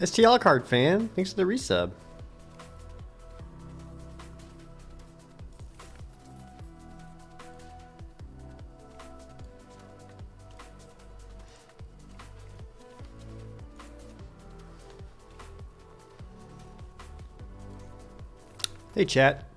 STL card fan, thanks for the resub. Hey chat.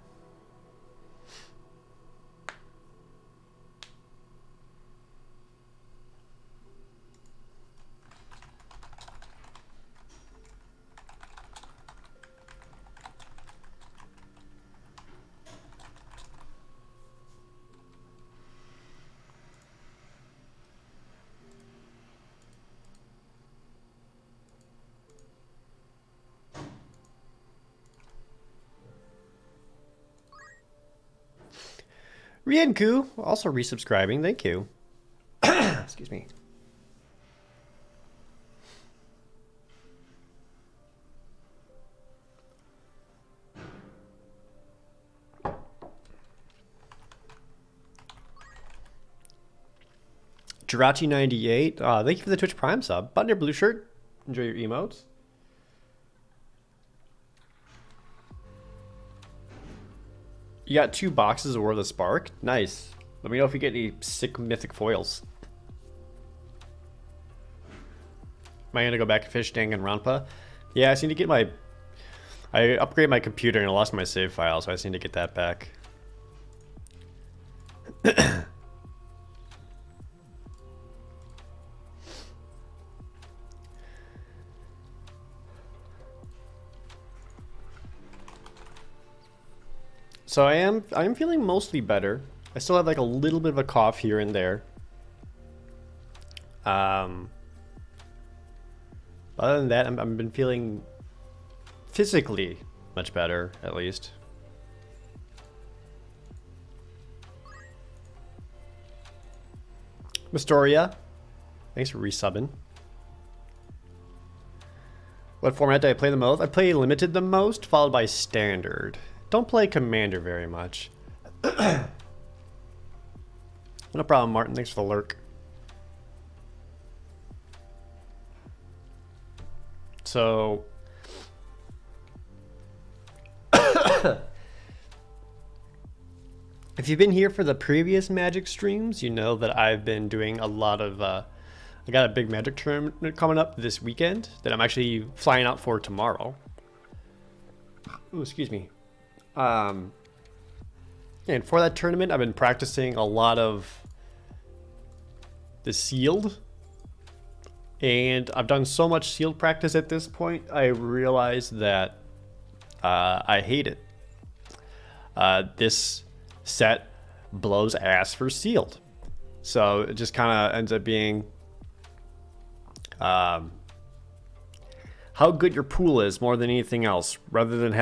Rienku, also resubscribing, thank you. Excuse me. Jirachi98, thank you for the Twitch Prime sub. Button your blue shirt, enjoy your emotes. You got 2 boxes of World of Spark? Nice. Let me know if you get any sick mythic foils. Am I gonna go back to Fish Dang and Rampa? Yeah, I just need to get my... I upgraded my computer and I lost my save file, so I just need to get that back. So I am feeling mostly better. I still have like a little bit of a cough here and there. Other than that, I've been feeling physically much better, at least. Mistoria, thanks for resubbing. What format do I play the most? I play Limited the most, followed by Standard. Don't play Commander very much. No problem, Martin. Thanks for the lurk. So... if you've been here for the previous Magic streams, you know that I've been doing a lot of... I got a big Magic tournament coming up this weekend that I'm actually flying out for tomorrow. Ooh, excuse me. And for that tournament, I've been practicing a lot of the sealed. And I've done so much sealed practice at this point, I realize that I hate it. This set blows ass for sealed. So it just kind of ends up being how good your pool is more than anything else, rather than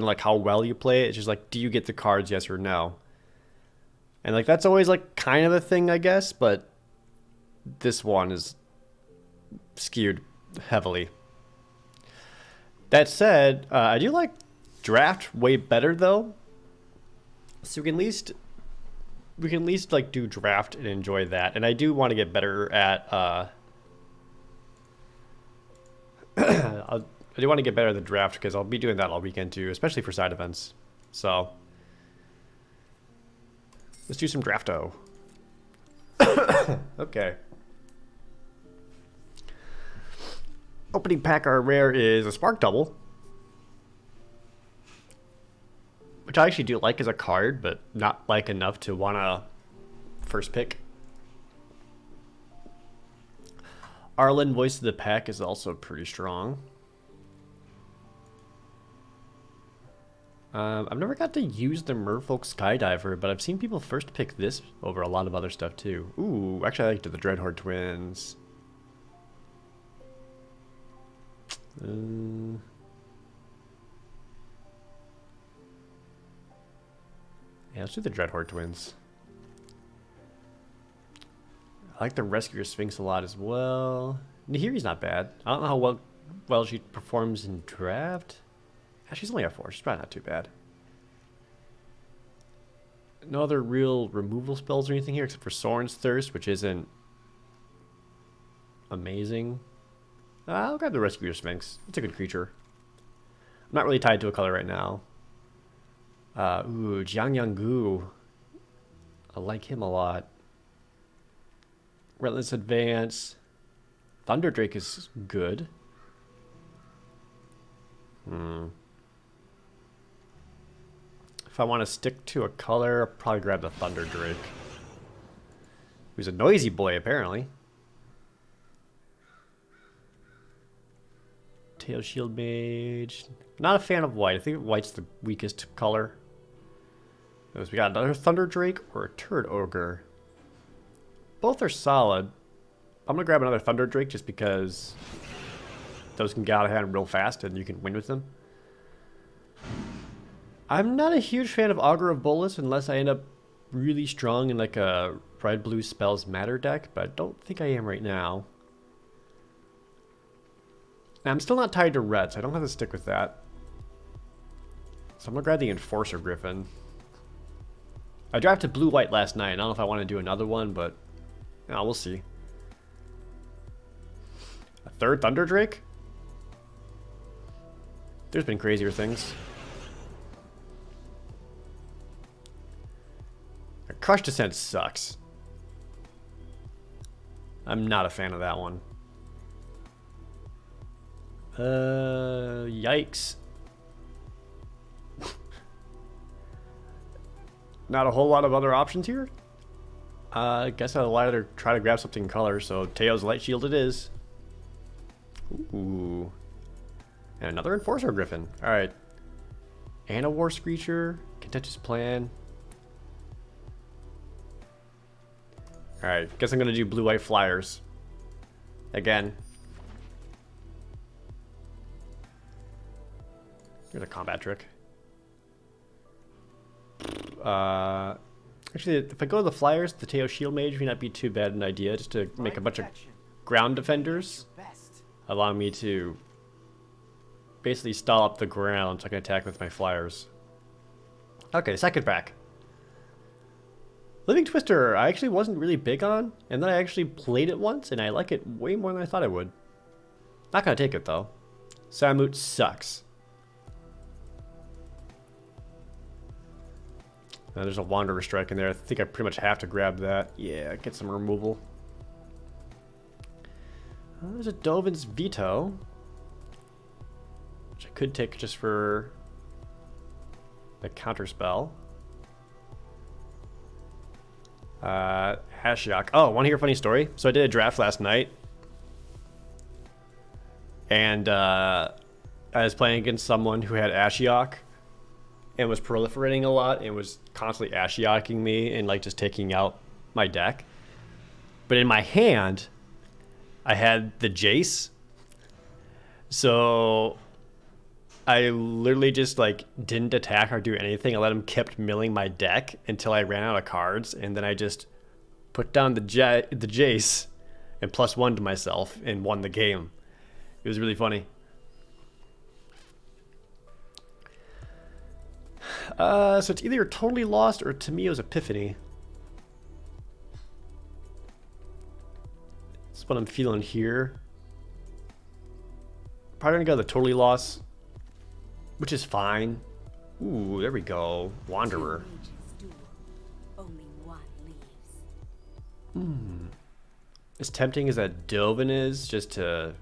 like how well you play it. It's just like, do you get the cards, yes or no? And like that's always like kind of a thing, I guess, but this one is skewed heavily. That said, I do like draft way better though, so we can at least like do draft and enjoy that. And I do want to get better at I do want to get better at the draft because I'll be doing that all weekend too, especially for side events. So let's do some drafto. Okay. Opening pack, our rare is a Spark Double, which I actually do like as a card, but not like enough to want to first pick. Arlen, Voice of the Pack, is also pretty strong. I've never got to use the Merfolk Skydiver, but I've seen people first pick this over a lot of other stuff too. Ooh, actually I liked the Dreadhorde Twins. Yeah, let's do the Dreadhorde Twins. I like the Rescuer Sphinx a lot as well. Nahiri's not bad. I don't know how well she performs in draft. She's only a 4. She's probably not too bad. No other real removal spells or anything here except for Sorin's Thirst, which isn't amazing. I'll grab the Rescuer Sphinx. It's a good creature. I'm not really tied to a color right now. Ooh, Jiangyangu. I like him a lot. Relentless Advance. Thunderdrake is good. If I want to stick to a color, I'll probably grab the Thunderdrake. Who's a noisy boy, apparently. Tail Shield Mage. Not a fan of white. I think white's the weakest color. We got another Thunderdrake or a Turret Ogre. Both are solid. I'm going to grab another Thunderdrake just because those can get out of hand real fast and you can win with them. I'm not a huge fan of Augur of Bolas unless I end up really strong in like a red blue spells matter deck, but I don't think I am right now. And I'm still not tied to red, so I don't have to stick with that. So I'm gonna grab the Enforcer Griffin. I drafted blue-white last night. I don't know if I want to do another one, but we'll see. A third Thunderdrake? There's been crazier things. Crush Descent sucks. I'm not a fan of that one. Yikes. Not a whole lot of other options here. I guess I'll either try to grab something in color, so Teo's Light Shield it is. Ooh. And another Enforcer Griffin. Alright. And a War Screecher. Contentious Plan. Alright, guess I'm gonna do blue-white flyers. Again. Here's a combat trick. Actually, if I go to the flyers, the Teo Shield Mage may not be too bad an idea, just to make a bunch of ground defenders, allowing me to basically stall up the ground so I can attack with my flyers. Okay, second pack. Living Twister, I actually wasn't really big on, and then I actually played it once, and I like it way more than I thought I would. Not gonna take it though. Samut sucks. There's a Wanderer Strike in there. I think I pretty much have to grab that. Yeah, get some removal. There's a Dovin's Veto, which I could take just for the counter spell. Ashiok. Oh, want to hear a funny story? So I did a draft last night, and I was playing against someone who had Ashiok and was proliferating a lot and was constantly Ashioking me and like just taking out my deck. But in my hand, I had the Jace, so I literally just like didn't attack or do anything. I let him kept milling my deck until I ran out of cards, and then I just put down the Jace and +1 to myself and won the game. It was really funny. So it's either Totally Lost or Tamiyo's Epiphany. That's what I'm feeling here. Probably gonna go the Totally Lost, which is fine. Ooh, there we go. Wanderer. As tempting as that Dovin is, just to...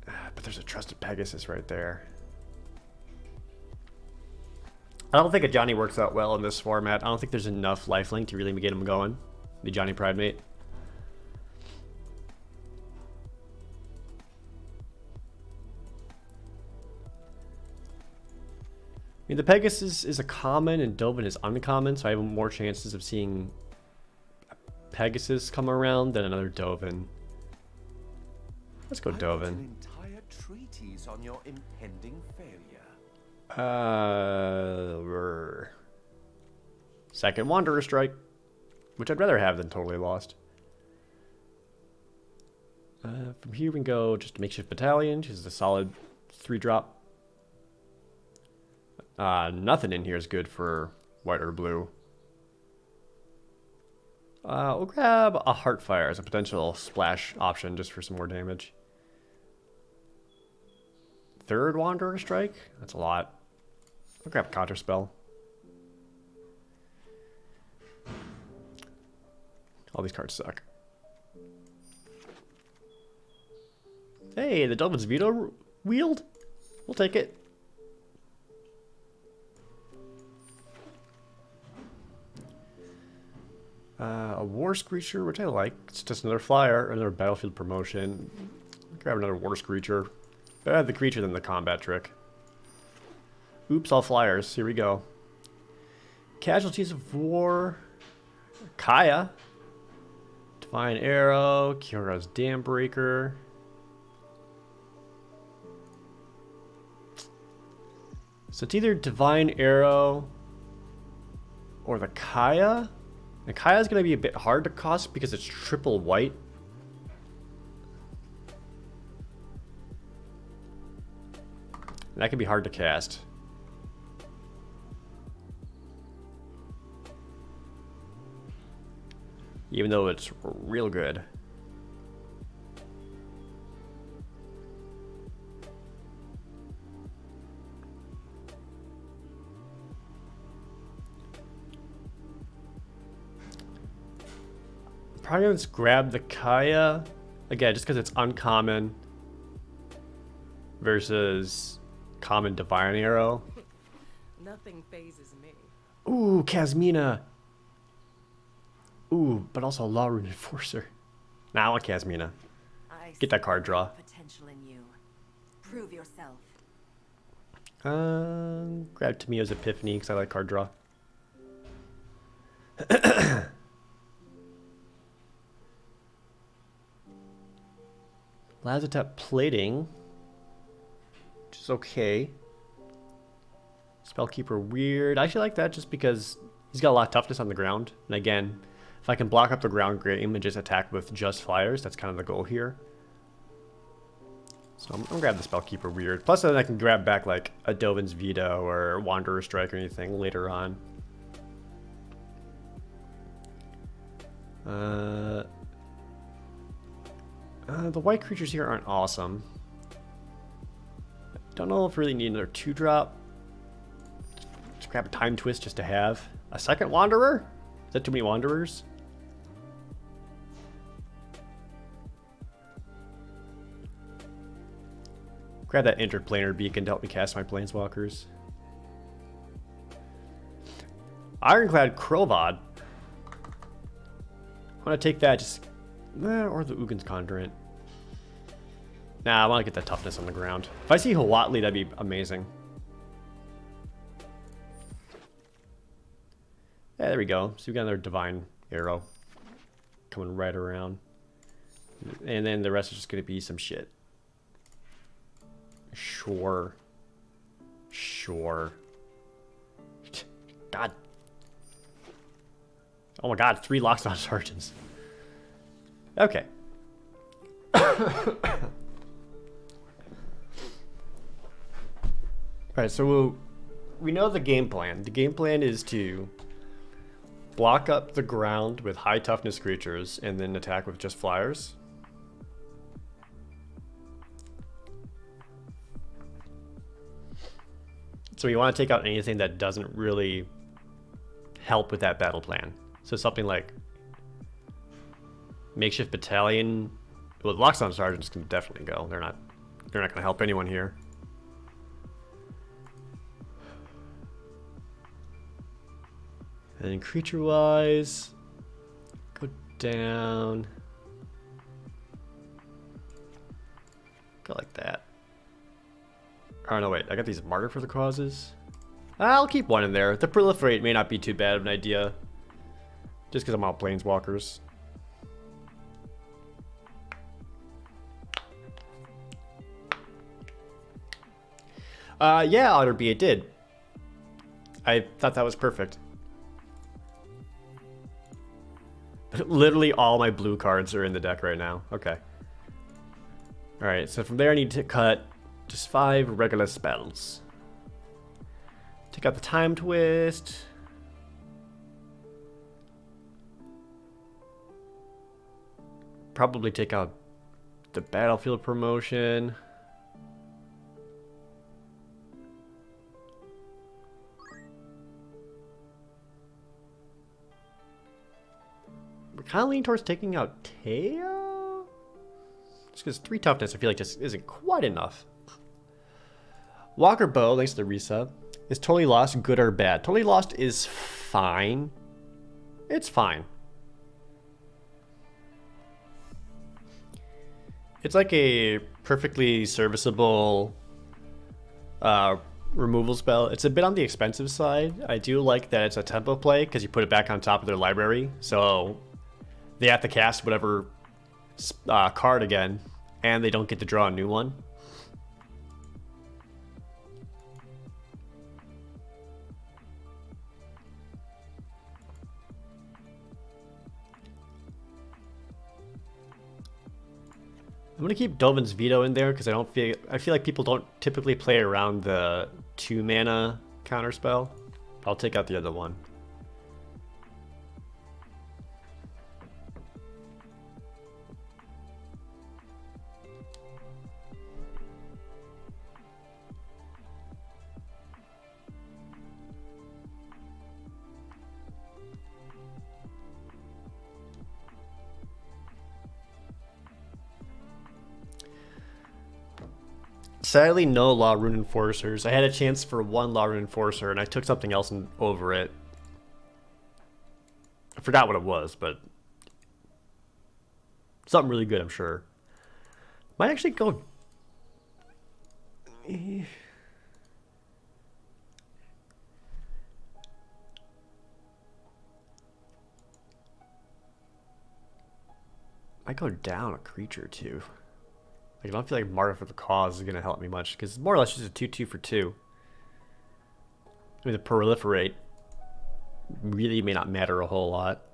But there's a Trusted Pegasus right there. I don't think a Johnny works out well in this format. I don't think there's enough lifelink to really get him going. The Johnny Pridemate. mean, the Pegasus is a common and Dovin is uncommon, so I have more chances of seeing a Pegasus come around than another Dovin. Let's go Dovin. An entire treatise on your impending failure. Second Wanderer Strike, which I'd rather have than Totally Lost. From here we can go just Makeshift Battalion, which is a solid 3-drop. Nothing in here is good for white or blue. We'll grab a Heartfire as a potential splash option just for some more damage. Third Wanderer Strike? That's a lot. I'll grab a Counterspell. All these cards suck. Hey, the Dovin's Veto wield? We'll take it. A War Screecher, which I like. It's just another flyer, another battlefield promotion. Grab another War Screecher. Better have the creature than the combat trick. Oops, all flyers. Here we go. Casualties of War. Kaya. Divine Arrow. Kyora's Dambreaker. So it's either Divine Arrow or the Kaya. And Kaya is going to be a bit hard to cost because it's triple white. And that can be hard to cast. Even though it's real good. Probably gonna just grab the Kaya again, just because it's uncommon versus common Divine Arrow. Nothing phases me. Ooh, Kasmina. Ooh, but also Law Rune Enforcer. Nah, I want Kasmina. Get that card draw. Potential in you. Prove yourself. Grab Tamiyo's Epiphany because I like card draw. Lazotep Plating, which is okay. Spellkeeper weird. I actually like that just because he's got a lot of toughness on the ground. And again, if I can block up the ground game and just attack with just flyers, that's kind of the goal here. So I'm gonna grab the Spellkeeper weird. Plus then I can grab back like a Dovin's Veto or Wanderer Strike or anything later on. The white creatures here aren't awesome. Don't know if I really need another 2-drop. Just grab a Time Twist just to have. A second Wanderer? Is that too many Wanderers? Grab that Interplanar Beacon to help me cast my Planeswalkers. Ironclad Krovod. I want to take that just... or the Ugin's Conjurant. Nah, I want to get that toughness on the ground. If I see Huatli, that'd be amazing. Yeah, there we go. So we got another Divine Arrow coming right around. And then the rest is just going to be some shit. Sure. Sure. God. Oh my god, 3 Loxodon Sergeants. Okay. Alright, so we know the game plan. The game plan is to block up the ground with high toughness creatures and then attack with just flyers. So we want to take out anything that doesn't really help with that battle plan. So something like Makeshift Battalion. Well, Loxodon Sergeants can definitely go. They're not going to help anyone here. And then creature-wise, go down. Go like that. Oh no, wait. I got these Martyr for the Causes. I'll keep one in there. The proliferate may not be too bad of an idea. Just because I'm all planeswalkers. Yeah, Otter B, it did. I thought that was perfect. Literally all my blue cards are in the deck right now. Okay. Alright, so from there I need to cut just 5 regular spells. Take out the Time Twist. Probably take out the Battlefield Promotion. We're kind of leaning towards taking out Teo? Just because 3 toughness I feel like just isn't quite enough. Walker Bow, thanks to the reset. Is Totally Lost good or bad? Totally Lost is fine. It's fine. It's like a perfectly serviceable removal spell. It's a bit on the expensive side. I do like that it's a tempo play because you put it back on top of their library. So they have to cast whatever card again, and they don't get to draw a new one. I'm gonna keep Dovin's Veto in there because I feel like people don't typically play around the 2 mana counter spell. I'll take out the other one. Sadly, no Law Rune Enforcers. I had a chance for 1 Law Rune Enforcer, and I took something else over it. I forgot what it was, but something really good, I'm sure. Might actually go... Might go down a creature, too. I don't feel like Martyr for the Cause is going to help me much, because it's more or less just a 2/2 for 2. I mean, the Proliferate really may not matter a whole lot.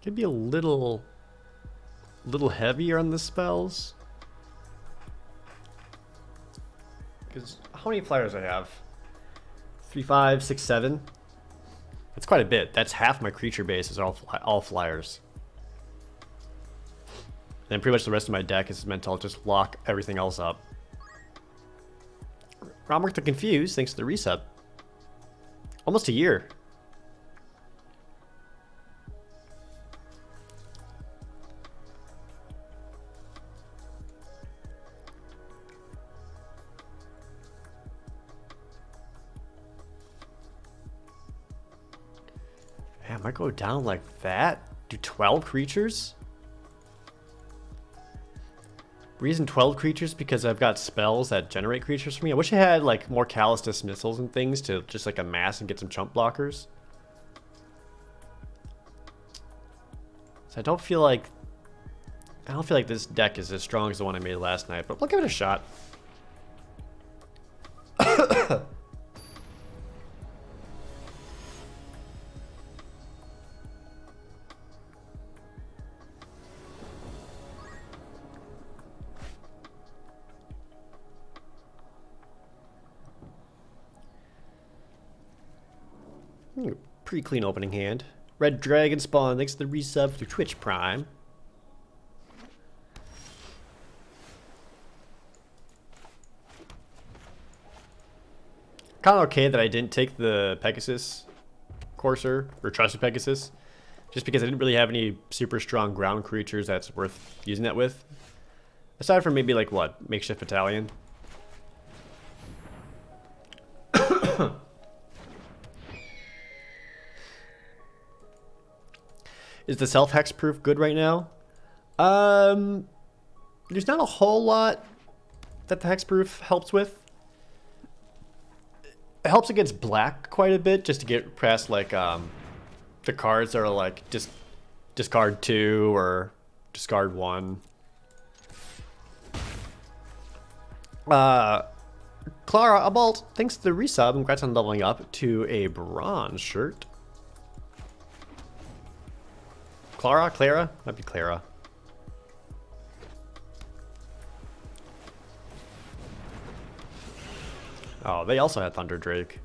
Could be a little heavier on the spells. Because how many flyers I have? 3, 5, 6, 7. That's quite a bit. That's half my creature base is all flyers. And then pretty much the rest of my deck is meant to just lock everything else up. Romwork the Confused, thanks to the reset. Almost a year. I might go down like that. Do 12 creatures? Reason 12 creatures because I've got spells that generate creatures for me. I wish I had like more Callous Dismissals and things to just like amass and get some chump blockers. So I don't feel like this deck is as strong as the one I made last night, but we'll give it a shot. Pretty clean opening hand. Red Dragon Spawn, thanks to the resub through Twitch Prime. Kind of okay that I didn't take the Pegasus Courser, or Trusted Pegasus, just because I didn't really have any super strong ground creatures that's worth using that with. Aside from maybe like what? Makeshift battalion? Is the self-hex proof good right now? There's not a whole lot that the hexproof helps with. It helps against black quite a bit, just to get past like the cards that are like just discard 2 or discard 1. Clara Abalt, thanks to the resub, and congrats on leveling up to a bronze shirt. Clara? Might be Clara. Oh, they also had Thunder Drake.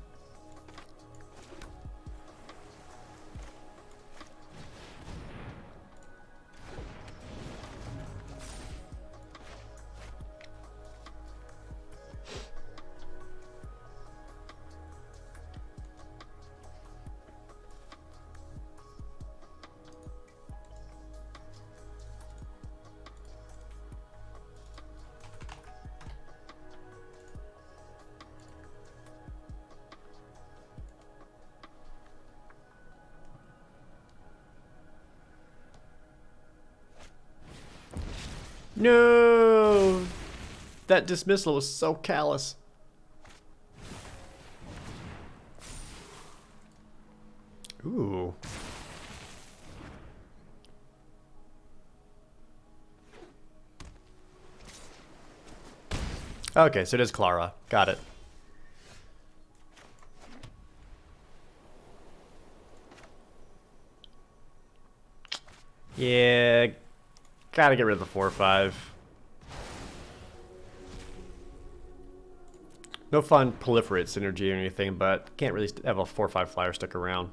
No! That dismissal was so callous. Ooh. Okay, so it is Clara. Got it. Yeah, gotta get rid of the 4/5. No fun proliferate synergy or anything, but can't really have a 4/5 flyer stick around.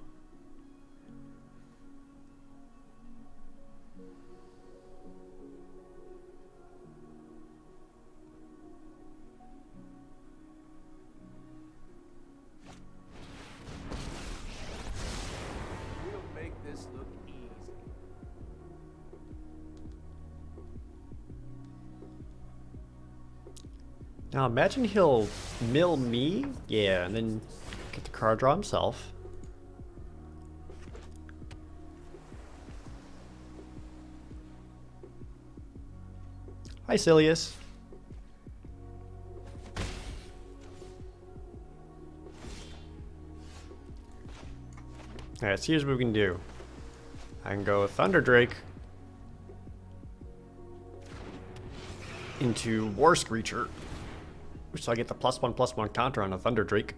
We'll make this look easy. Now imagine he'll mill me, yeah, and then get the card draw himself. Hi, Silius. Alright, so here's what we can do. I can go Thunder Drake into War Screecher, which I get the +1/+1 counter on a Thunder Drake.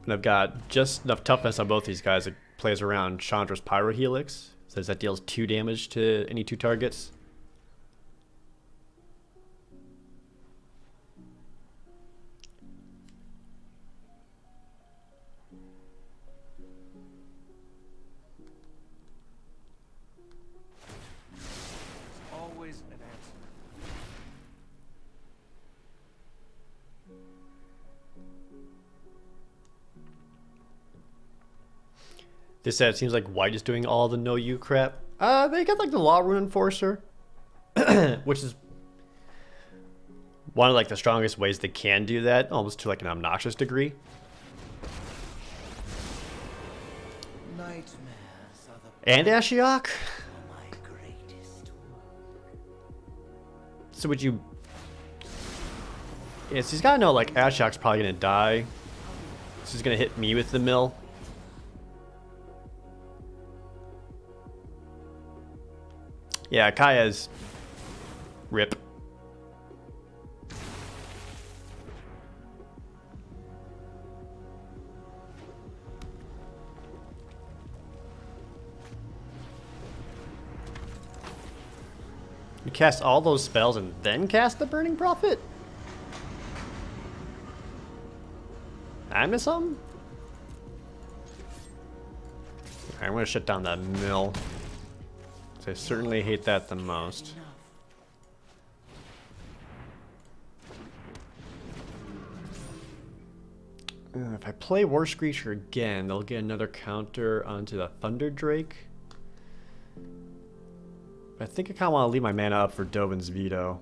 And I've got just enough toughness on both these guys that plays around Chandra's Pyro Helix. So that deals 2 damage to any 2 targets. Always an answer. This set seems like White is doing all the no you crap. They got like the Law Rune Enforcer, which is one of like the strongest ways they can do that, almost to like an obnoxious degree. Nightmares are the And Ashiok. my greatest work. So would you? Yes, he's gotta know like Ashiok's probably gonna die. So he's gonna hit me with the mill. Yeah, Kaya's rip. You cast all those spells and then cast the Burning Prophet? I miss something? Alright, I'm gonna shut down that mill. I certainly hate that the most. If I play War Screecher again, they'll get another counter onto the Thunder Drake. I think I kind of want to leave my mana up for Dovin's Veto.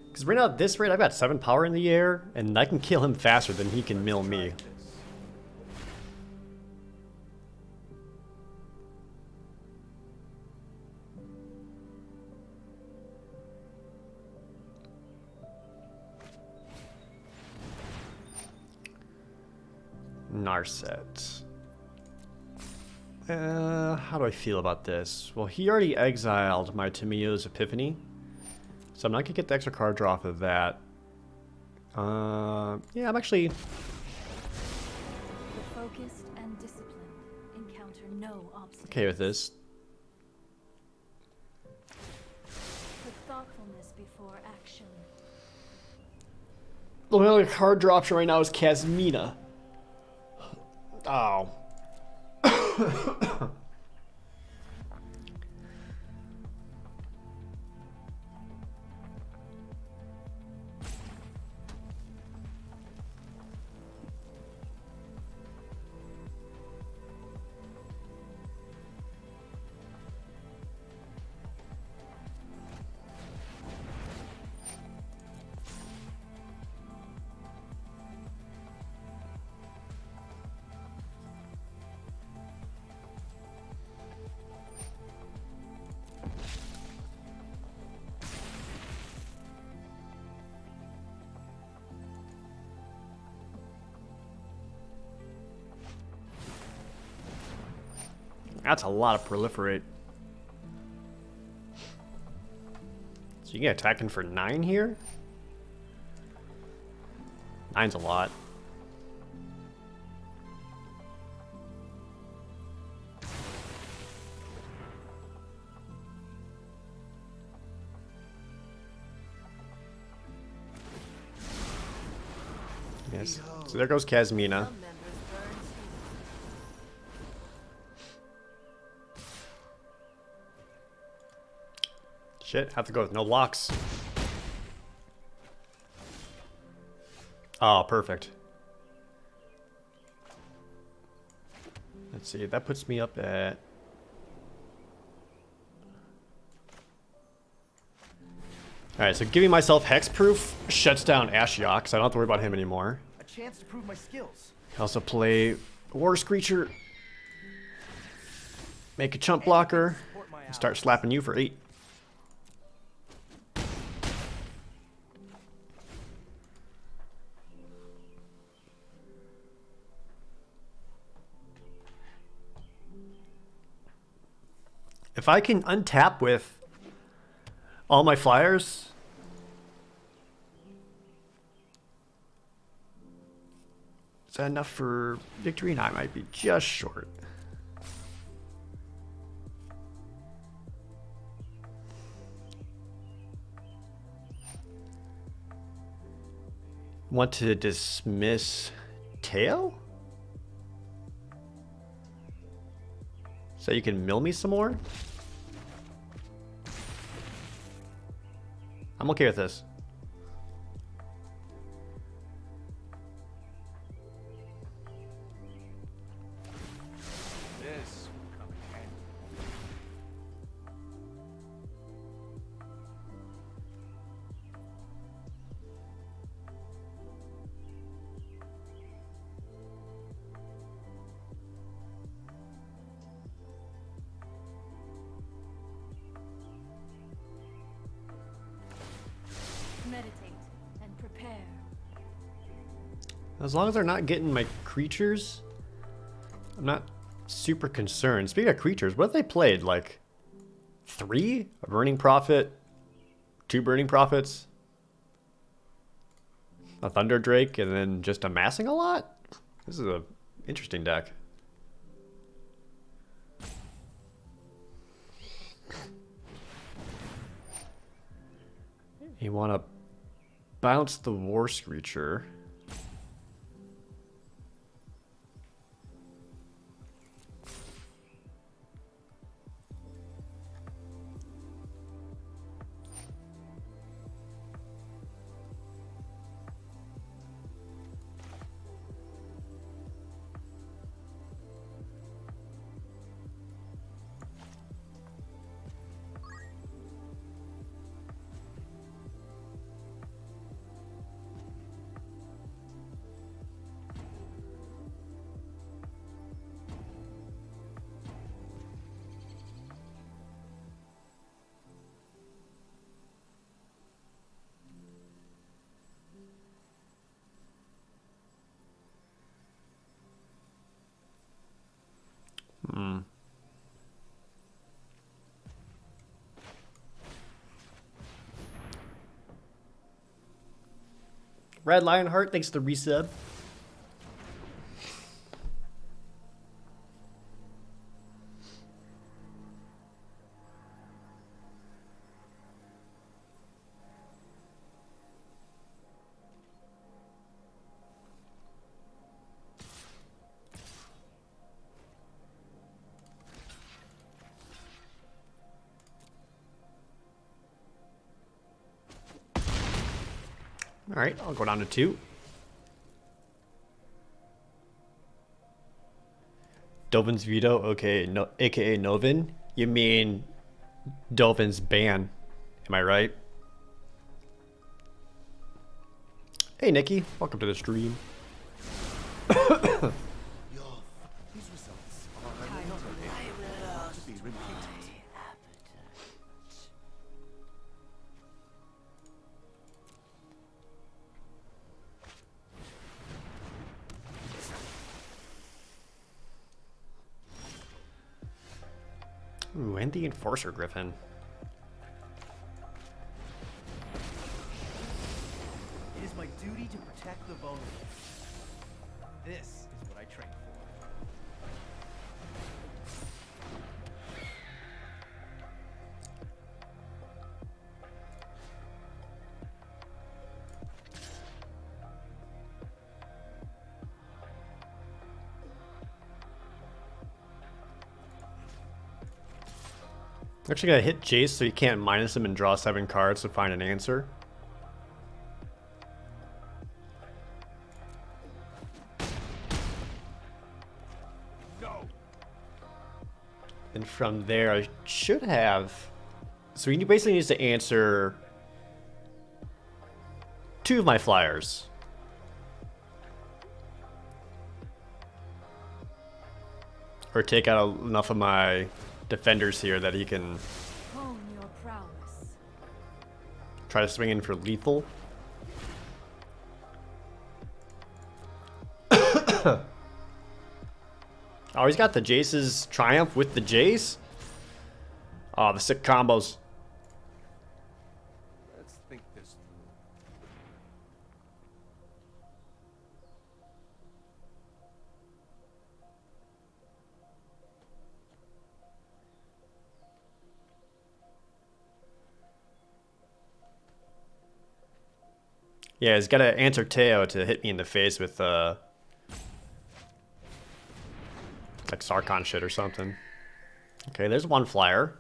Because right now at this rate, I've got 7 power in the air, and I can kill him faster than he can mill me. Narset. How do I feel about this? Well, he already exiled my Tamiyo's Epiphany, so I'm not gonna get the extra card draw off of that. Yeah, I'm actually. The focused and disciplined encounter no obstacles. Okay with this. Put thoughtfulness before action. The only other card draw option right now is Kasmina. Oh. That's a lot of proliferate. So you get attacking for 9 here? 9's a lot. Yes. So there goes Kasmina. Some members burn Shit, have to go with no locks. Oh, perfect. Let's see, that puts me up at... Alright, so giving myself hexproof shuts down Ashiok, so I don't have to worry about him anymore. A chance to prove my skills. I also play War Screecher, make a chump blocker, and start slapping you for 8. If I can untap with all my flyers, is that enough for victory? No, I might be just short. Want to dismiss Tail? So you can mill me some more? I'm okay with this. This will come in handy. Meditate and prepare. As long as they're not getting my creatures, I'm not super concerned. Speaking of creatures, what have they played? Like 3? A Burning Prophet, 2 Burning Prophets, a Thunder Drake, and then just amassing a lot? This is a interesting deck. You want to bounce the War Screecher. Red Lionheart, thanks to the resub. All right, I'll go down to 2. Dovin's veto, okay, no, aka Novin. You mean Dovin's ban? Am I right? Hey, Nikki, welcome to the stream. These results are not to be repeated. Ooh, and the Enforcer Griffin. It is my duty to protect the vulnerable. This is what I trained for. Actually gotta hit Jace so you can't minus him and draw 7 cards to find an answer. No. And from there I should have... So he basically needs to answer 2 of my flyers. Or take out enough of my defenders here that he can Hone your prowess. try to swing in for lethal. Oh, he's got the Jace's Triumph with the Jace. Oh, the sick combos. Let's think this through. Yeah, he's got to answer Teo to hit me in the face with like Sarkon shit or something. Okay, there's 1 flyer.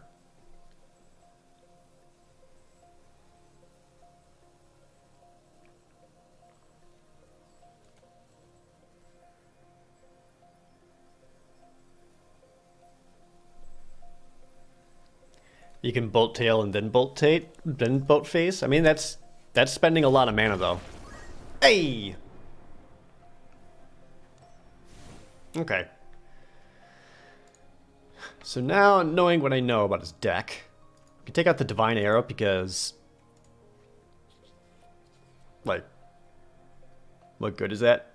You can bolt tail and then bolt tate, then bolt face. I mean, that's spending a lot of mana though. Hey. Okay. So now, knowing what I know about his deck, I can take out the Divine Arrow because, like, what good is that?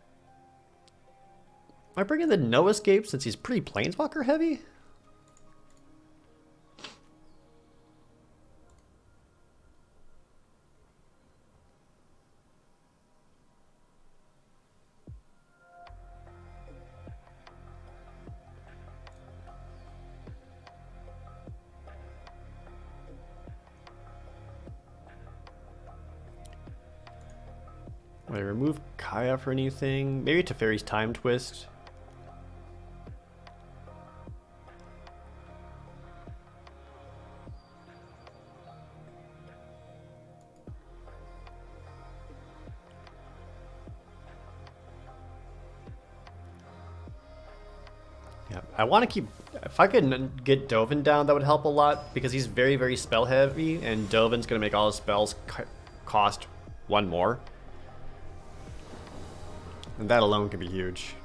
Am I bringing the No Escape since he's pretty Planeswalker heavy? Will I remove Kaya for anything? Maybe Teferi's Time Twist. Yeah, I want to keep... If I could get Dovin down, that would help a lot, because he's very, very spell heavy, and Dovin's going to make all his spells cost 1 more. And that alone could be huge.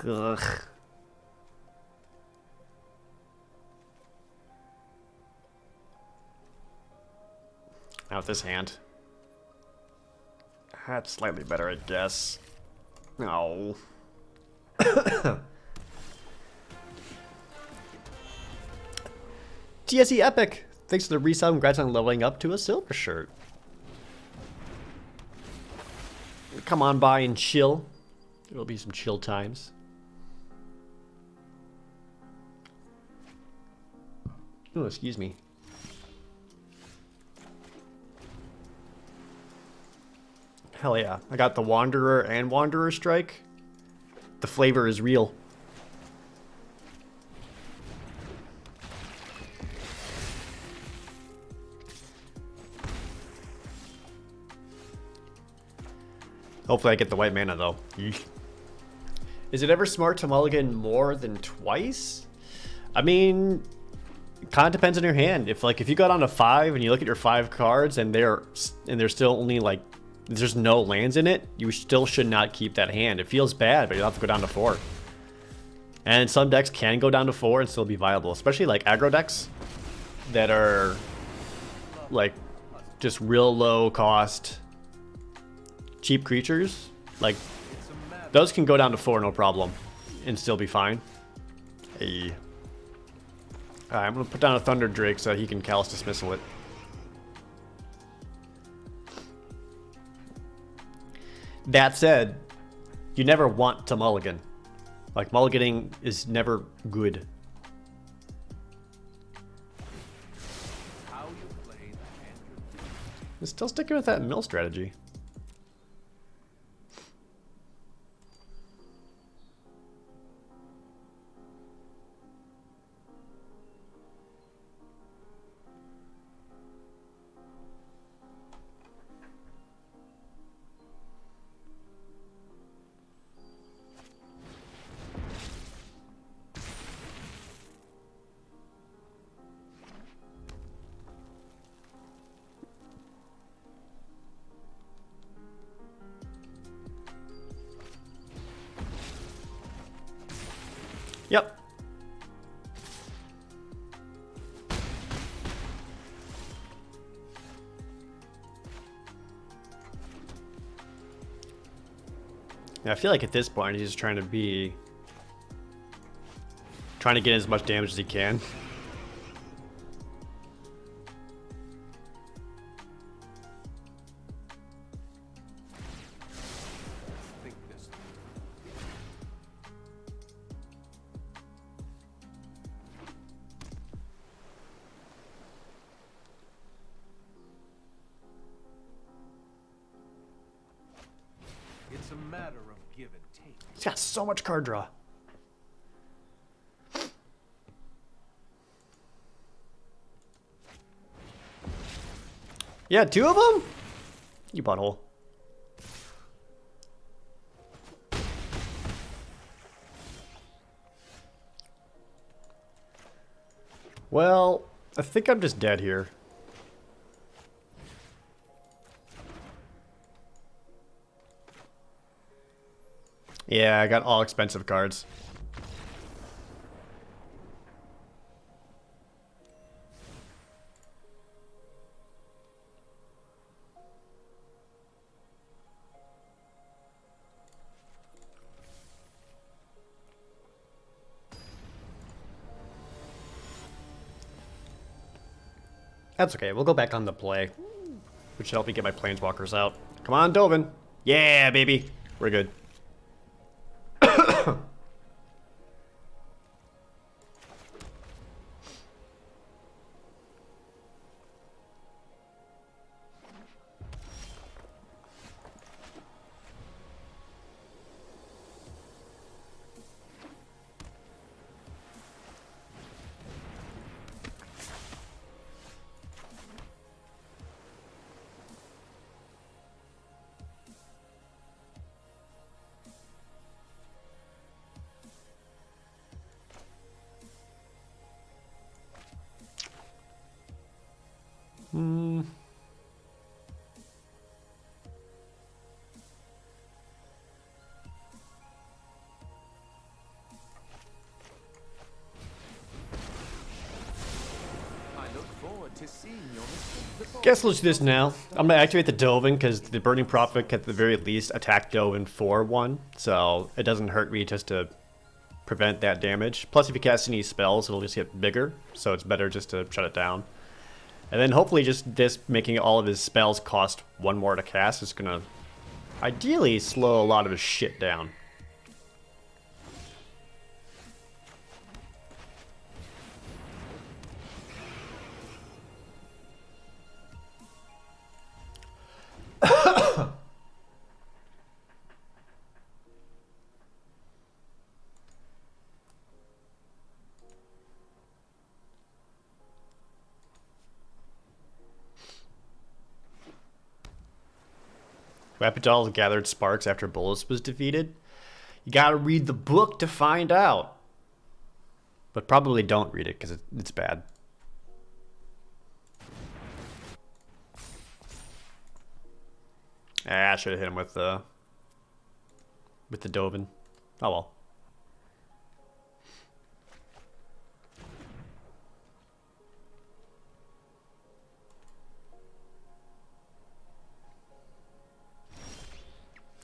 Ugh. Now with this hand. That's slightly better, I guess. No. TSE Epic! Thanks for the resub. Congrats on leveling up to a silver shirt. Come on by and chill. There'll be some chill times. Oh, excuse me. Hell yeah. I got the Wanderer and Wanderer Strike. The flavor is real. Hopefully I get the white mana though. Yeesh. Is it ever smart to mulligan more than twice? I mean, it kind of depends on your hand. If you got on to 5 and you look at your 5 cards and there's still only like there's no lands in it, you still should not keep that hand. It feels bad, but you'll have to go down to 4. And some decks can go down to 4 and still be viable, especially like aggro decks that are like just real low cost, cheap creatures. Like those can go down to 4 no problem and still be fine. Hey. Alright, I'm gonna put down a Thunder Drake so he can Callous Dismissal it. That said, you never want to mulligan. Like, mulliganing is never good. How you play the hand you're dealt. I'm still sticking with that mill strategy. Yep. Yeah, I feel like at this point he's just trying to get as much damage as he can. Think this through. It's a matter of give and take. He's got so much card draw. Yeah, 2 of them? You butthole. Well, I think I'm just dead here. Yeah, I got all expensive cards. That's okay, we'll go back on the play, which should help me get my planeswalkers out. Come on, Dovin. Yeah, baby. We're good. to seeing your mistake. Guess let's do this now. I'm gonna activate the Dovin because the Burning Prophet can at the very least attack Dovin for 1, so it doesn't hurt me just to prevent that damage. Plus, if you cast any spells, it'll just get bigger, so it's better just to shut it down. And then hopefully just this making all of his spells cost 1 more to cast is gonna ideally slow a lot of his shit down. Rapidol gathered sparks after Bolus was defeated. You gotta read the book to find out. But probably don't read it because it's bad. I should have hit him with the Dovin. Oh well.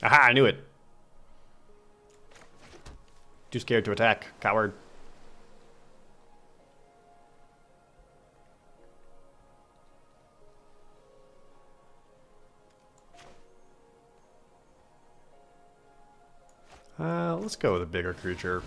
Aha, I knew it. Too scared to attack, coward. Let's go with a bigger creature.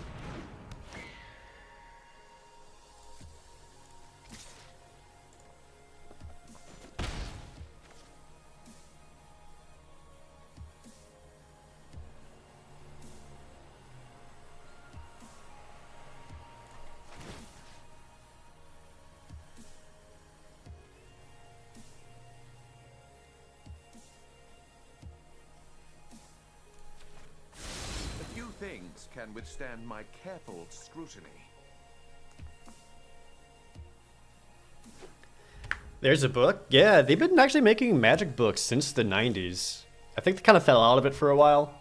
Things can withstand my careful scrutiny. There's a book. Yeah, they've been actually making magic books since the 90s. I think they kind of fell out of it for a while,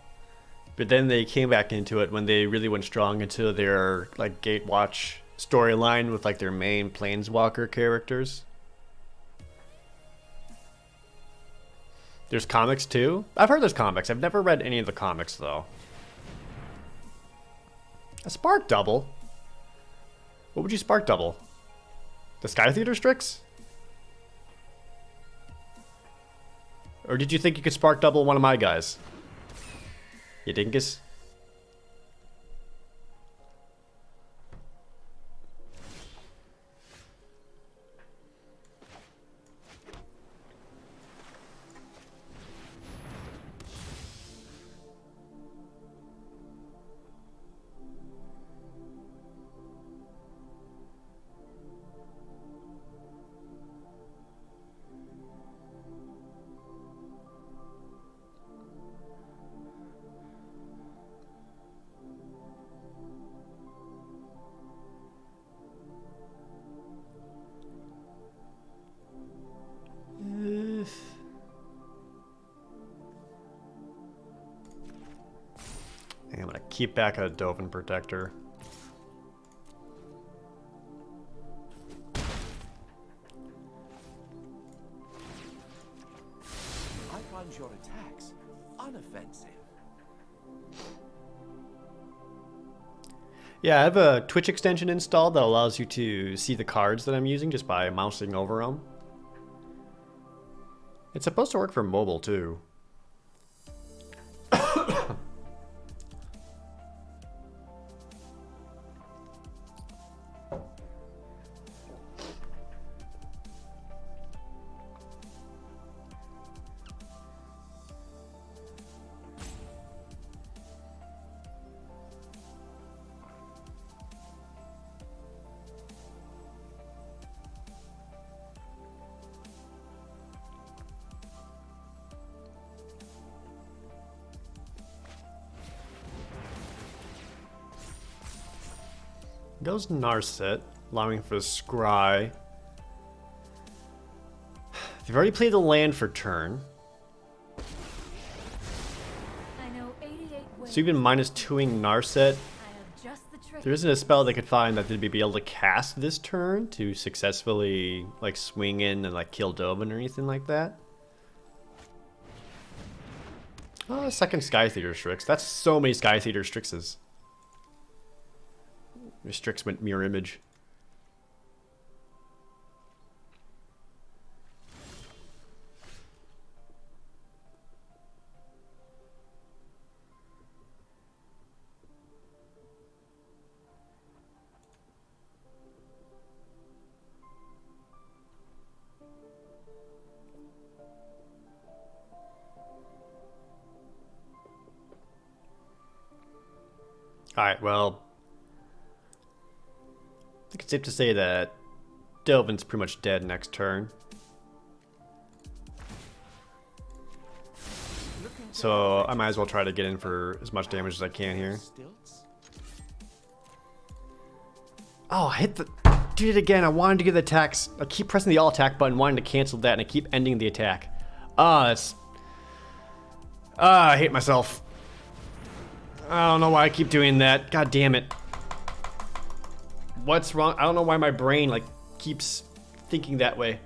but then they came back into it when they really went strong into their like Gatewatch storyline with like their main Planeswalker characters. There's comics too. I've heard there's comics. I've never read any of the comics though. A spark double? What would you spark double? The Sky Theater Strix? Or did you think you could spark double one of my guys? You dingus? I'm gonna keep back a Dovin Protector. I find your attacks unoffensive. Yeah, I have a Twitch extension installed that allows you to see the cards that I'm using just by mousing over them. It's supposed to work for mobile too. Goes Narset, allowing for Scry. They've already played the land for turn. I know 88 ways. So even minus 2ing Narset. I have just the trick. There isn't a spell they could find that they'd be able to cast this turn to successfully like swing in and like kill Dovin or anything like that. Oh, second Sky Theater Strix. That's so many Sky Theater Strixes. Strix went mirror image. Alright, well, I think it's safe to say that Delvin's pretty much dead next turn. So I might as well try to get in for as much damage as I can here. Stilts? Oh, I hit the... Did it again. I wanted to get the attacks. I keep pressing the all attack button, wanting to cancel that, and I keep ending the attack. That's... I hate myself. I don't know why I keep doing that. God damn it. What's wrong? I don't know why my brain, like, keeps thinking that way.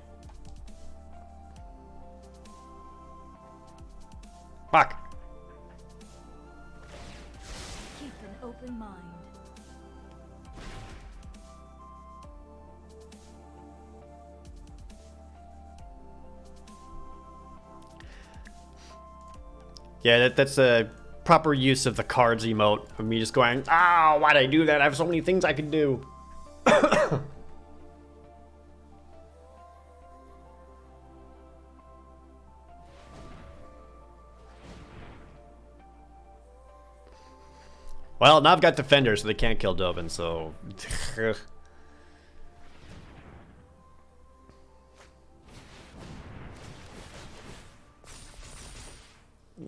Fuck. Keep an open mind. Yeah, that's a proper use of the cards emote. Of me just going, why'd I do that? I have so many things I could do. Well, now I've got defenders, so they can't kill Dovin, so...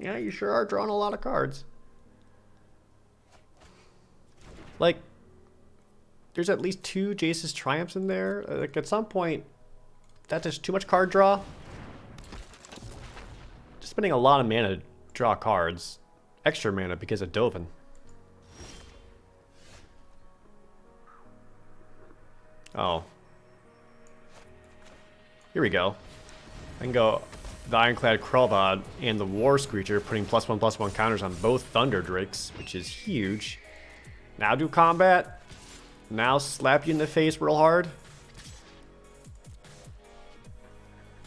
Yeah, you sure are drawing a lot of cards. Like, there's at least 2 Jace's Triumphs in there. Like, at some point, that's just too much card draw. Just spending a lot of mana to draw cards. Extra mana because of Dovin. Oh. Here we go. I can go the Ironclad Krelvad and the War Screecher, putting +1/+1 counters on both Thunder Drakes, which is huge. Now do combat. Now slap you in the face real hard.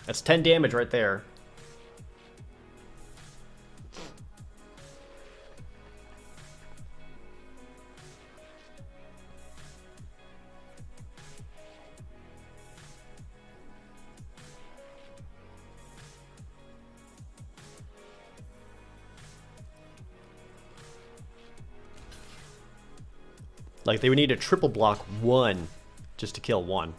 That's 10 damage right there. Like, they would need to triple block 1 just to kill 1.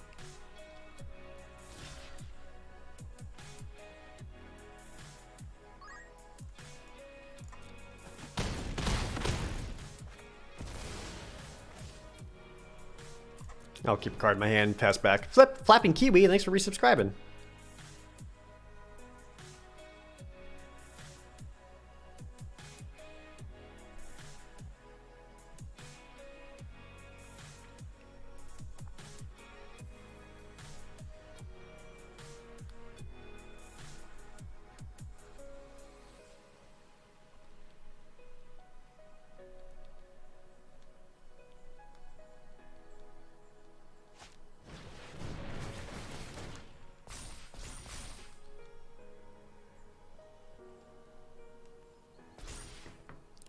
I'll keep a card in my hand, pass back. Flapping Kiwi, thanks for resubscribing.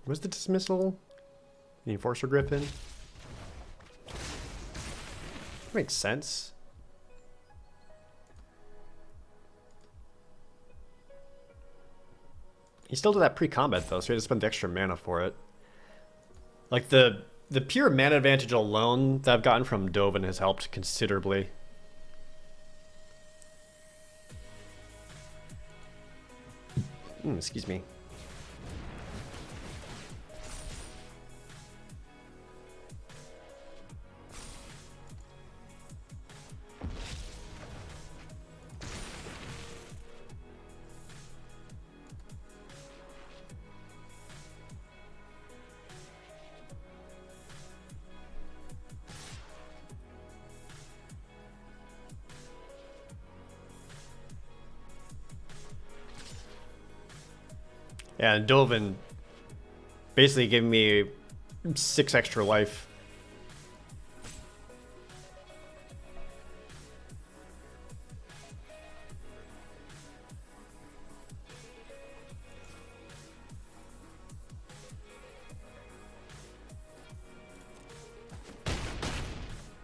Was the dismissal the Enforcer Griffin? Makes sense. He still did that pre-combat though, so he had to spend the extra mana for it. Like the pure mana advantage alone that I've gotten from Dovin has helped considerably. Excuse me. And Dovin basically gave me 6 extra life.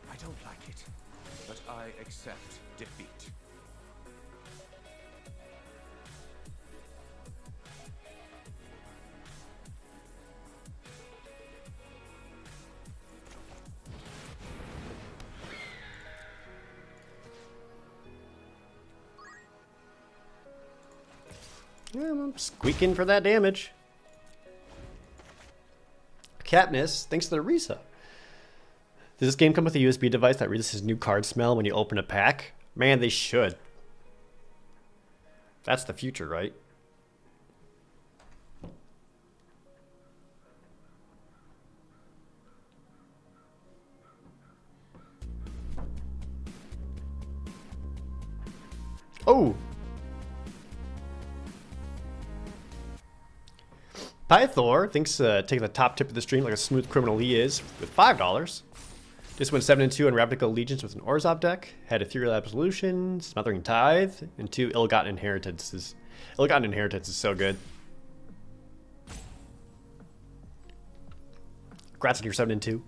I don't like it, but I accept defeat. Yeah, I'm squeaking for that damage. Katniss, thanks to the Risa. Does this game come with a USB device that releases new card smell when you open a pack? Man, they should. That's the future, right? Oh! Pythor thinks taking the top tip of the stream like a smooth criminal he is with $5. Just went 7-2 in Ravnica Allegiance with an Orzhov deck. Had Ethereal Absolution, Smothering Tithe, and 2 Ill-Gotten Inheritances. Ill-Gotten Inheritance is so good. Congrats on your 7-2.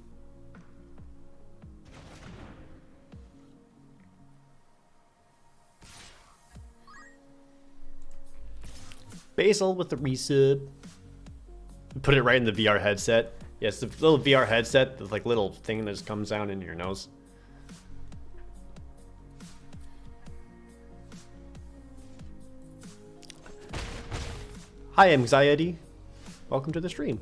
Basil with the resub. Put it right in the VR headset. Yes, the little VR headset, the like little thing that just comes down into your nose. Hi, Anxiety. Welcome to the stream.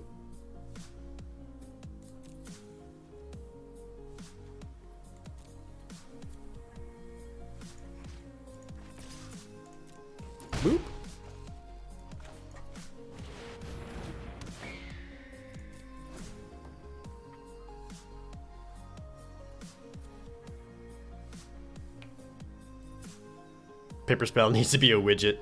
Boop. Paper Spell needs to be a widget.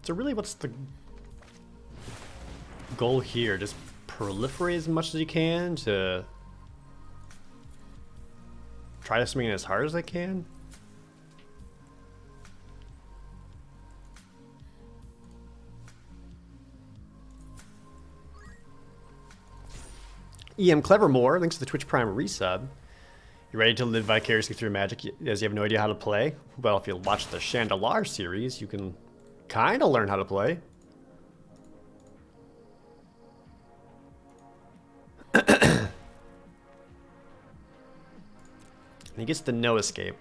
So really, what's the goal here? Just proliferate as much as you can to try to swing it as hard as I can? EM Clevermore, thanks to the Twitch Prime resub. You ready to live vicariously through magic as you have no idea how to play? Well, if you watch the Chandelar series, you can kind of learn how to play. And he gets the no escape.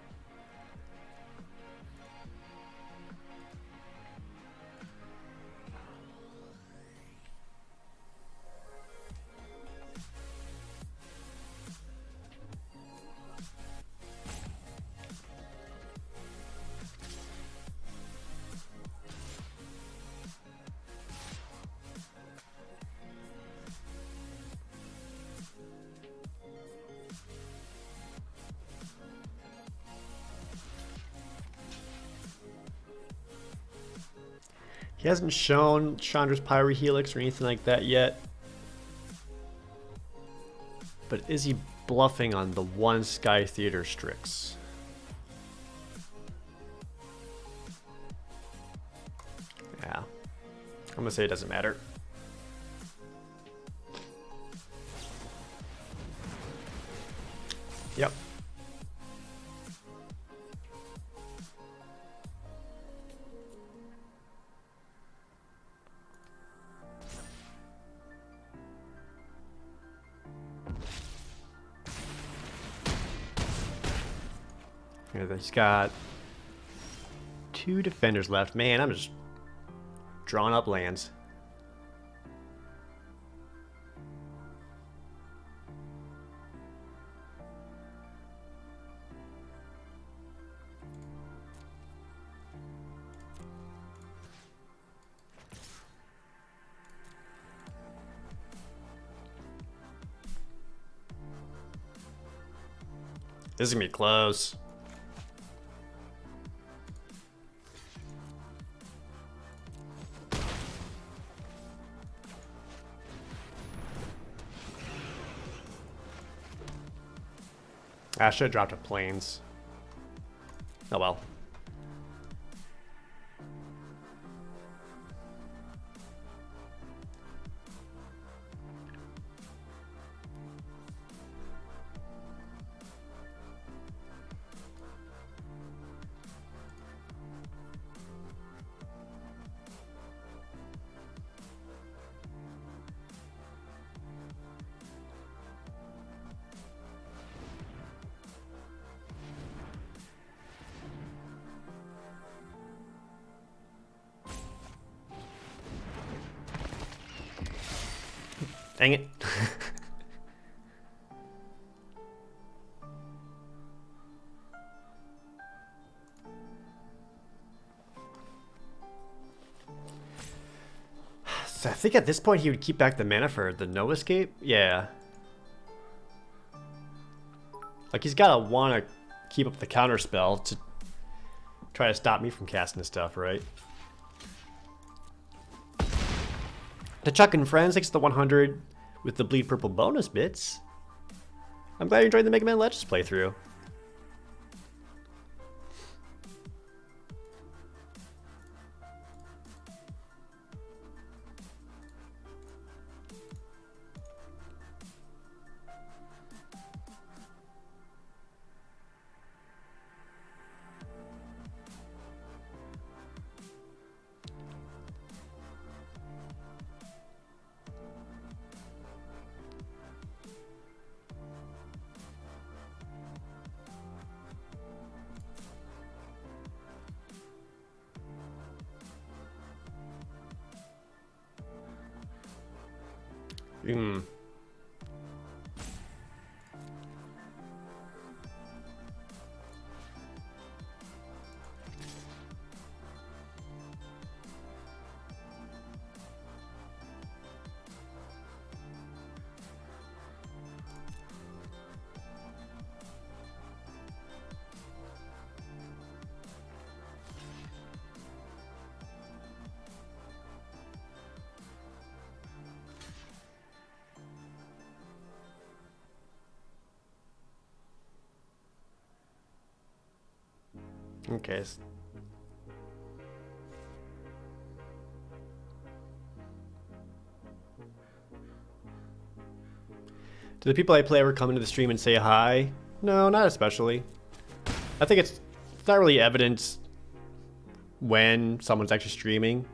He hasn't shown Chandra's Pyrohelix or anything like that yet. But is he bluffing on the one Sky Theater Strix? Yeah. I'm gonna say it doesn't matter. Yep. He's got 2 defenders left. Man, I'm just drawing up lands. This is gonna be close. I should have dropped a planes. Oh well. Dang it. So I think at this point he would keep back the mana for the no escape. Yeah. Like he's gotta wanna keep up the counter spell to try to stop me from casting this stuff, right? To Chuck and Friends, thanks to the 100 with the Bleed Purple bonus bits. I'm glad you enjoyed the Mega Man Legends playthrough. Hmm. Okay. Do the people I play ever come into the stream and say hi? No, not especially. I think it's not really evident when someone's actually streaming.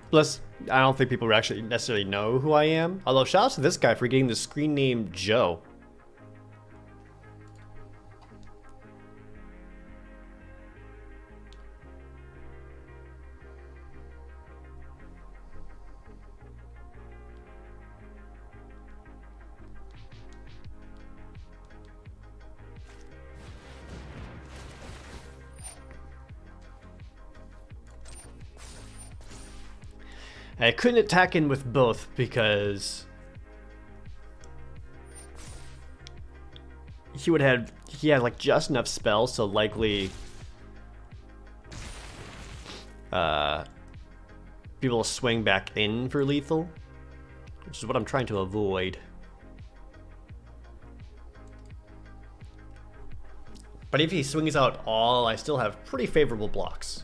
Plus, I don't think people actually necessarily know who I am. Although, shout out to this guy for getting the screen name Joe. I couldn't attack in with both because he had like just enough spells, so likely people will swing back in for lethal, which is what I'm trying to avoid. But if he swings out all, I still have pretty favorable blocks.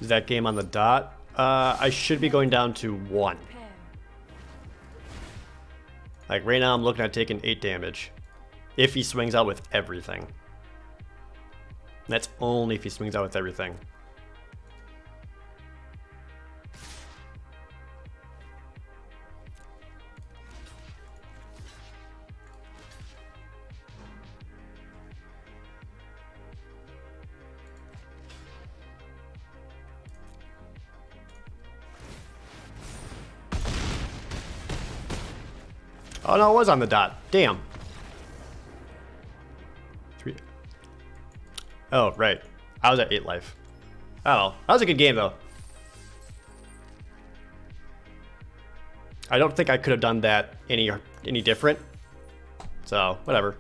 Is that game on the dot? I should be going down to 1. Like right now I'm looking at taking 8 damage. If he swings out with everything. That's only if he swings out with everything. Oh no, it was on the dot. Damn. 3. Oh, right. I was at 8 life. Oh, that was a good game though. I don't think I could have done that any different. So, whatever.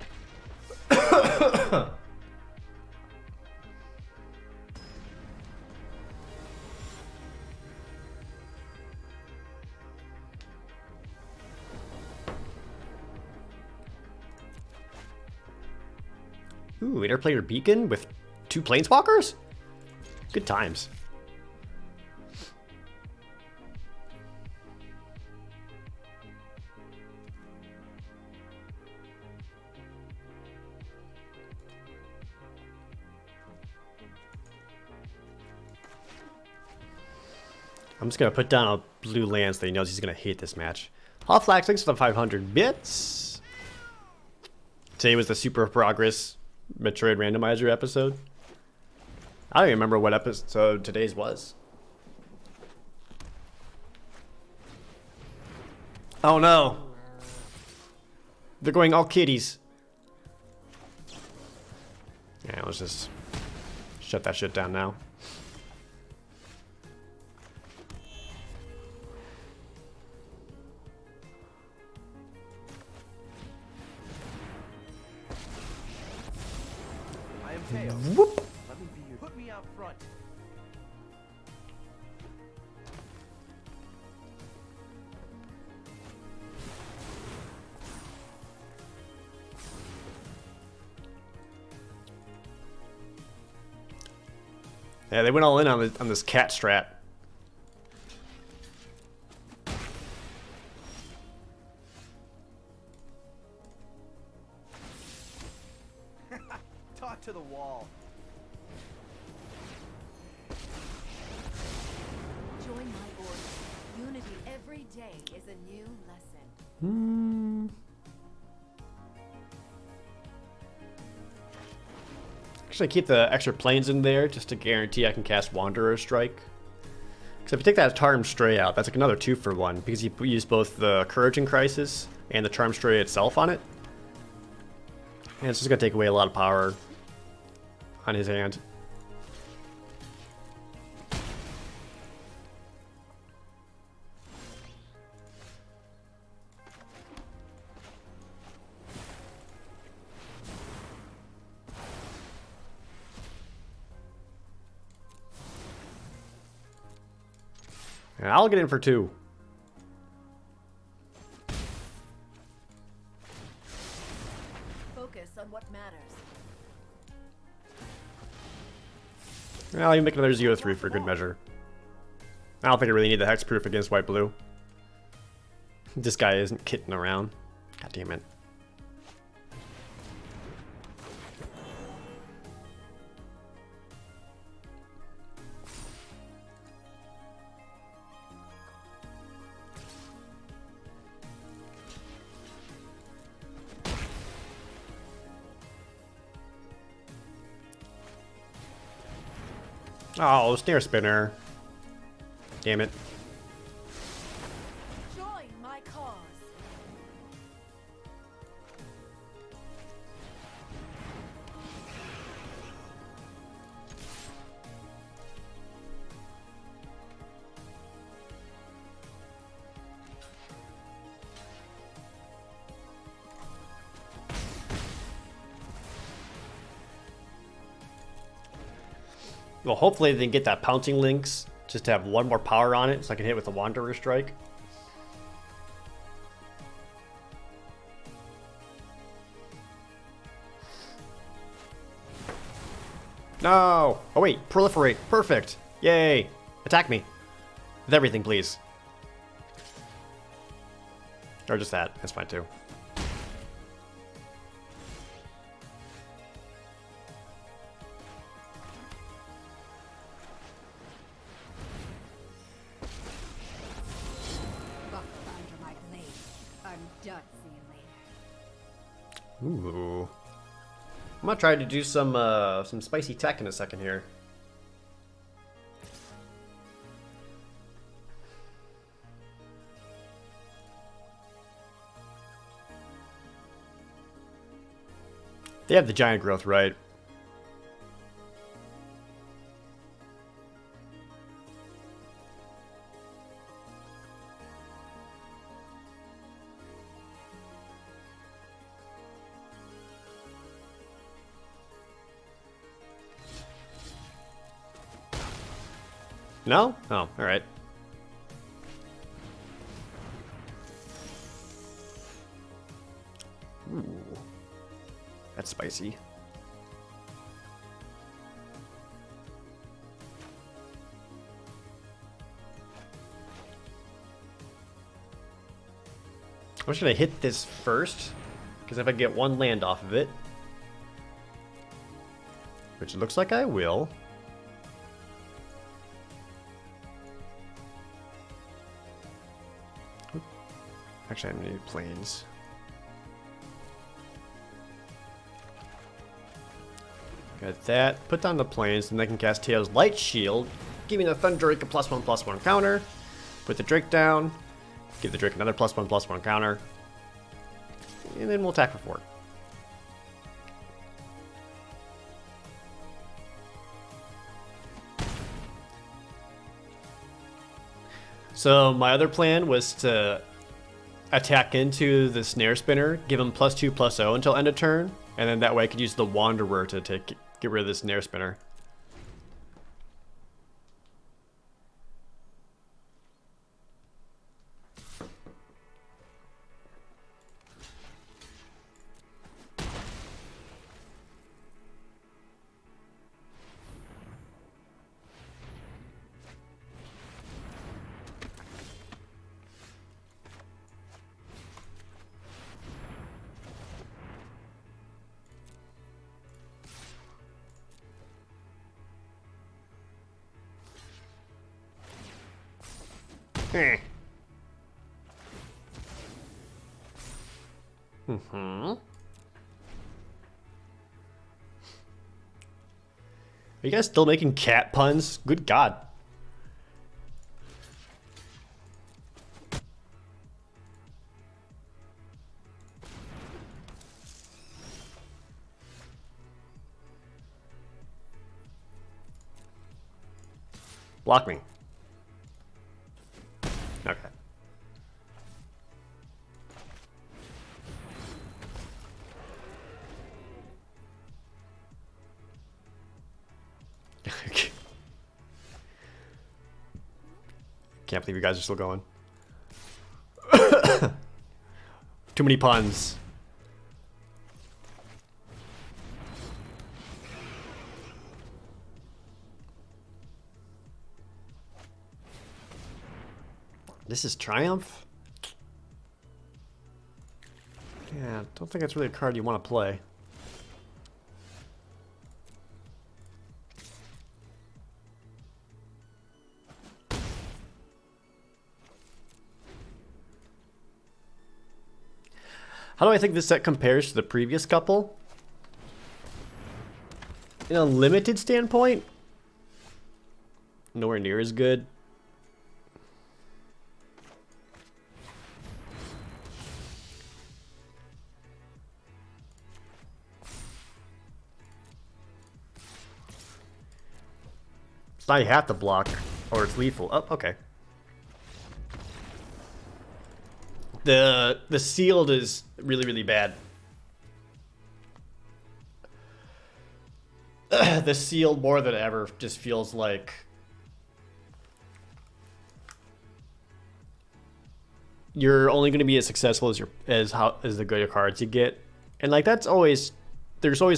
Ooh, interplayer beacon with 2 planeswalkers? Good times. I'm just gonna put down a blue land so he knows he's gonna hate this match. Hot Flax, thanks for the 500 bits. Today was the Super Progress Metroid Randomizer episode. I don't even remember what episode today's was. Oh no! They're going all kitties. Yeah, let's just shut that shit down now. I am Tails. Whoop! Let me be your. Put me out front. Yeah, they went all in on this cat strat. Talk to the wall. Join my order. Unity every day is a new lesson. Actually, keep the extra planes in there just to guarantee I can cast Wanderer Strike. Because if you take that Charm Stray out, that's like another 2 for 1 because you use both the Courage and Crisis and the Charm Stray itself on it. And it's just gonna take away a lot of power on his hand. And I'll get in for 2. Focus on what matters. I'll even make another 0-3 for good measure. I don't think I really need the hexproof against white-blue. This guy isn't kidding around. God damn it. Oh, Snare Spinner. Damn it. Join my cause. Well, hopefully they can get that Pouncing Lynx just to have 1 more power on it so I can hit with the Wanderer Strike. No! Oh wait, proliferate. Perfect. Yay. Attack me. With everything, please. Or just that. That's fine too. Buckle under my blade. I'm done seeing later. Ooh. I'm gonna try to do some spicy tech in a second here. They have the giant growth, right? No? Oh, alright. Ooh. That's spicy. I'm just gonna hit this first, because if I get one land off of it, which it looks like I will. Actually, I need planes. Got that. Put down the planes, and I can cast Tails Light Shield, giving the Thunderdrake a +1/+1 counter. Put the Drake down. Give the Drake another +1/+1 counter. And then we'll attack for 4. So my other plan was to attack into the Snare Spinner, give him +2/+0 until end of turn, and then that way I could use the Wanderer to get rid of the Snare Spinner. Are you guys still making cat puns? Good God. Block me. Okay. Can't believe you guys are still going. Too many puns. This is Triumph? Yeah, don't think that's really a card you want to play. How do I think this set compares to the previous couple? In a limited standpoint, nowhere near as good. It's not you have to block, or it's lethal. Oh, okay. The sealed is really, really bad. The sealed more than ever just feels like you're only going to be as successful as as the good cards you get, and like there's always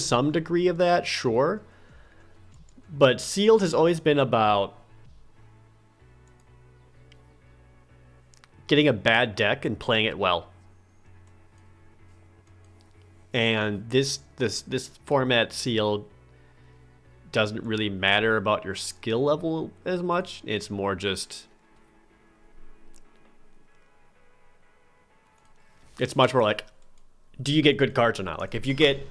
some degree of that, sure. But sealed has always been about getting a bad deck and playing it well. And this format sealed doesn't really matter about your skill level as much. It's more just, it's much more like, do you get good cards or not? Like if you get,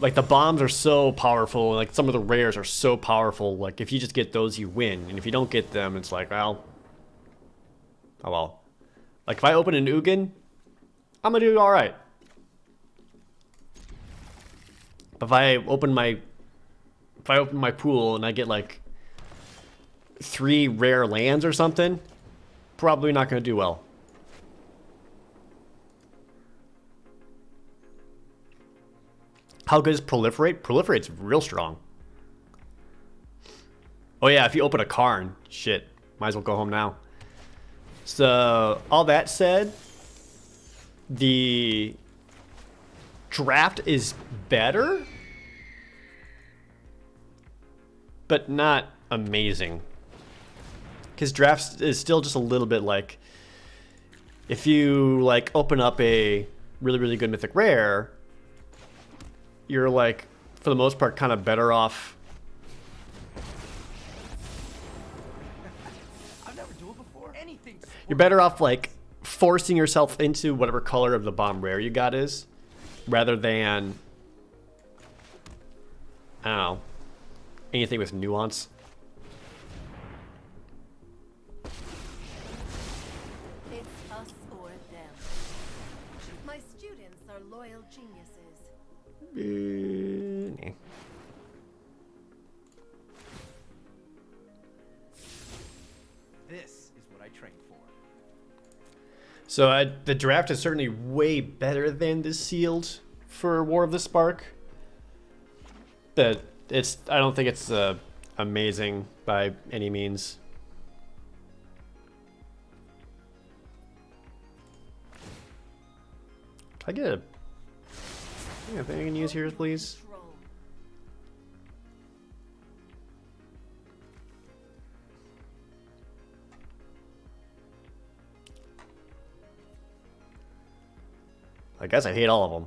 like the bombs are so powerful, like some of the rares are so powerful, like if you just get those you win, and if you don't get them it's like, well, oh well. Like if I open an Ugin, I'm gonna do alright. If I open my pool and I get like 3 rare lands or something, probably not going to do well. How good is Proliferate? Proliferate's real strong. Oh yeah, if you open a Karn, shit, might as well go home now. So, all that said, the draft is better, but not amazing. Because draft is still just a little bit like, if you like open up a really, really good mythic rare, you're like, for the most part, kind of better off. I've never do it before. Anything's You're better off like forcing yourself into whatever color of the bomb rare you got is, rather than, I don't know, anything with nuance. It's us or them. My students are loyal geniuses. Nah. This is what I trained for. So the draft is certainly way better than the sealed for War of the Spark, but I don't think it's amazing by any means. Can I get a thing I can use here, please? Control. I guess I hate all of them.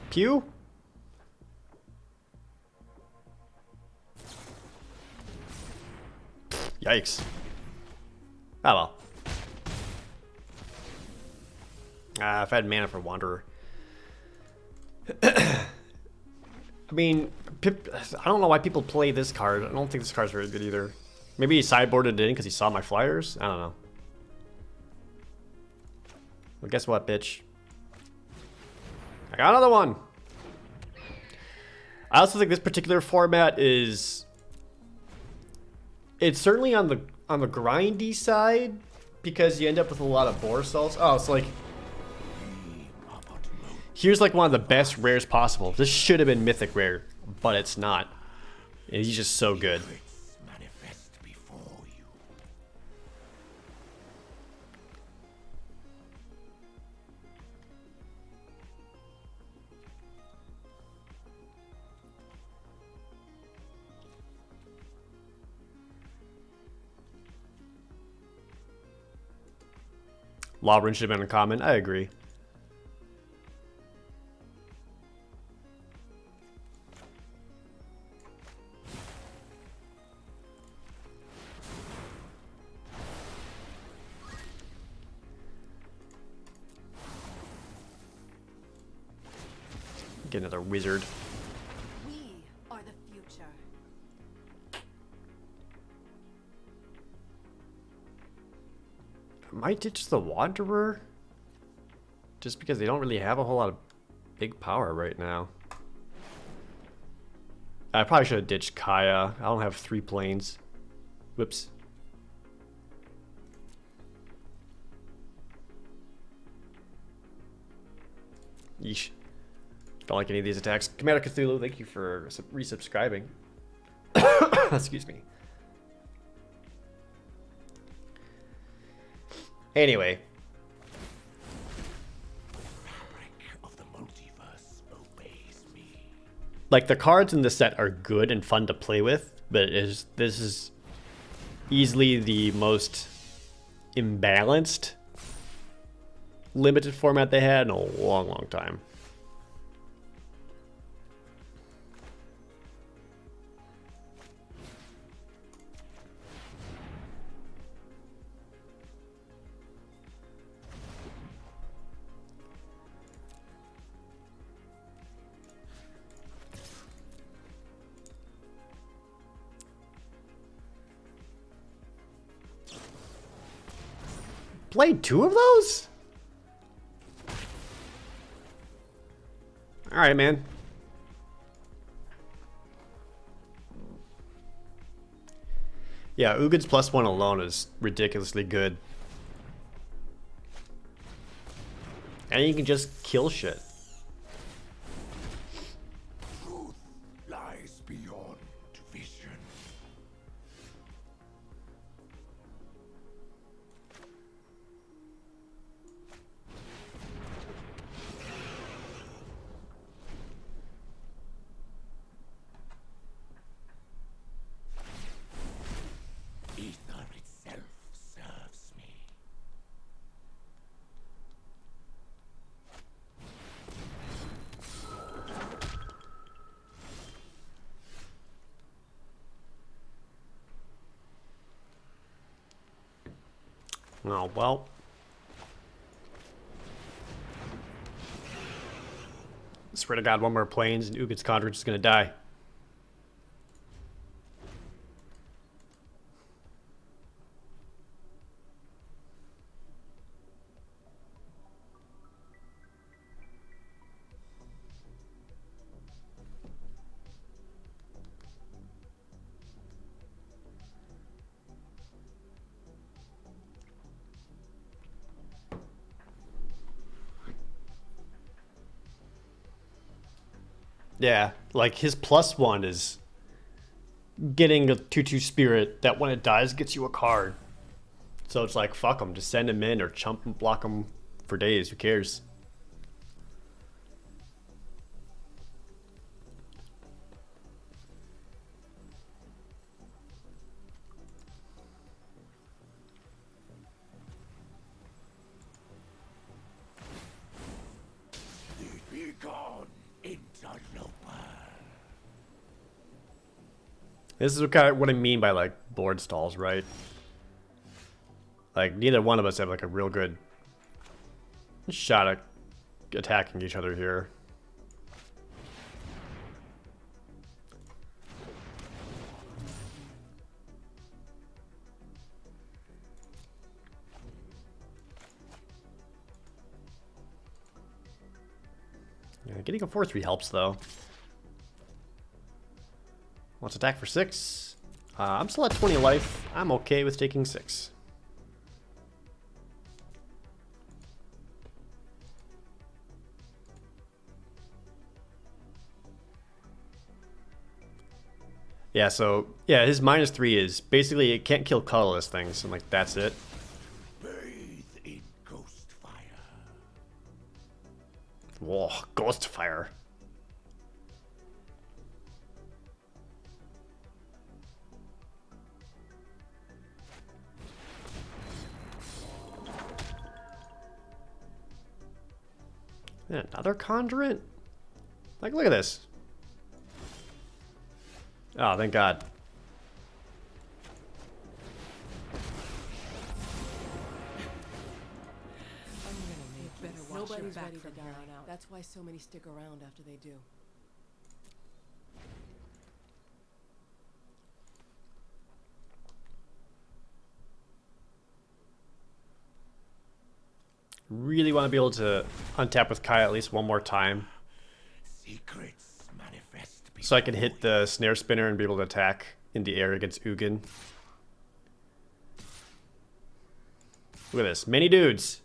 Pew? Yikes. Oh well. If I had mana for Wanderer. I mean, I don't know why people play this card. I don't think this card's very good either. Maybe he sideboarded it in because he saw my flyers? I don't know. Well, guess what, bitch? I got another one. I also think this particular format is... It's certainly on the grindy side because you end up with a lot of boar salts. Oh, it's like... Here's like one of the best rares possible. This should have been mythic rare, but it's not. And he's just so good. Manifest before you. Lawbrin should have been uncommon. I agree. Get another wizard. We are the future. Might ditch the Wanderer just because they don't really have a whole lot of big power right now. I probably should have ditched Kaya. I don't have 3 planes. Whoops. Yeesh. Don't like any of these attacks. Commander Cthulhu, thank you for resubscribing. Excuse me. Anyway. Fabric of the multiverse obeys me. Like, the cards in this set are good and fun to play with, but this is easily the most imbalanced limited format they had in a long, long time. played 2 of those? Alright, man. Yeah, Ugin's +1 alone is ridiculously good. And you can just kill shit. Truth lies beyond vision. Ether itself serves me. Oh, well. Swear to God, one more planes and Ugin's Conjure's is gonna die. Yeah, like his +1 is getting a 2/2 spirit that when it dies gets you a card. So it's like, fuck him, just send him in or chump and block him for days, who cares? Be gone, interloper. This is kind of what I mean by like board stalls, right? Like neither one of us have like a real good shot at attacking each other here. Yeah, getting a 4/3 helps though. Let's attack for 6. I'm still at 20 life. I'm okay with taking 6. Yeah, so, yeah, his -3 is basically it can't kill colorless things, and like, that's it. Bathe in ghost fire. Whoa, ghost fire. And another conjurant? Like, look at this. Oh, thank God. Better watch Nobody's your ready back to from die here on out. out. That's why so many stick around after they do. Really want to be able to untap with Kai at least one more time. Secrets manifest So I can hit the snare spinner and be able to attack in the air against Ugin. Look at this. Many dudes.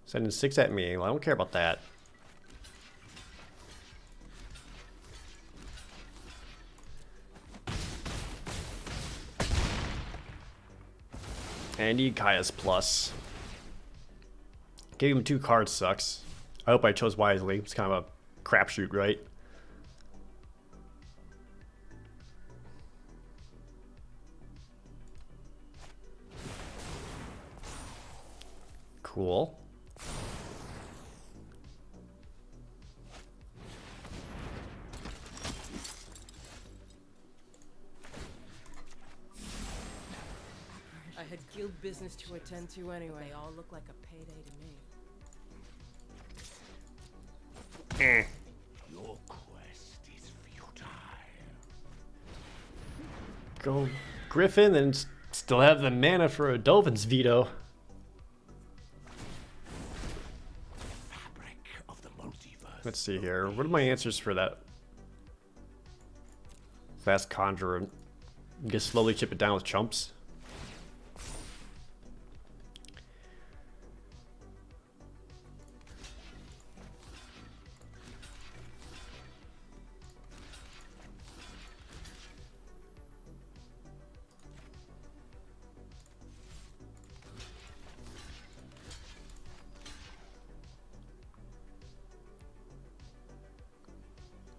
Sending 6 at me. Well, I don't care about that. And he Kaya's plus. Giving him 2 cards sucks. I hope I chose wisely. It's kind of a crapshoot, right? Cool. I had guild business to attend to anyway. They all look like a payday to me. Your quest is futile. Go Griffin, and still have the mana for a Dolphin's Veto. Fabric of the multiverse. Let's see here. What are my answers for that? Fast Conjurer. You can slowly chip it down with chumps.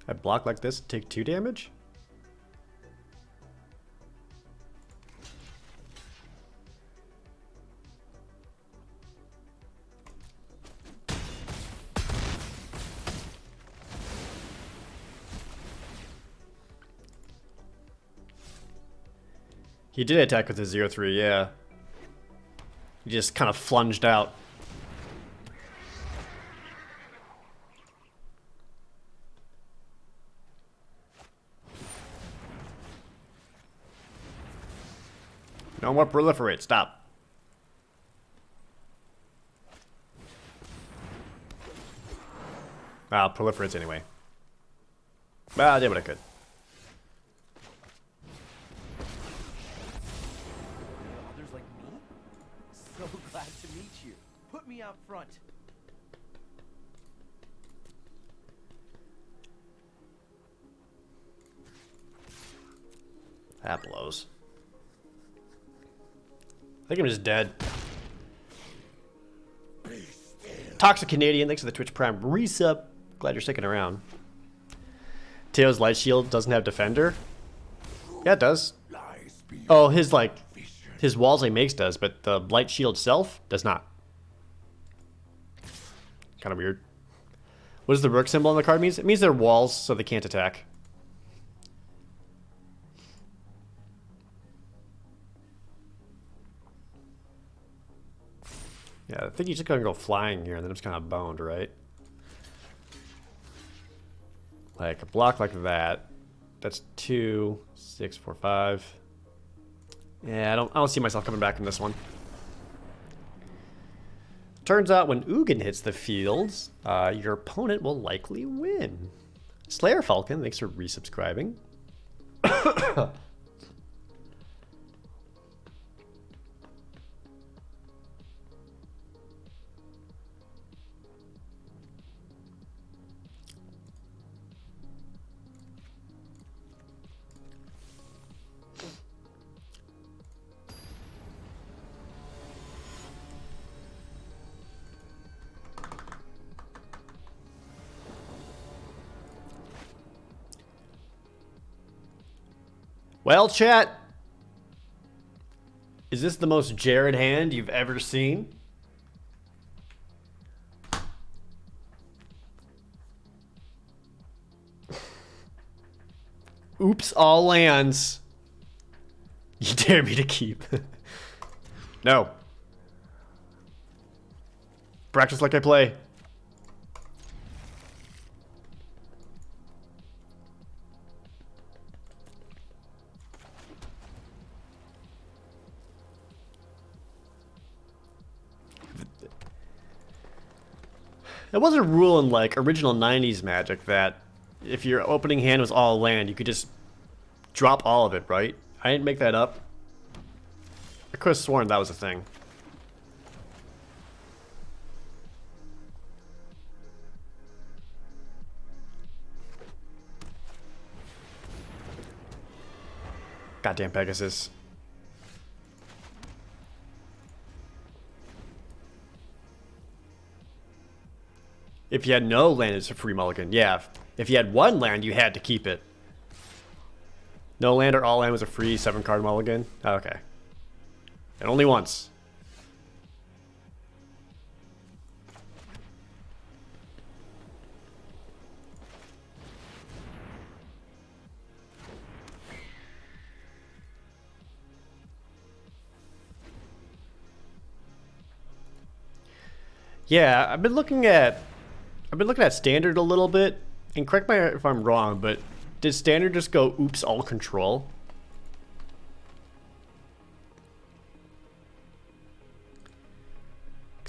I block like this, take 2 damage? He did attack with his 0-3, yeah. He just kind of flunged out. No more proliferate, stop. Proliferates anyway. Well, I did what I could. Others like me? So glad to meet you. Put me out front. That blows. I think I'm just dead. Toxic Canadian, thanks for the Twitch Prime resub. Glad you're sticking around. Teo's Light Shield doesn't have Defender? Yeah, it does. Oh, his his walls he makes does, but the Light Shield itself does not. Kind of weird. What does the rook symbol on the card mean? It means they're walls, so they can't attack. Yeah, I think he's just gonna go flying here, and then it's kind of boned, right? Like a block like that. That's 2, 6, 4, 5. Yeah, I don't see myself coming back in this one. Turns out when Ugin hits the fields, your opponent will likely win. Slayer Falcon, thanks for resubscribing. Well, chat, is this the most Jared hand you've ever seen? Oops, all lands. You dare me to keep? No. Practice like I play. It was a rule in like original 90s Magic that if your opening hand was all land, you could just drop all of it, right? I didn't make that up. I could have sworn that was a thing. Goddamn Pegasus. If you had no land, it's a free mulligan. Yeah, if you had one land, you had to keep it. No land or all land was a free 7-card mulligan? Okay. And only once. Yeah, I've been looking at Standard a little bit, and correct me if I'm wrong, but did Standard just go oops all control?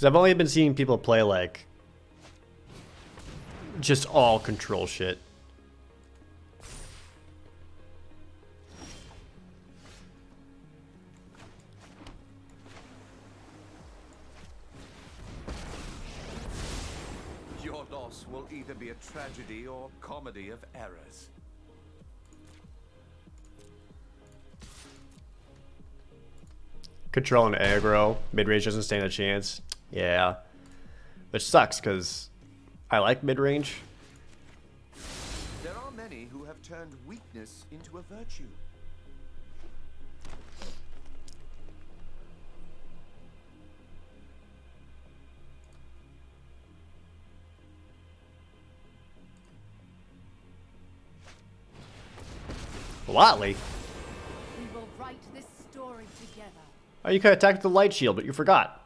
Because I've only been seeing people play like just all control shit. Your loss will either be a tragedy or comedy of errors. Control and aggro. Mid-range doesn't stand a chance. Yeah. Which sucks, because I like mid-range. There are many who have turned weakness into a virtue. Watley? We will write this story together. Oh, you could attack with the light shield, but you forgot.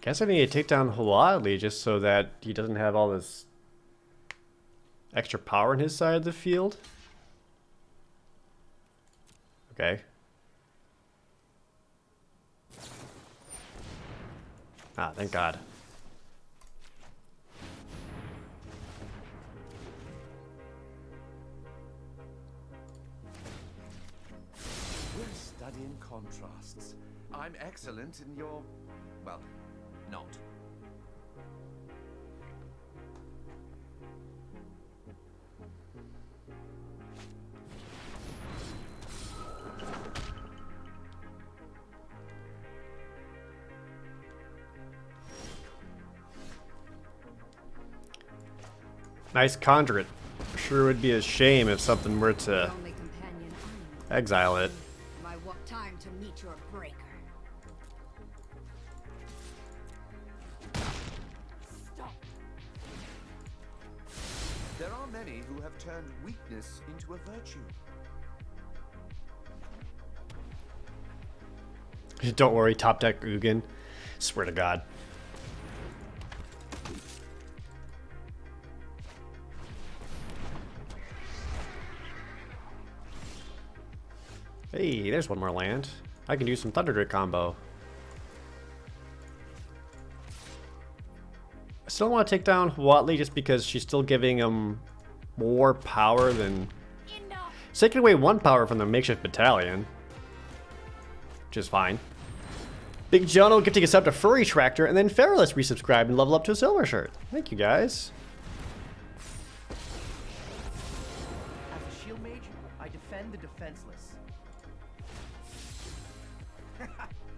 Guess I need to take down Huatli just so that he doesn't have all this extra power on his side of the field. Okay. Ah, thank God. We're studying contrasts. I'm excellent in your... well, not. Nice conjurate. Sure would be a shame if something were to Only companion exile it. by what time to meet your breaker. Stop. There are many who have turned weakness into a virtue. Don't worry, top deck Ugin. Swear to God. Hey, there's one more land. I can do some Thunder Drake combo. I still want to take down Huatli just because she's still giving him more power than... Enough. It's taking away 1 power from the makeshift battalion. Which is fine. Big Jono gifting us up to Furry Tractor, and then Feralus resubscribed and level up to a silver shirt. Thank you guys. As a shield mage, I defend the defenseless.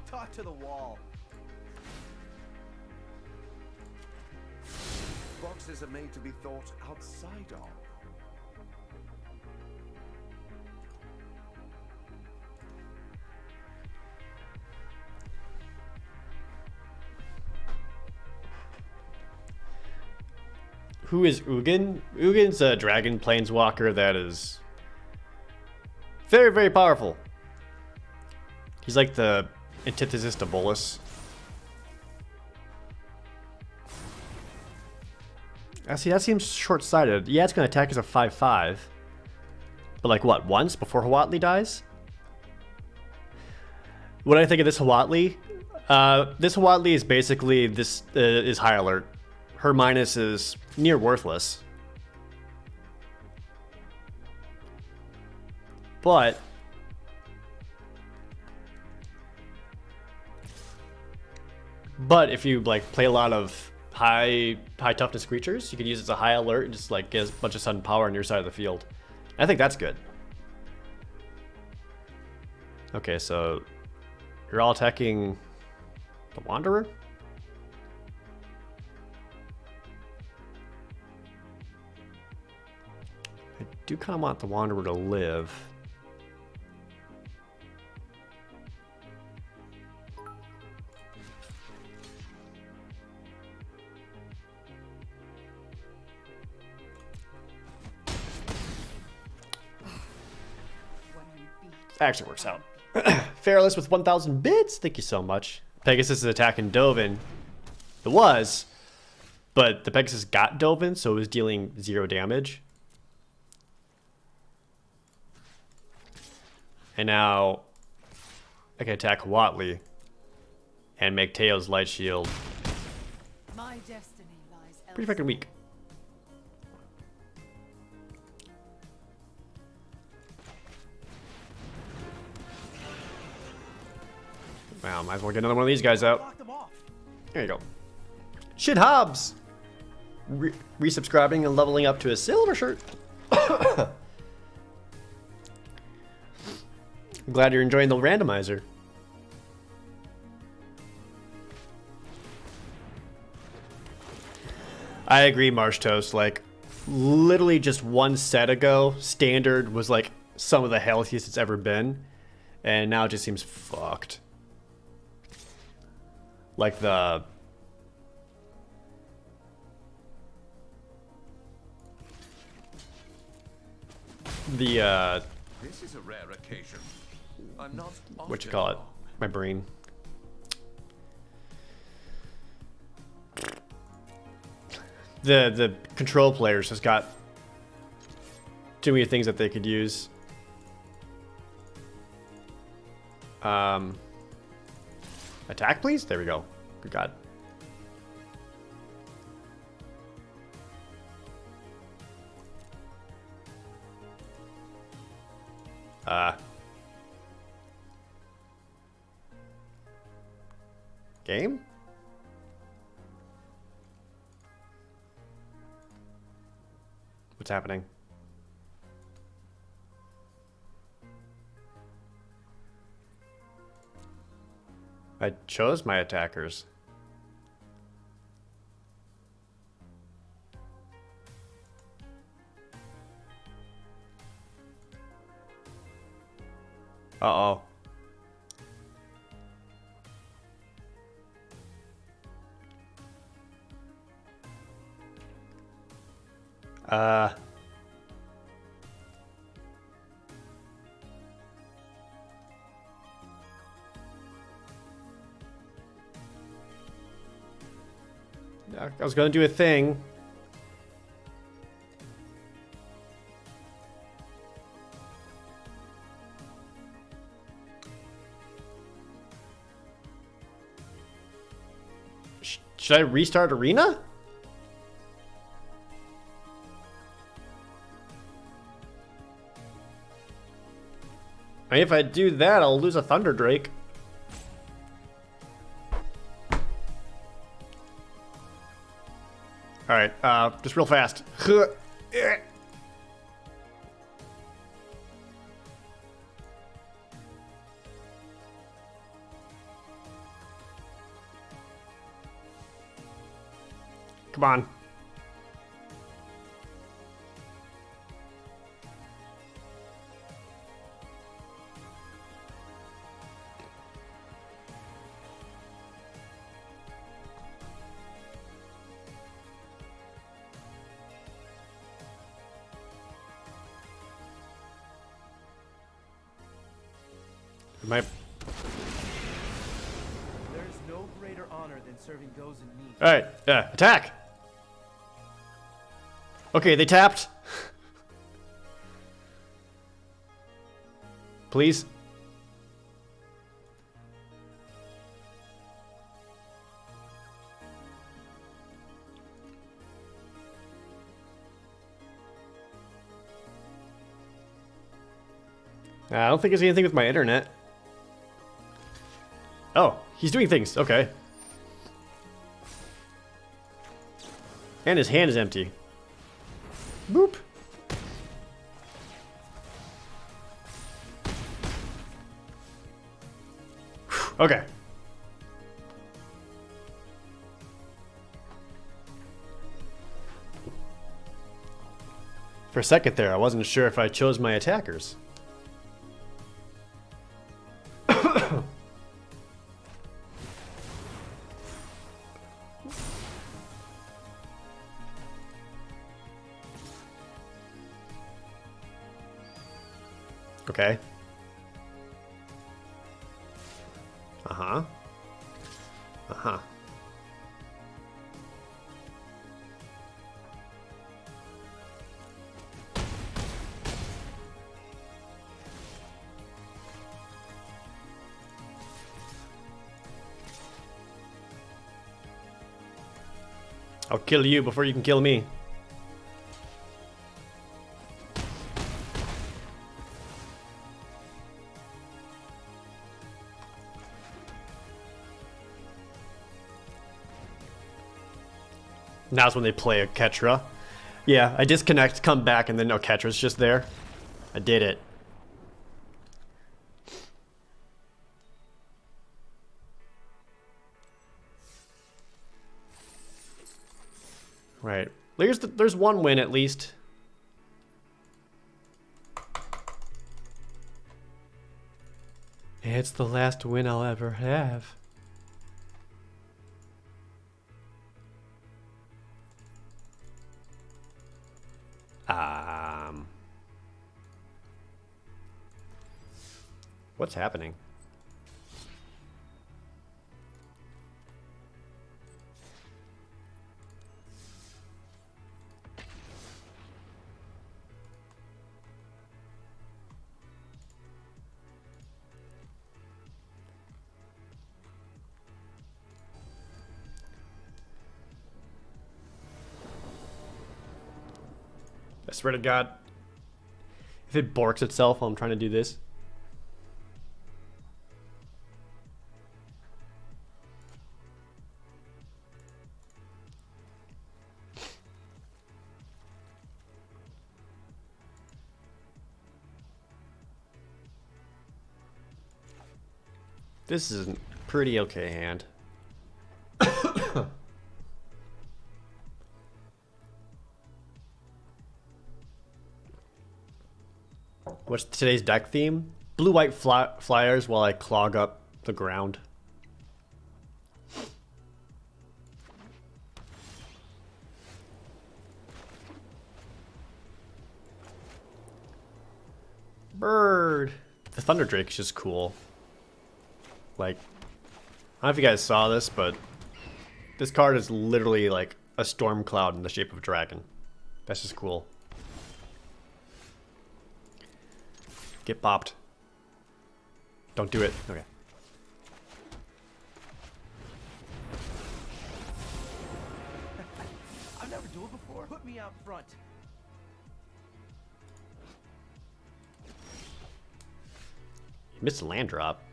Talk to the wall. Boxes are made to be thought outside of. Who is Ugin? Ugin's a dragon planeswalker that is very, very powerful. He's like the antithesis to Bolas. See, that seems short-sighted. Yeah, it's going to attack as a 5/5. But like what, once before Huatli dies? What I think of this Huatli? This Huatli is basically, this is High Alert. Her minus is near worthless. But if you like play a lot of high toughness creatures, you could use it as a High Alert and just like get a bunch of sudden power on your side of the field. I think that's good. Okay, so you're all attacking the Wanderer? I do kind of want the Wanderer to live. Actually works out. Fairless with 1,000 bits. Thank you so much. Pegasus is attacking Dovin. It was, but the Pegasus got Dovin, so it was dealing 0 damage. And now I can attack Watley and make Teo's light shield My destiny lies pretty fucking weak. Wow, might as well get another one of these guys out. Lock them off. There you go. Shit Hobbs! Resubscribing and leveling up to a silver shirt. I'm glad you're enjoying the randomizer. I agree, Marsh Toast. Like, literally just one set ago, Standard was like some of the healthiest it's ever been. And now it just seems fucked. Like the... This is a rare occasion. I'm not what you often call it? wrong. My brain. The control players just got too many things that they could use. Attack, please. There we go. Good God. Game? What's happening? I chose my attackers. Uh-oh. I was gonna do a thing. Should I restart Arena? I mean, if I do that, I'll lose a Thunder Drake. Alright, just real fast. Come on. My... There is no greater honor than serving those in need. Alright, attack! Okay, they tapped. Please. I don't think there's anything with my internet. Oh, he's doing things. Okay. And his hand is empty. Boop. Okay. For a second there, I wasn't sure if I chose my attackers. Okay. I'll kill you before you can kill me. Now's when they play a Ketra. Yeah, I disconnect, come back, and then no, Ketra's just there. I did it. Right. There's one win at least. It's the last win I'll ever have. What's happening? I swear to God, if it borks itself while I'm trying to do this. This is a pretty okay hand. What's today's deck theme? Blue-white flyers while I clog up the ground. Bird. The Thunder Drake is just cool. Like, I don't know if you guys saw this, but this card is literally like a storm cloud in the shape of a dragon. That's just cool. Get bopped. Don't do it. Okay. I've never dueled before. Put me out front. You missed a land drop.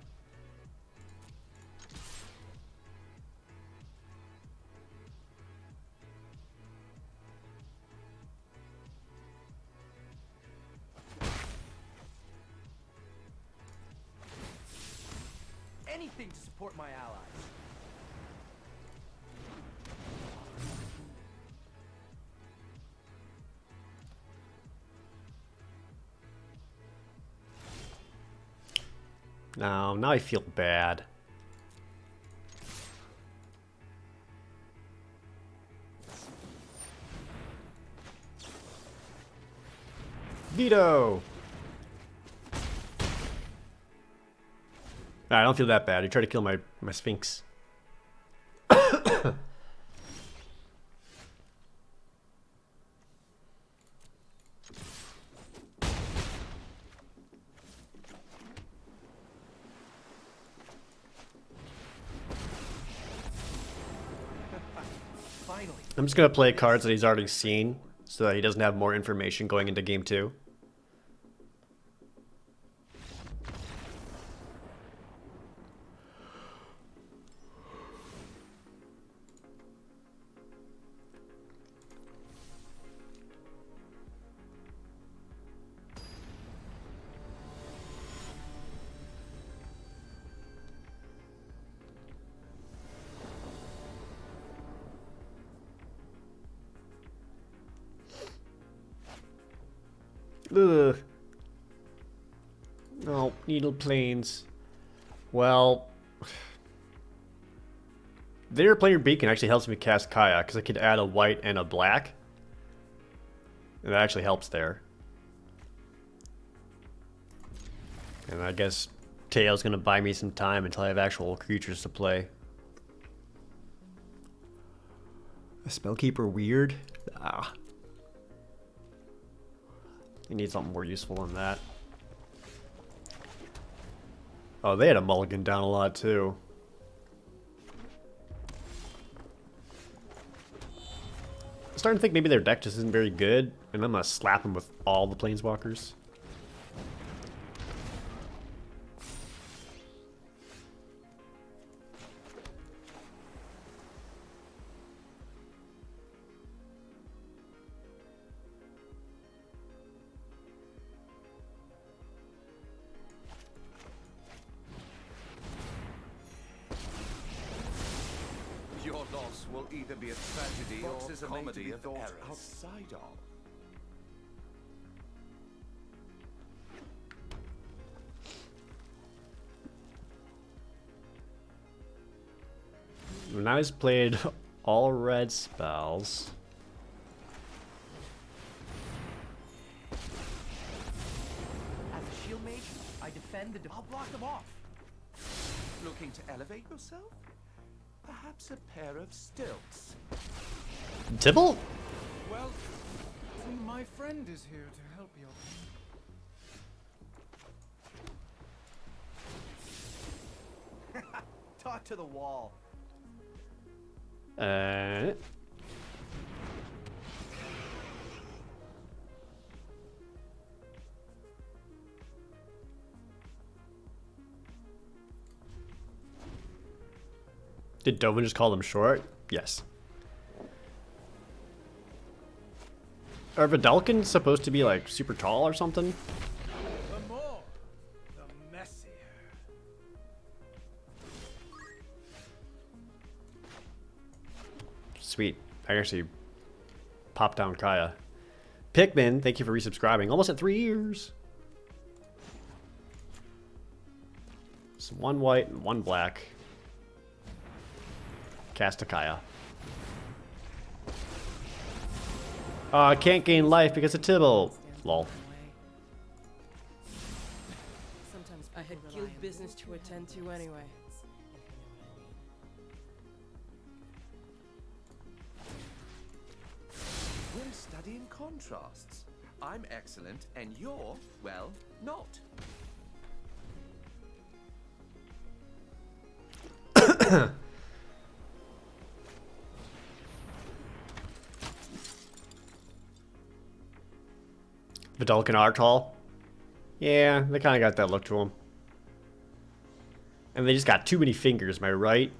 Anything to support my allies. No, now I feel bad. Veto! I don't feel that bad. He tried to kill my Sphinx. Finally. I'm just gonna play cards that he's already seen, so that he doesn't have more information going into game 2. Ugh. No, needle planes. Well, their player beacon actually helps me cast Kaya because I could add a white and a black, and that actually helps there. And I guess Teo's gonna buy me some time until I have actual creatures to play. A Spellkeeper weird? Ah. You need something more useful than that. Oh, they had a mulligan down a lot too. starting to think maybe their deck just isn't very good, and I'm gonna slap them with all the planeswalkers. Your loss will either be a tragedy Boxes or are made to comedy be of thought errors. outside of. Now he's played all red spells. As a shield mage, I defend the. I'll block them off. Looking to elevate yourself? Perhaps a pair of stilts. Tibble? Well, my friend is here to help you. Talk to the wall. Uh. Did Dovin just call them short? Yes. Are Vidalkins supposed to be like super tall or something? The more, the messier. Sweet. I actually popped down Kaya. Pikmin, thank you for resubscribing. Almost at 3 years. So 1 white and 1 black. Cast a Kaya. I can't gain life because of Tibble. Lol. Sometimes I had guild business to attend to anyway. We're studying contrasts. I'm excellent, and you're, well, not. Vidalkin are tall. Yeah, they kind of got that look to them. And they just got too many fingers, am I right?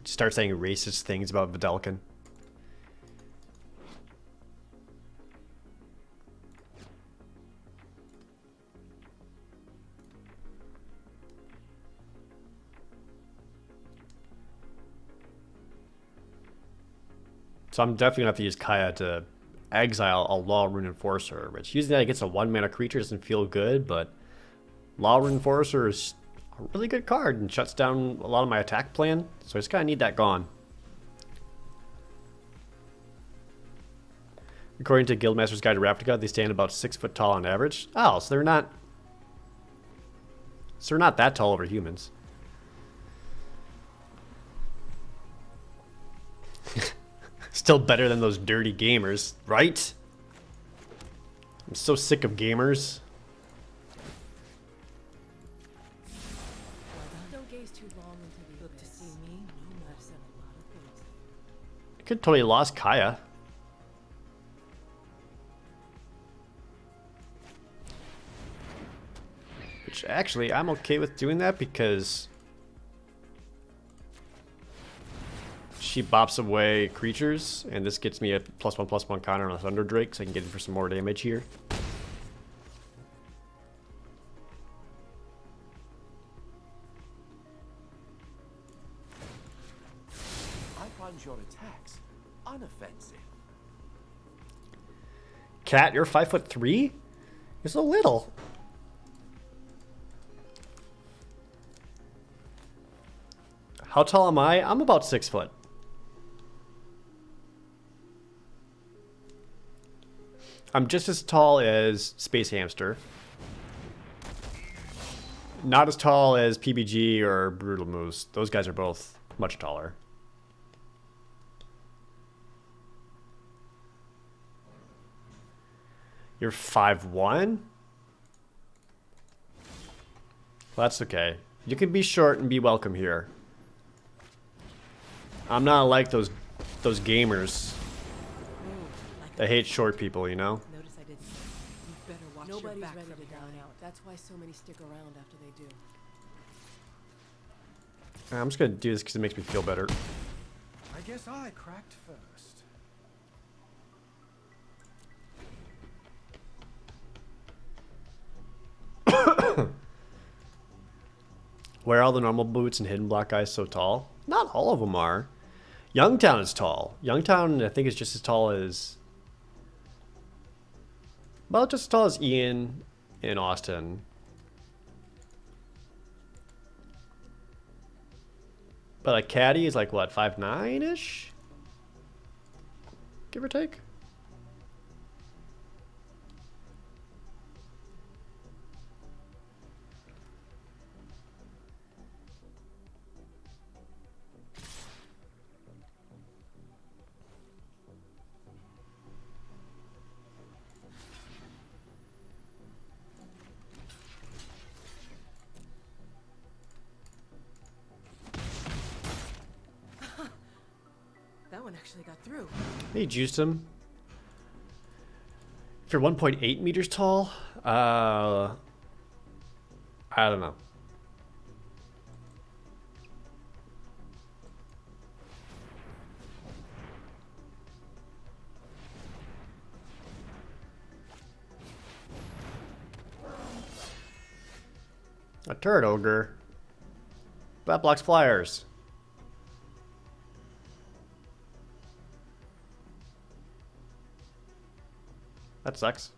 Start saying racist things about Vidalkin. So I'm definitely gonna have to use Kaya to exile a Law Rune Enforcer, which using that against a 1-mana creature doesn't feel good, but Law Rune Enforcer is a really good card and shuts down a lot of my attack plan, so I just kinda need that gone. According to Guildmaster's Guide to Ravnica, they stand about 6 foot tall on average. Oh, so they're not that tall over humans. Still better than those dirty gamers, right? I'm so sick of gamers. Don't gaze too long into the look to see me. I've said a lot of things. I could totally lost Kaya. Which actually, I'm okay with doing that because she bops away creatures, and this gets me a +1/+1 counter on a Thunder Drake, so I can get in for some more damage here. I find your attacks unoffensive. Cat, you're 5'3"? You're so little. How tall am I? I'm about 6 foot. I'm just as tall as Space Hamster. Not as tall as PBG or Brutal Moose. Those guys are both much taller. You're 5'1"? Well, that's okay. You can be short and be welcome here. I'm not like those gamers Like that hate short people, you know? Notice I didn't. You better watch your Nobody's back ready from to here down on out. That's why so many stick around after they do. I'm just gonna do this because it makes me feel better. I guess I cracked first. Why are all the normal boots and hidden block guys so tall? Not all of them are. Youngtown is tall. Youngtown, I think, is just as tall as... Well, just as tall as Ian in Austin. But like Caddy is like, what, 5'9"-ish? Give or take? That one actually got through. Hey, juiced him. If you're 1.8 meters tall, I don't know. A turret ogre. That blocks flyers. That sucks.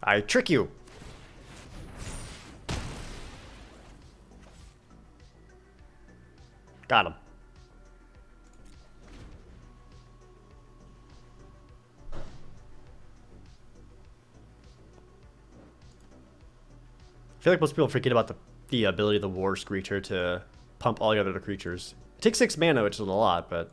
I trick you. Got him. I feel like most people forget about the ability of the War Screecher to pump all the other creatures. It takes 6 mana, which is a lot, but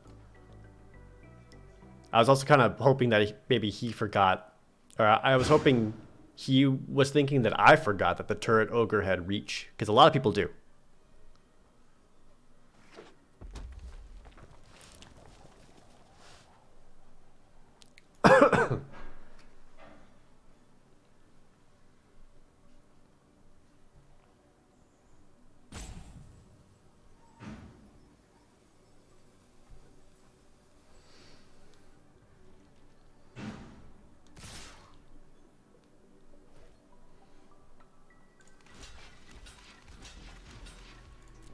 I was also kind of hoping that maybe he forgot, or I was hoping he was thinking that I forgot that the turret ogre had reach, because a lot of people do.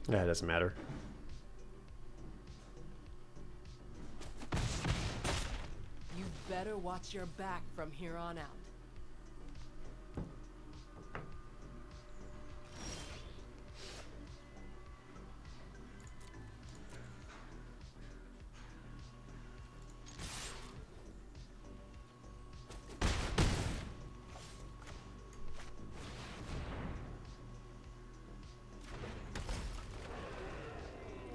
Yeah, it doesn't matter. You better watch your back from here on out.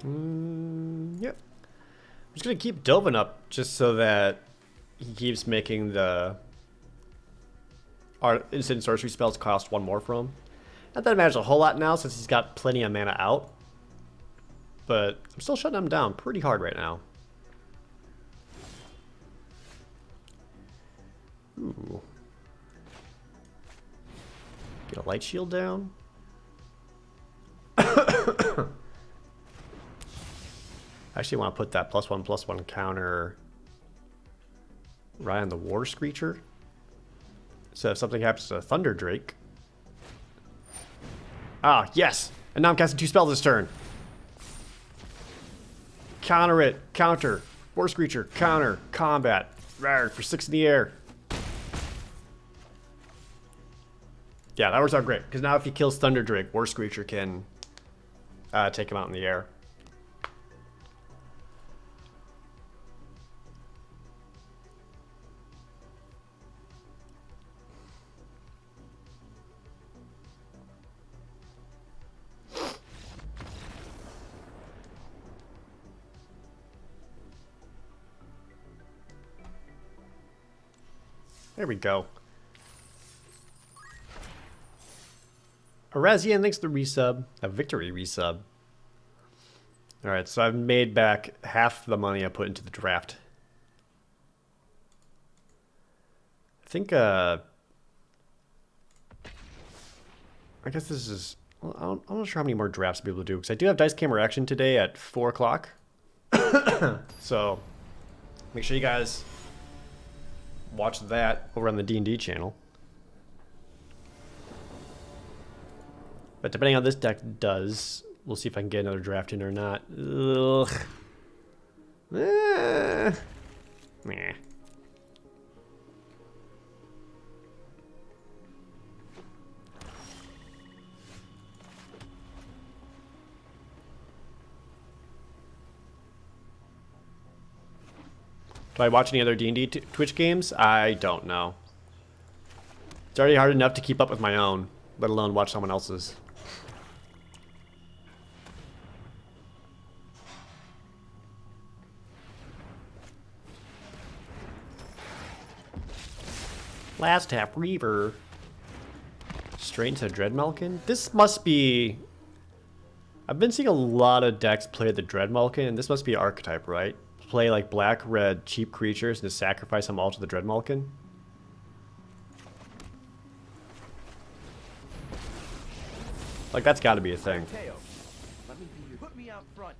Yep. I'm just gonna keep Dovin up just so that he keeps making the instant sorcery spells cost 1 more for him. Not that it matters a whole lot now since he's got plenty of mana out. But I'm still shutting him down pretty hard right now. Ooh. Get a light shield down. I actually want to put that +1/+1 counter right on the War Screecher. So if something happens to Thunder Drake. Ah, yes! And now I'm casting 2 spells this turn. Counter it. Counter. War Screecher. Counter. Combat. Rawr, for 6 in the air. Yeah, that works out great. Because now if he kills Thunder Drake, War Screecher can take him out in the air. There we go. Arazian, thanks for the resub. A victory resub. Alright, so I've made back half the money I put into the draft. I think, I guess this is... Well, I'm not sure how many more drafts I'll be able to do, because I do have Dice Camera Action today at 4 o'clock. So, make sure you guys watch that over on the D&D channel. But depending on how this deck does, we'll see if I can get another draft in or not. Ugh. Meh. Do I watch any other D&D Twitch games? I don't know. It's already hard enough to keep up with my own, let alone watch someone else's. Last Tap Reaver. Straight into Dreadmalkin? This must be... I've been seeing a lot of decks play the Dreadmalkin, and this must be archetype, right? Play like black, red, cheap creatures and just sacrifice them all to the Dreadmalkin. Like, that's gotta be a thing. Teo, let me be your... Put me out front.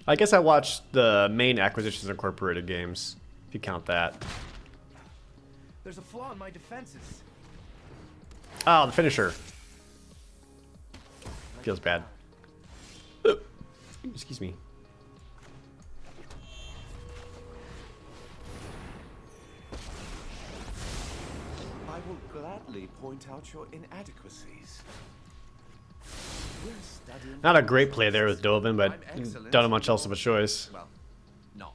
I guess I watched the main Acquisitions Incorporated games, if you count that. There's a flaw in my defenses. Oh, the finisher. Feels bad. Excuse me. I will gladly point out your inadequacies. We're studying Not a great play there with Dovin, but I'm excellent. don't have much else of a choice. Well, not.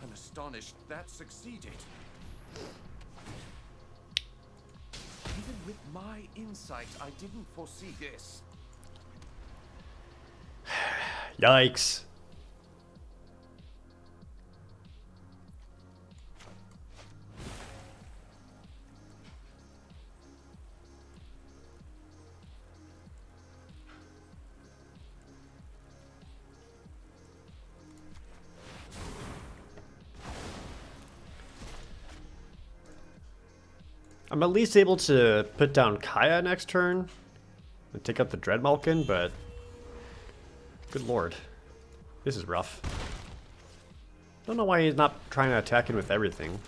I'm astonished that succeeded. Even with my insight, I didn't foresee this. Yikes. I'm at least able to put down Kaya next turn and take out the Dreadmalkin, but good lord, this is rough. Don't know why he's not trying to attack in with everything.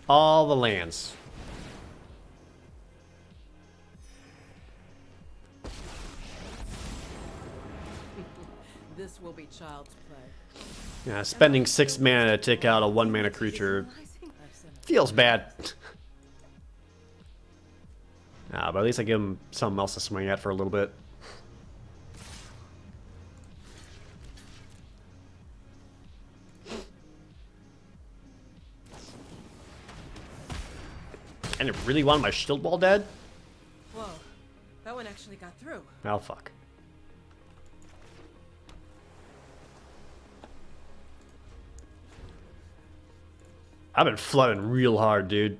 All the lands. This will be child's play. Yeah, spending 6 mana to take out a 1 mana creature feels bad. But at least I give him something else to swing at for a little bit. And it really wanted my shield wall dead? Whoa, that one actually got through. Oh, fuck. I've been flooding real hard, dude.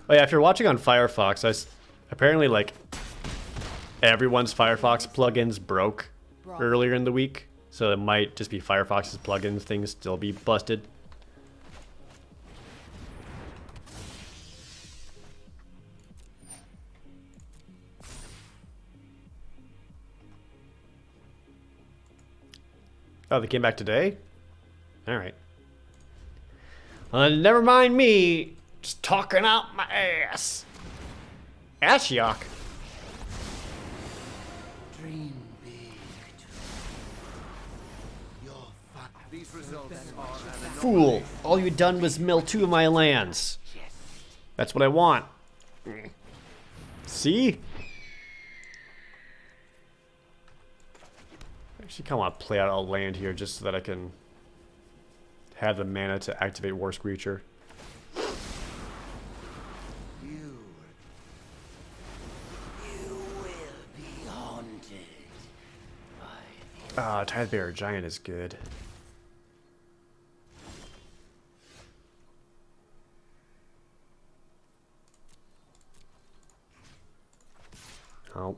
Oh yeah, if you're watching on Firefox, apparently like everyone's Firefox plugins broke earlier in the week, so it might just be Firefox's plugins things still be busted. Oh, they came back today? Alright. Never mind me. Just talking out my ass. Ashiok. Dream big. Your fun. These results are an Fool. All you done was mill 2 of my lands. That's what I want. See? I actually kind of want to play out a land here just so that I can have the mana to activate War Screecher. You will be haunted by Ah, Tidebearer Giant is good. Oh.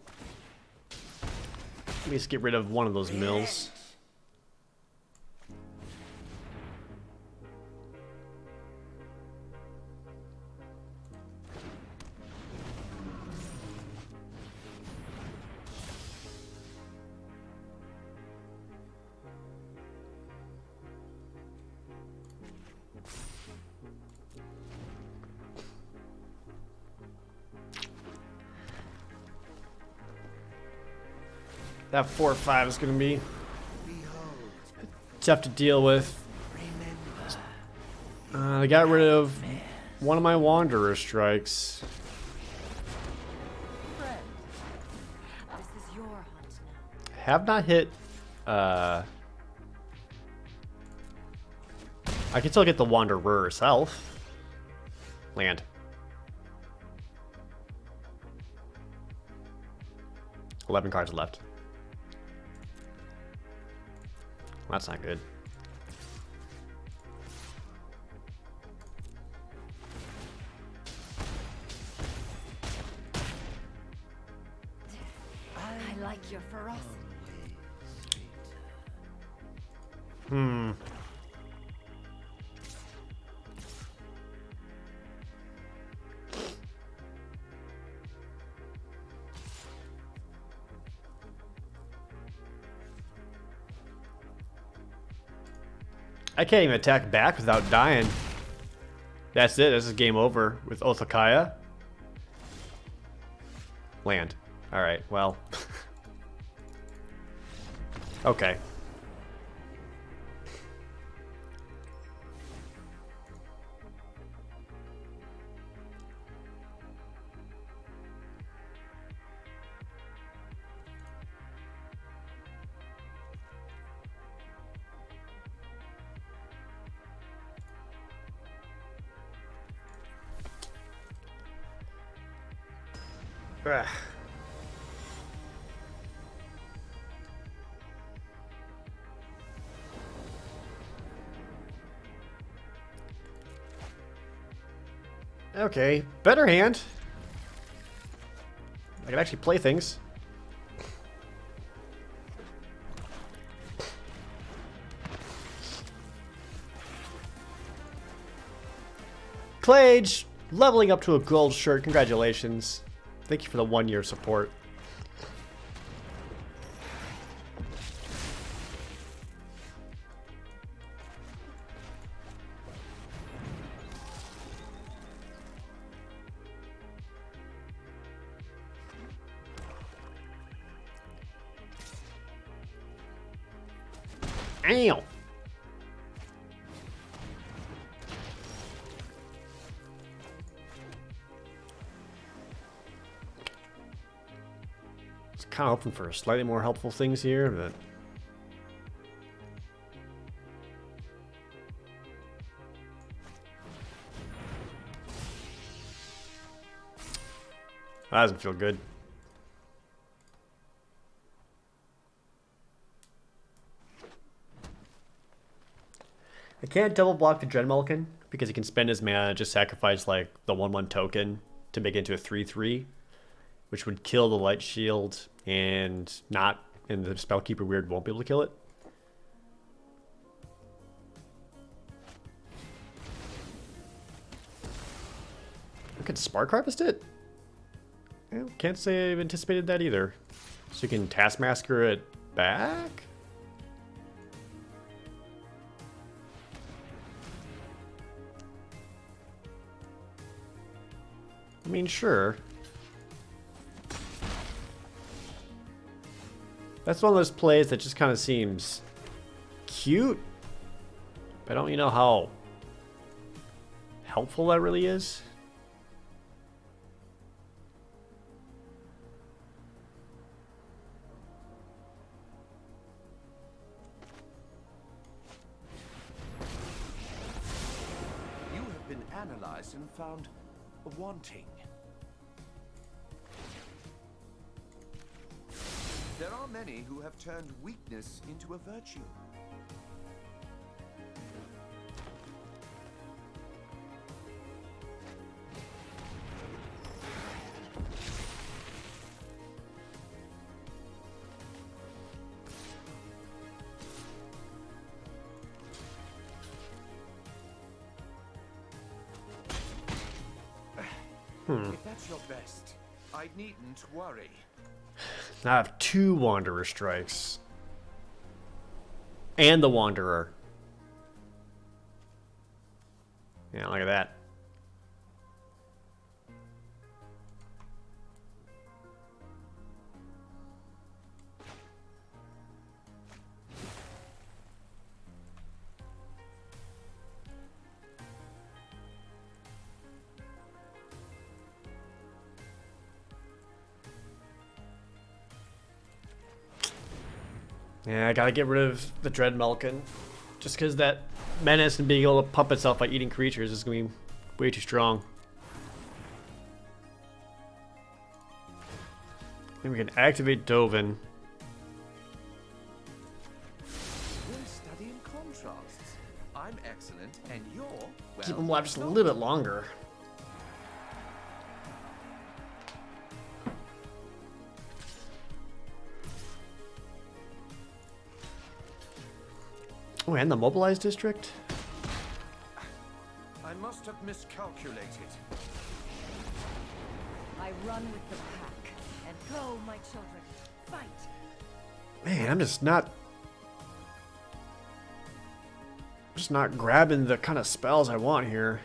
Let me just get rid of one of those mills. That 4/5 is going to be tough to deal with. I got rid of one of my Wanderer strikes. Friend, this is your hunt now. Have not hit. I can still get the Wanderer herself. Land. $11 cards left. That's not good. I like your ferocity. Hmm. I can't even attack back without dying. That's it. This is game over with Othakaya. Land. Alright, well. Okay. Ugh. Okay, better hand. I can actually play things. Clage, leveling up to a gold shirt. Congratulations. Thank you for the 1-year support. Ow! Kind of hoping for slightly more helpful things here, but that doesn't feel good. I can't double block the Dreadmulkin because he can spend his mana and just sacrifice like the 1/1 token to make it into a 3/3. Which would kill the Light Shield and the Spellkeeper Weird won't be able to kill it. I could Spark Harvest it? Well, can't say I've anticipated that either. So you can Taskmaster it back? I mean, sure. That's one of those plays that just kind of seems cute, but I don't know how helpful that really is. analyzed and found wanting. There are many who have turned weakness into a virtue. If that's your best, I needn't worry. I have 2 Wanderer strikes. And the Wanderer. Yeah, look at that. Yeah, I gotta get rid of the Dread Melkin. Just because that menace and being able to pump itself by eating creatures is gonna be way too strong. Then we can activate Dovin. We're studying contrasts. I'm excellent, and you're, well, Keep him alive just a little bit longer. Oh, and the mobilized district? I must have miscalculated. I run with the pack. And go, my children. Fight. Man, I'm just not grabbing the kind of spells I want here.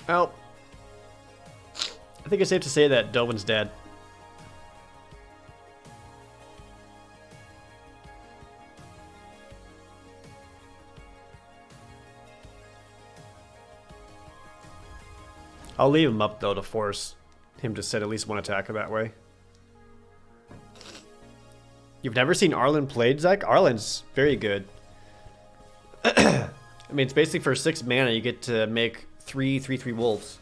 Well, I think it's safe to say that Dovin's dead. I'll leave him up though to force him to set at least one attack that way. You've never seen Arlen played, Zach? Arlen's very good. I mean, it's basically for 6 mana you get to make 3/3/3 wolves.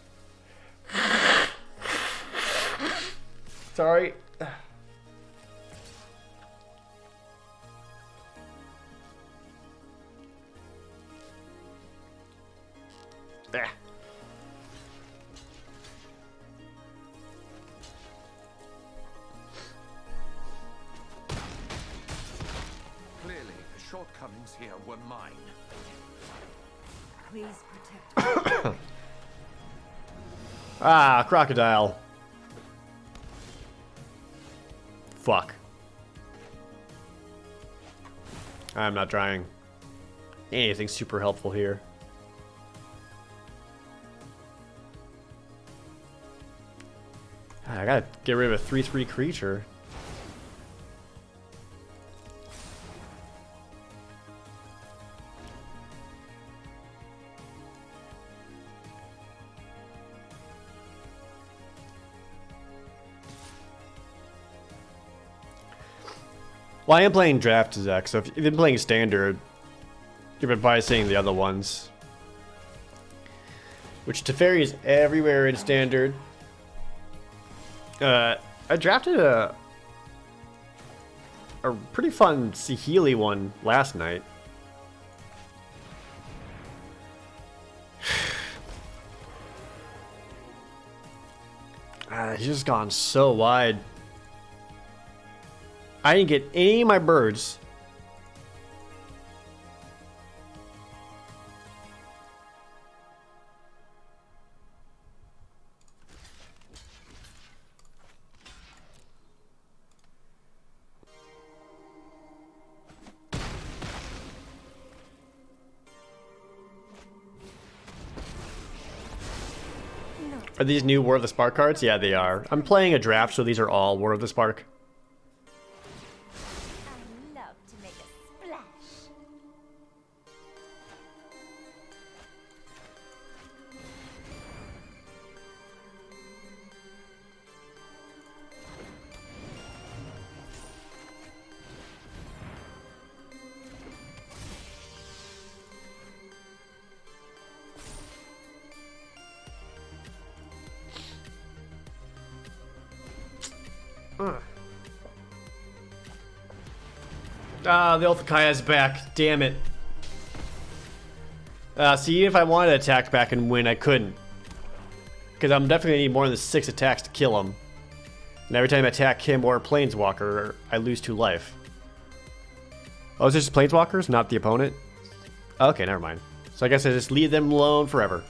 Sorry. Ah. Clearly, the shortcomings here were mine. Please protect. Ah, crocodile. Fuck. I'm not trying anything super helpful here. I gotta get rid of a 3/3 creature. Well, I am playing draft, Zach, so if you've been playing standard, you've been probably seeing the other ones. Which Teferi is everywhere in standard. I drafted a pretty fun Saheeli one last night. He's just gone so wide. I didn't get any of my birds. Are these new War of the Spark cards? Yeah, they are. I'm playing a draft, so these are all War of the Spark. I love to make a splash. Ah, the Oath of Kaya's back. Damn it. See, even if I wanted to attack back and win, I couldn't. Because I'm definitely going to need more than 6 attacks to kill him. And every time I attack him or a Planeswalker, I lose 2 life. Oh, is this just Planeswalkers, not the opponent? Okay, never mind. So I guess I just leave them alone forever.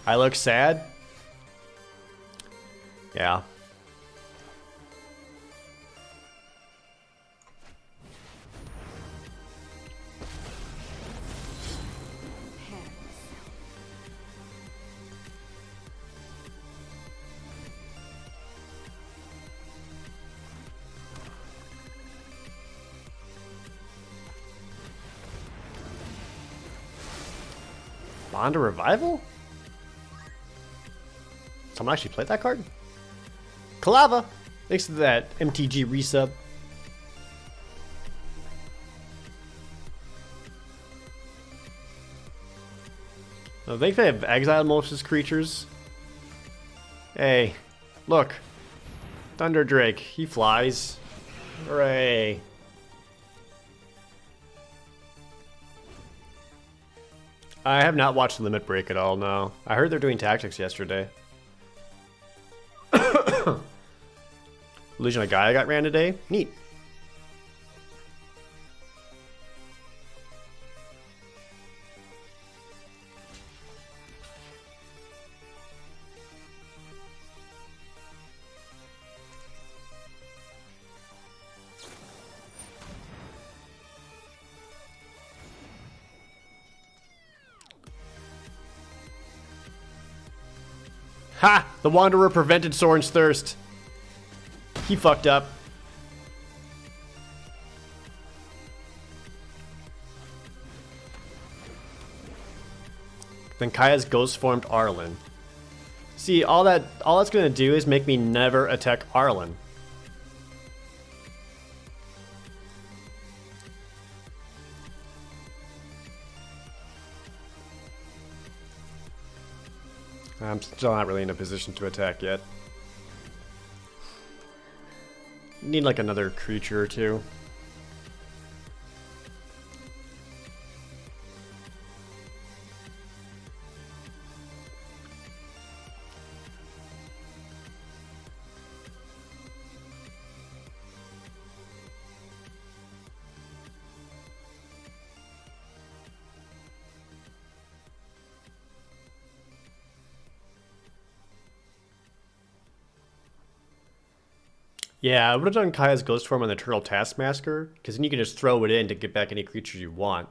I look sad? Yeah. Bond of Revival? Someone actually played that card? Kalava! Thanks to that MTG resub. I think they have exiled most of his creatures. Hey, look. Thunder Drake, he flies. Hooray. I have not watched Limit Break at all, no. I heard they're doing Tactics yesterday. Illusion of Gaia got ran today? Neat. Ha! The Wanderer prevented Soren's thirst. He fucked up. Then Kaya's ghost formed Arlen. See, all that's gonna do is make me never attack Arlen. I'm still not really in a position to attack yet. Need like another creature or two. Yeah, I would have done Kaya's Ghost Form on the Turtle Taskmaster, because then you can just throw it in to get back any creatures you want.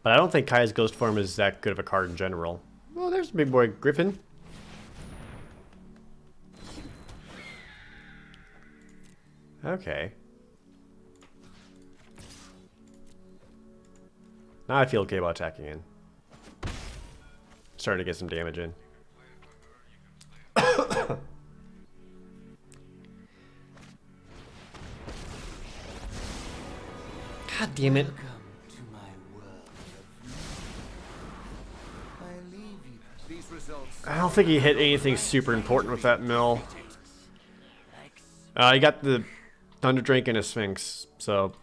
But I don't think Kaya's Ghost Form is that good of a card in general. Oh, there's Big Boy Griffin. Okay. Now I feel okay about attacking in. Starting to get some damage in. God damn it. I don't think he hit anything super important with that mill. He got the Thunder Drake and a Sphinx, so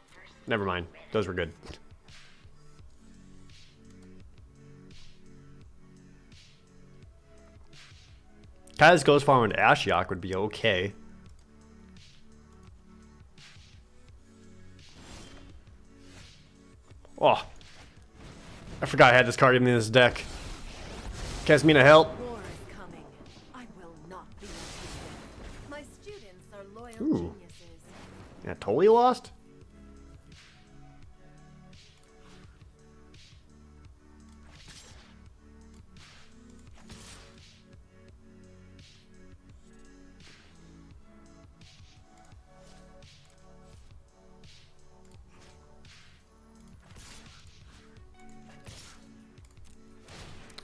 never mind. Those were good. Kaya's Ghost Form and Ashiok would be okay. Oh, I forgot I had this card in this deck. Casmina, help. War is coming. I will not be defeated. My students are loyal Ooh. geniuses. Yeah, totally lost?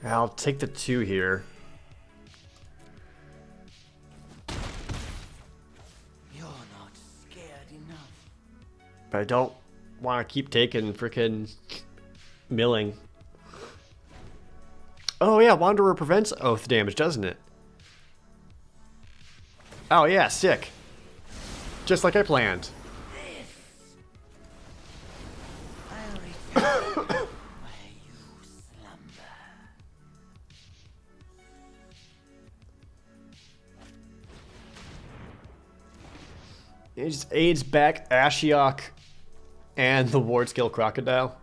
I'll take the 2 here. You're not scared enough. But I don't want to keep taking frickin' milling. Oh yeah, Wanderer prevents oath damage, doesn't it? Oh yeah, sick. Just like I planned. It just aids back Ashiok and the Ward Scale Crocodile.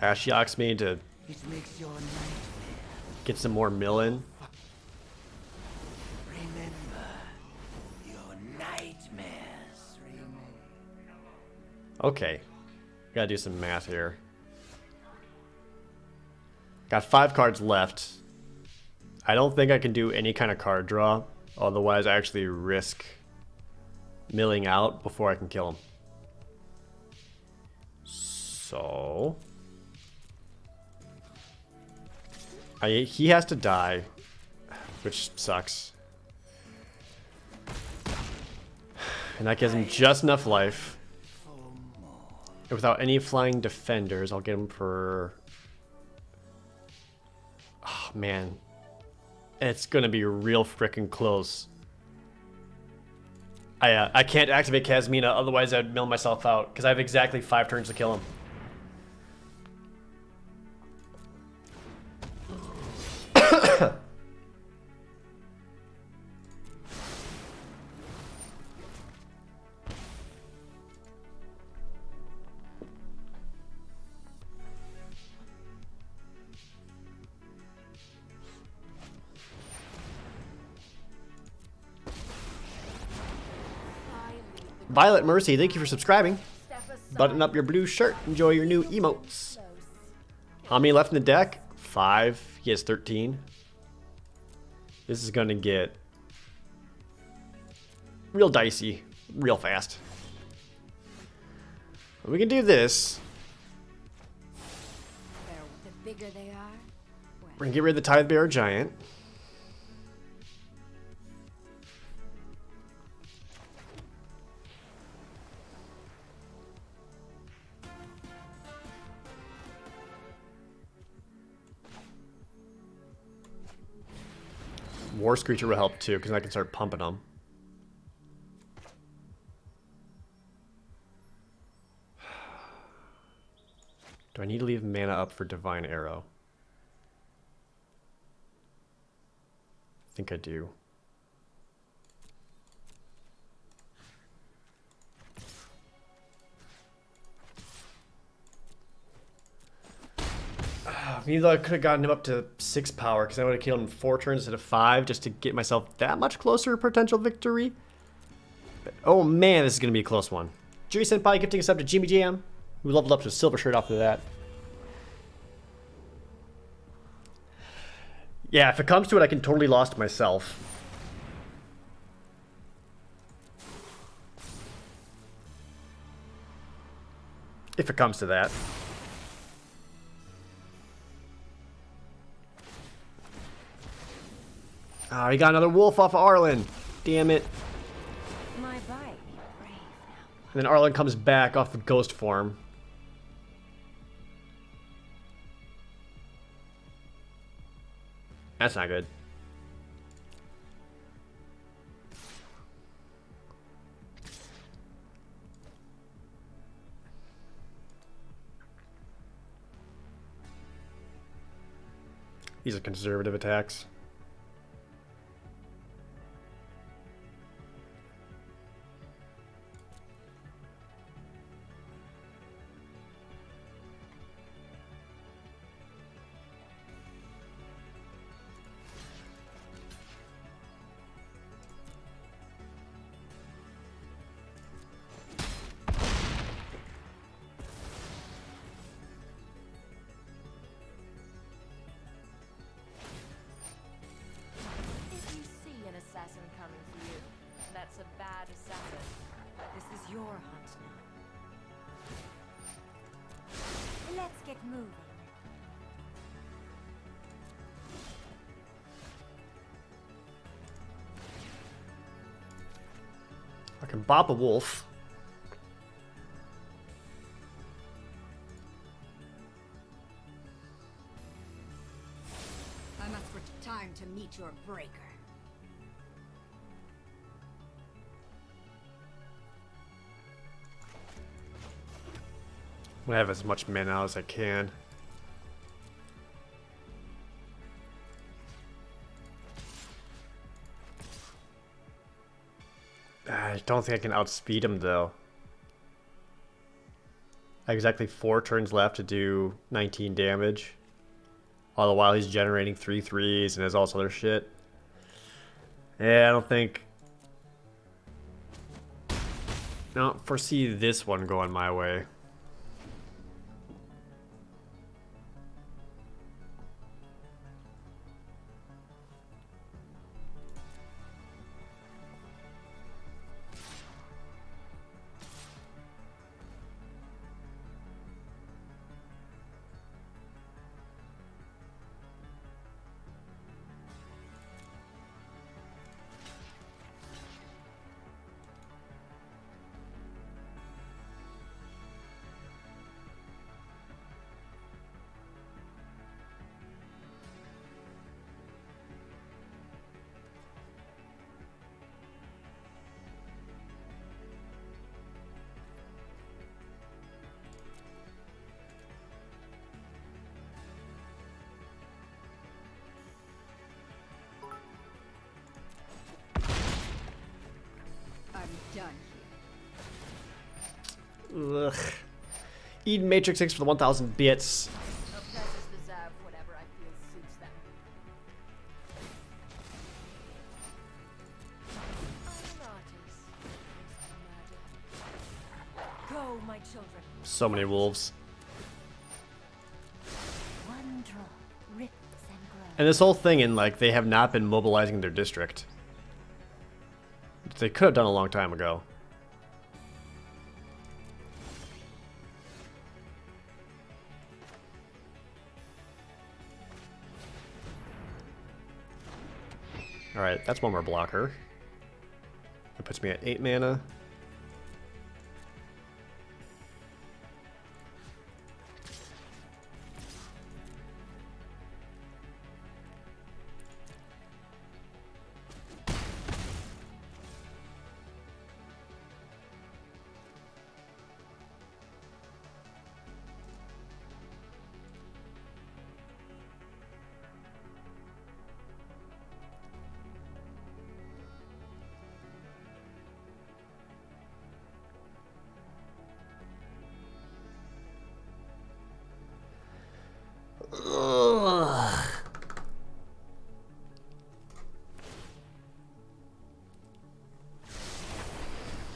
Ashiok's made to get some more mill in. Okay, gotta do some math here. Got 5 cards left. I don't think I can do any kind of card draw, otherwise I actually risk milling out before I can kill him. So he has to die, which sucks. And that gives him just enough life. Without any flying defenders, I'll get him for... Oh, man. It's gonna be real freaking close. I can't activate Kazmina, otherwise I'd mill myself out, because I have exactly 5 turns to kill him. Violet Mercy, thank you for subscribing. Button up your blue shirt. Enjoy your new emotes. How many left in the deck? 5. He has 13. This is going to get real dicey real fast. We can do this. The bigger they are, We're going to get rid of the Tithe Bearer Giant. War Screecher will help too, because I can start pumping them. Do I need to leave mana up for Divine Arrow? I think I do. Maybe though I could have gotten him up to 6 power, because I would have killed him 4 turns instead of 5, just to get myself that much closer to potential victory. But, oh man, this is going to be a close one. Jiri Senpai gifting us up to Jimmy Jam, who leveled up to a silver shirt after that. Yeah, if it comes to it, I can totally lost myself. If it comes to that. Oh, he got another wolf off of Arlen. Damn it. my bite. Brave now. And then Arlen comes back off the ghost form. That's not good. These are conservative attacks. That's a bad assassin. This is your hunt now. Let's get moving. can bop a wolf. I must time to meet your breaker. I'm gonna have as much mana as I can. I don't think I can outspeed him though. Exactly 4 turns left to do 19 damage. All the while he's generating 3 threes and has all this other shit. Yeah, I don't think... I don't foresee this one going my way. Done Ugh. Eden Matrix 6 for the 1000 bits. Oppressors deserve whatever I feel suits them. I'm an artist. Go, my children. So many wolves. One draw rips and grows. And this whole thing in like they have not been mobilizing their district. They could have done a long time ago. Alright, that's one more blocker. That puts me at 8 mana. Ugh.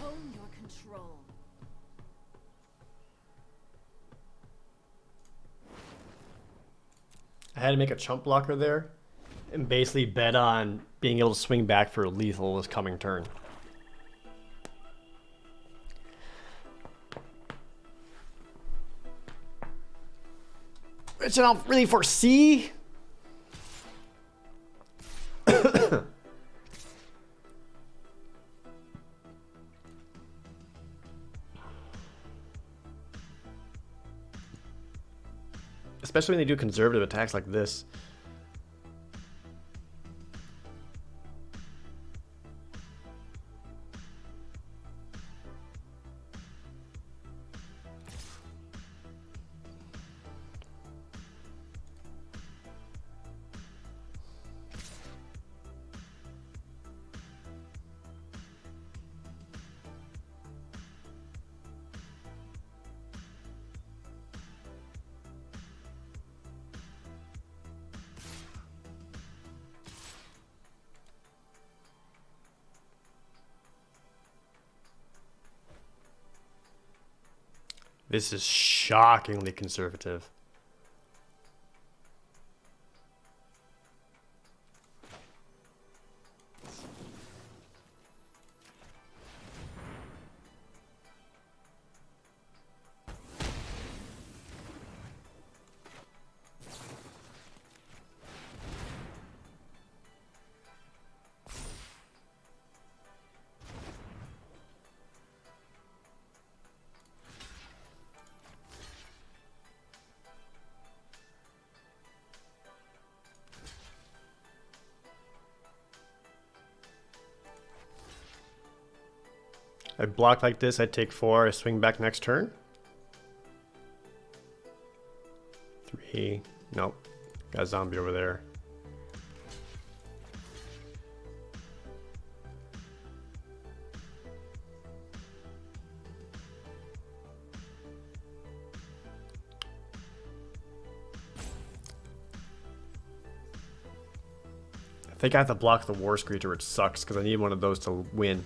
Hone your control. I had to make a chump blocker there and basically bet on being able to swing back for lethal this coming turn. Which I don't really foresee. Especially when they do conservative attacks like this. This is shockingly conservative. I block like this, I take 4, I swing back next turn. 3, nope. Got a zombie over there. I think I have to block the War Screecher, which sucks because I need one of those to win.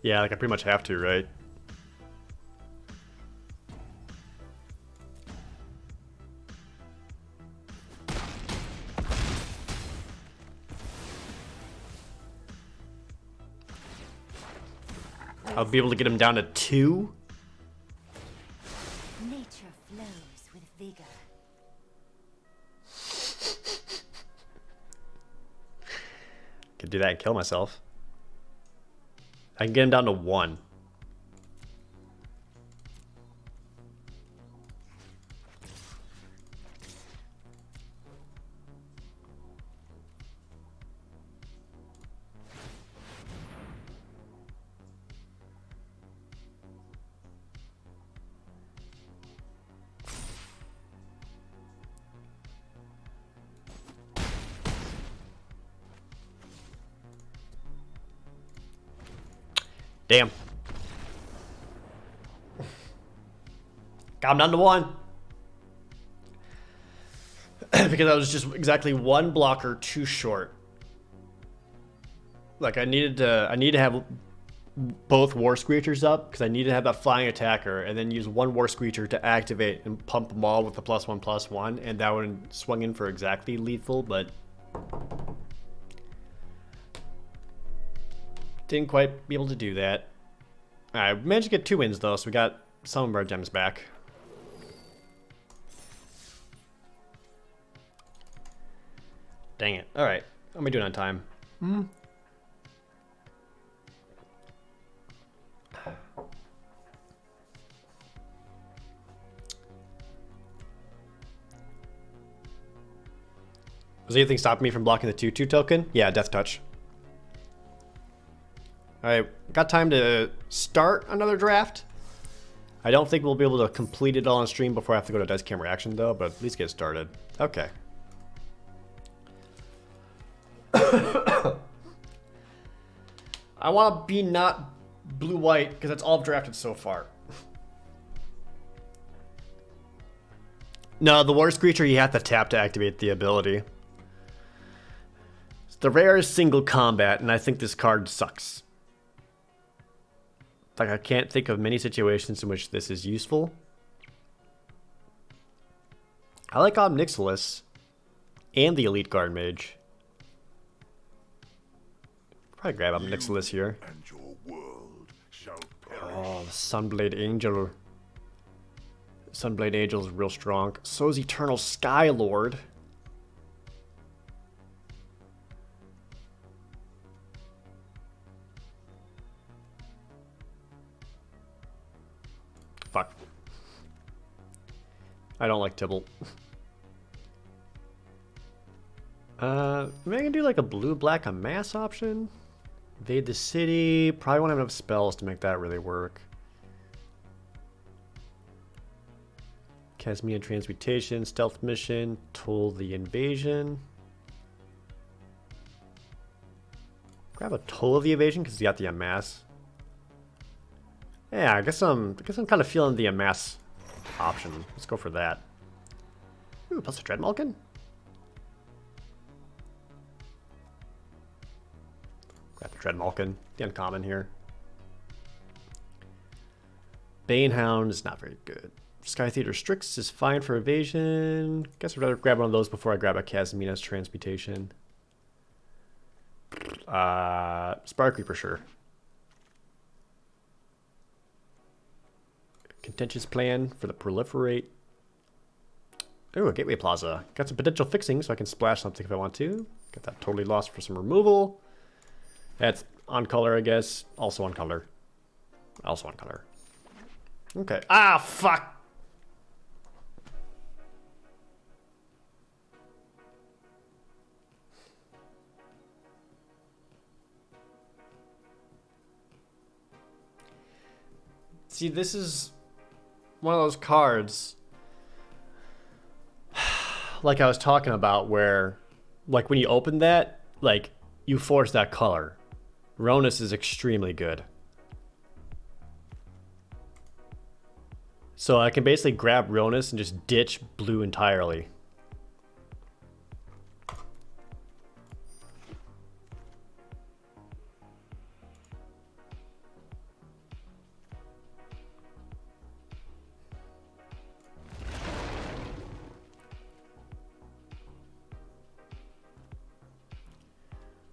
Yeah, like I pretty much have to, right? I'll be able to get him down to 2. Nature flows with vigor. Could do that and kill myself. I can get him down to 1. Damn. Got him down to 1. Because I was just exactly 1 blocker too short. Like I need to have both War Screechers up because I need to have that flying attacker and then use 1 War Screecher to activate and pump them all with the +1/+1, and that would have swung in for exactly lethal, but didn't quite be able to do that. Alright, we managed to get 2 wins though, so we got some of our gems back. Dang it. Alright, how am I doing on time? Was anything stopping me from blocking the 2/2 token? Yeah, Death Touch. Alright, got time to start another draft. I don't think we'll be able to complete it all on stream before I have to go to Dice Cam Reaction though, but at least get started. Okay. I want to be not blue-white because that's all I've drafted so far. No, the War Screecher you have to tap to activate the ability. It's the rarest single combat, and I think this card sucks. Like, I can't think of many situations in which this is useful. I like Omnixilis and the Elite Guard Mage. Probably grab Omnixilis here. And your world shall perish. Oh, the Sunblade Angel. Sunblade Angel is real strong. So is Eternal Skylord. Fuck. I don't like Tibble. Maybe I can do like a blue-black amass option. Invade the city. Probably won't have enough spells to make that really work. Casmia Transmutation, Stealth Mission, Toll the Invasion. Grab a Toll of the Evasion because he's got the amass. Yeah, I guess I'm kind of feeling the amass option. Let's go for that. Ooh, plus a Dreadmalkin? Grab the Dreadmalkin, the uncommon here. Banehound is not very good. Sky Theater Strix is fine for evasion. Guess I'd rather grab one of those before I grab a Casmina's Transmutation. Spark Reaper, sure. Contentious plan for the Proliferate. Ooh, a Gateway Plaza. Got some potential fixing so I can splash something if I want to. Got that totally lost for some removal. That's on color, I guess. Also on color. Also on color. Okay. Ah, fuck! See, this is one of those cards, like I was talking about, where, like, when you open that, like, you force that color. Ronus is extremely good. So I can basically grab Ronus and just ditch blue entirely.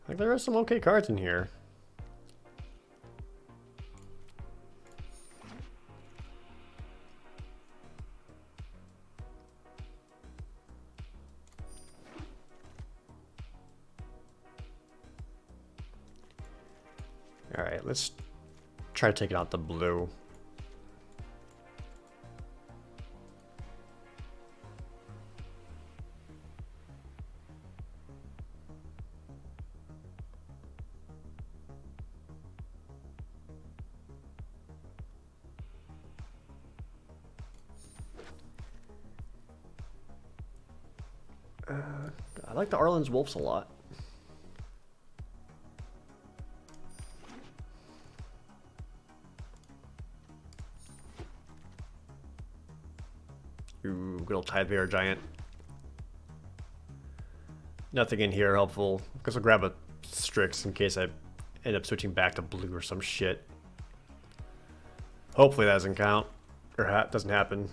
Like, there are some okay cards in here. Alright, let's try taking out the blue. I like the Arlen's Wolves a lot. Ooh, good old Tidebearer Giant. Nothing in here helpful. I guess I'll grab a Strix in case I end up switching back to blue or some shit. Hopefully that doesn't count. Or doesn't happen.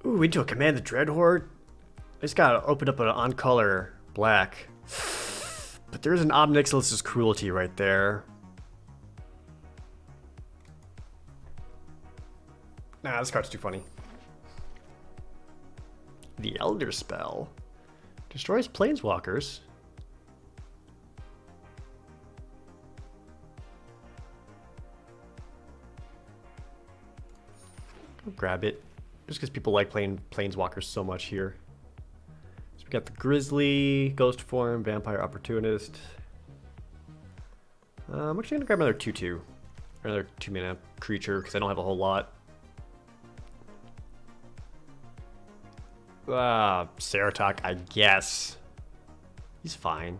Ooh, into a Command the Dreadhorde. I just gotta open up an on-color black. But there's an Ob Nixilis' Cruelty right there. Nah, this card's too funny. The Elder Spell. Destroys Planeswalkers. Go grab it. Just because people like playing Planeswalkers so much here. So we got the Grizzly, Ghost Form, Vampire Opportunist. I'm actually going to grab another 2/2. Another 2-mana creature because I don't have a whole lot. Ceratok, I guess. He's fine.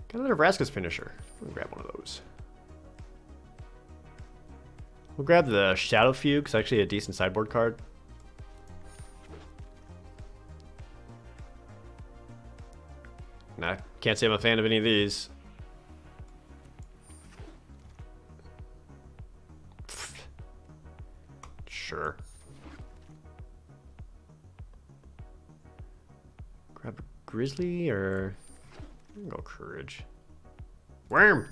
Got another Vraska's Finisher. We'll grab one of those. We'll grab the Shadow Fugue, it's actually a decent sideboard card. Nah, can't say I'm a fan of any of these. Sure. Grab a Grizzly or go Courage. Worm!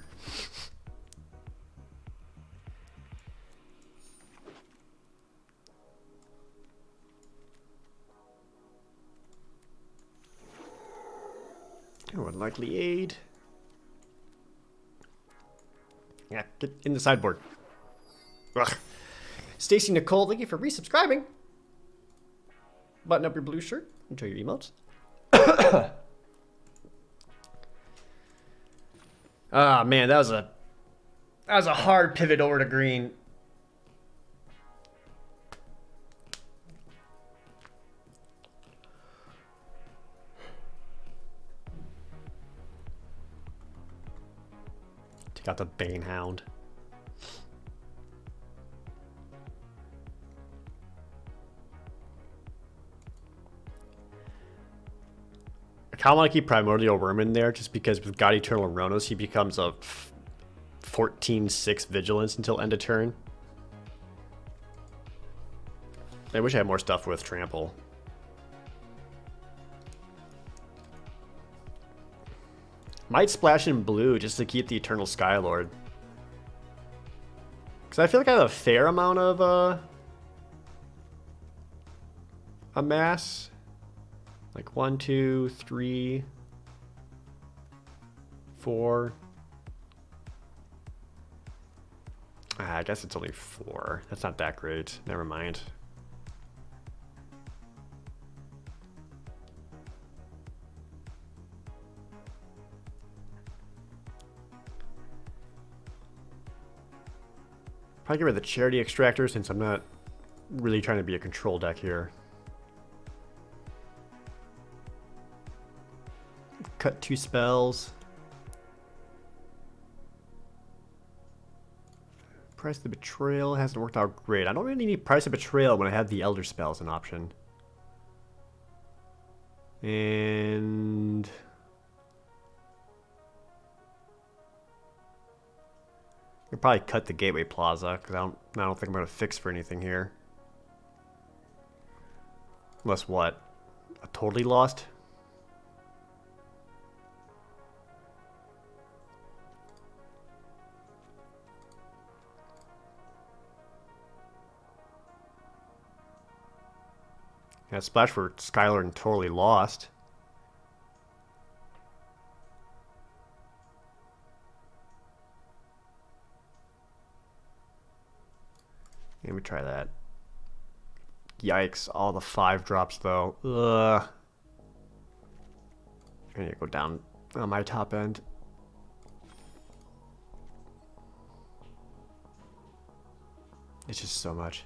Oh, unlikely aid. Yeah, get in the sideboard. Ugh. Stacy Nicole, thank you for resubscribing. Button up your blue shirt. Enjoy your emotes. Ah, man, that was a hard pivot over to green. Take out the Banehound. I kind of want to keep Primordial Worm in there just because with God Eternal Ronos he becomes a 14/6 Vigilance until end of turn. I wish I had more stuff with Trample. Might splash in blue just to keep the Eternal Skylord. Because I feel like I have a fair amount of amass. Like 1, 2, 3, 4. I guess it's only 4. That's not that great. Never mind. Probably get rid of the charity extractor since I'm not really trying to be a control deck here. Cut 2 spells. Price of the Betrayal hasn't worked out great. I don't really need Price of Betrayal when I have the Elder Spell as an option. And I'll probably cut the Gateway Plaza because I don't think I'm gonna fix for anything here. Unless what? A totally lost? Yeah, splash for Skylar and totally lost. Let me try that. Yikes, all the 5 drops though. Ugh. I need to go down on my top end. It's just so much.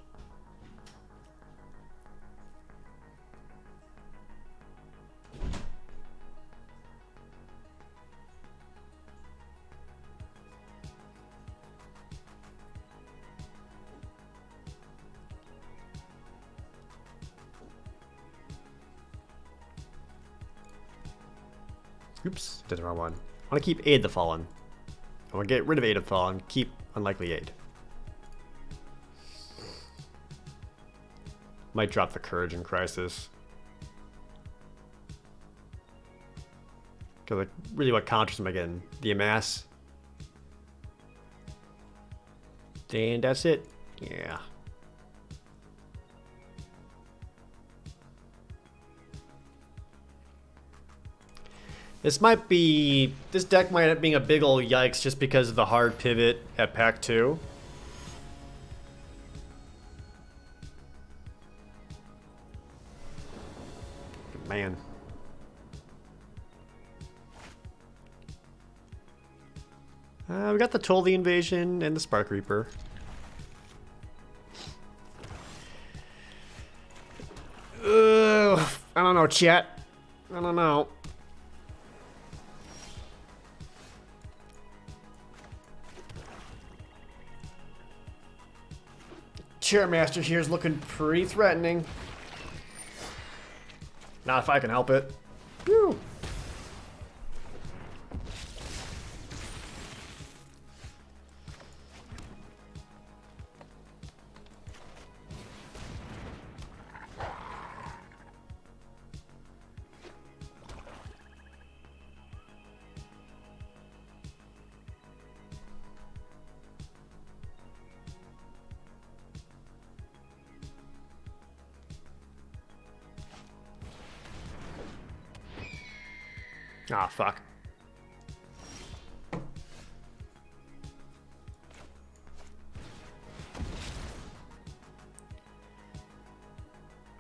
Oops, did the wrong one. I want to keep Aid the Fallen. I want to get rid of Aid of Fallen, keep Unlikely Aid. Might drop the Courage in Crisis. Because like, really what counters am I getting? The Amass. And that's it. Yeah. This deck might end up being a big ol' yikes just because of the hard pivot at Pack 2. Man. We got the Toll the Invasion and the Spark Reaper. Ugh, I don't know, chat. I don't know. Chairmaster here is looking pretty threatening. Not if I can help it. Whew. Ah, fuck.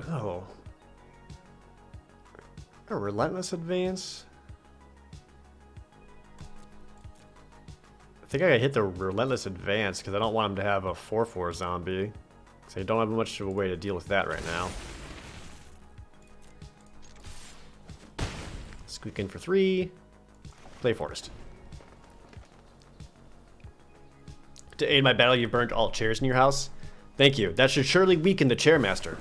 Oh. A Relentless Advance? I think I gotta hit the Relentless Advance because I don't want him to have a 4/4 zombie. So I don't have much of a way to deal with that right now. Squeak in for 3. Play Forest. To aid my battle, you've burnt all chairs in your house. Thank you. That should surely weaken the Chairmaster.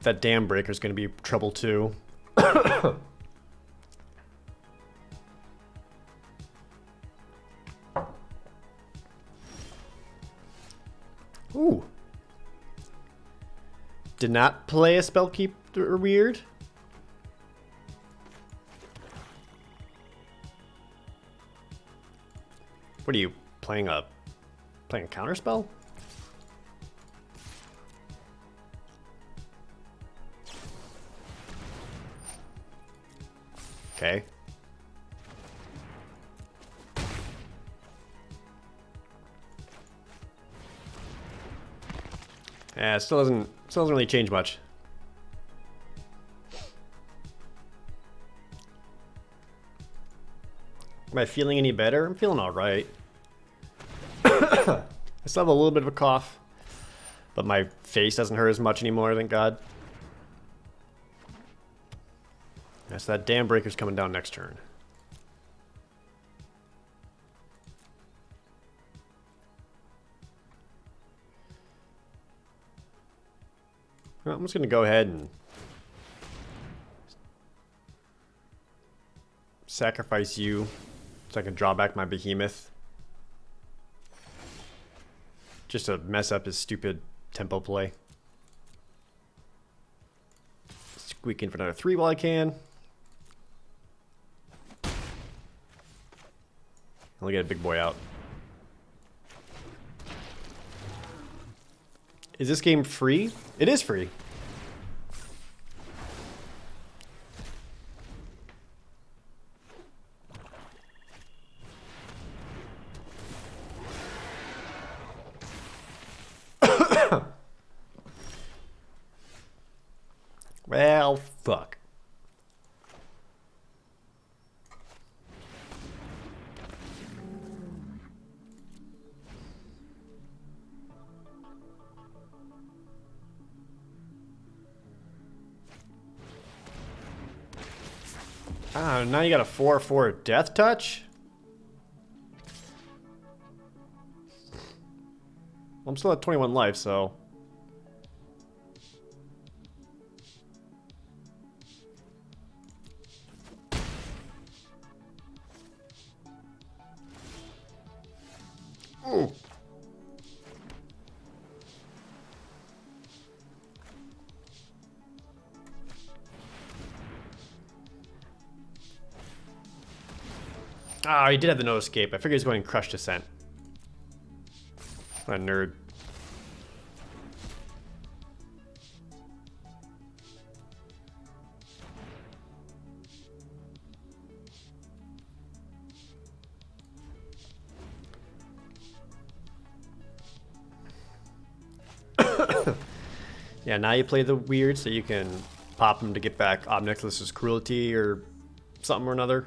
That Dam Breaker is going to be trouble too. Ooh. Did not play a Spellkeeper weird. What are you playing a counter spell? Okay. Yeah, it still doesn't really change much. Am I feeling any better? I'm feeling all right. I still have a little bit of a cough, but my face doesn't hurt as much anymore, thank God. Yeah, so that Dam Breaker's coming down next turn. Well, I'm just going to go ahead and sacrifice you so I can draw back my Behemoth. Just to mess up his stupid tempo play. Squeak in for another 3 while I can. I'll get a big boy out. Is this game free? It is free. Well, fuck. Ah, now you got a 4/4 death touch? Well, I'm still at 21 life, so... Ooh. Ah, he did have the no escape. I figured he was going to crush descent. What a nerd. Yeah, now you play the weird so you can pop him to get back Ob Nixilis's cruelty or something or another.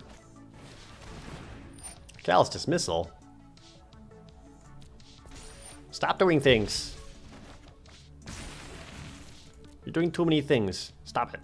Callous Dismissal. Stop doing things. You're doing too many things. Stop it.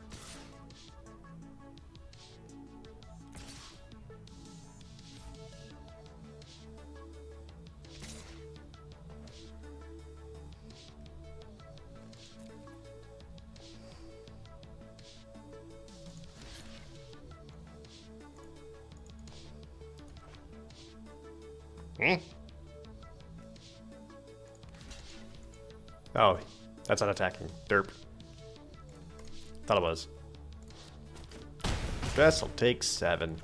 Oh, that's not attacking. Derp. Thought it was. Guess I'll take 7.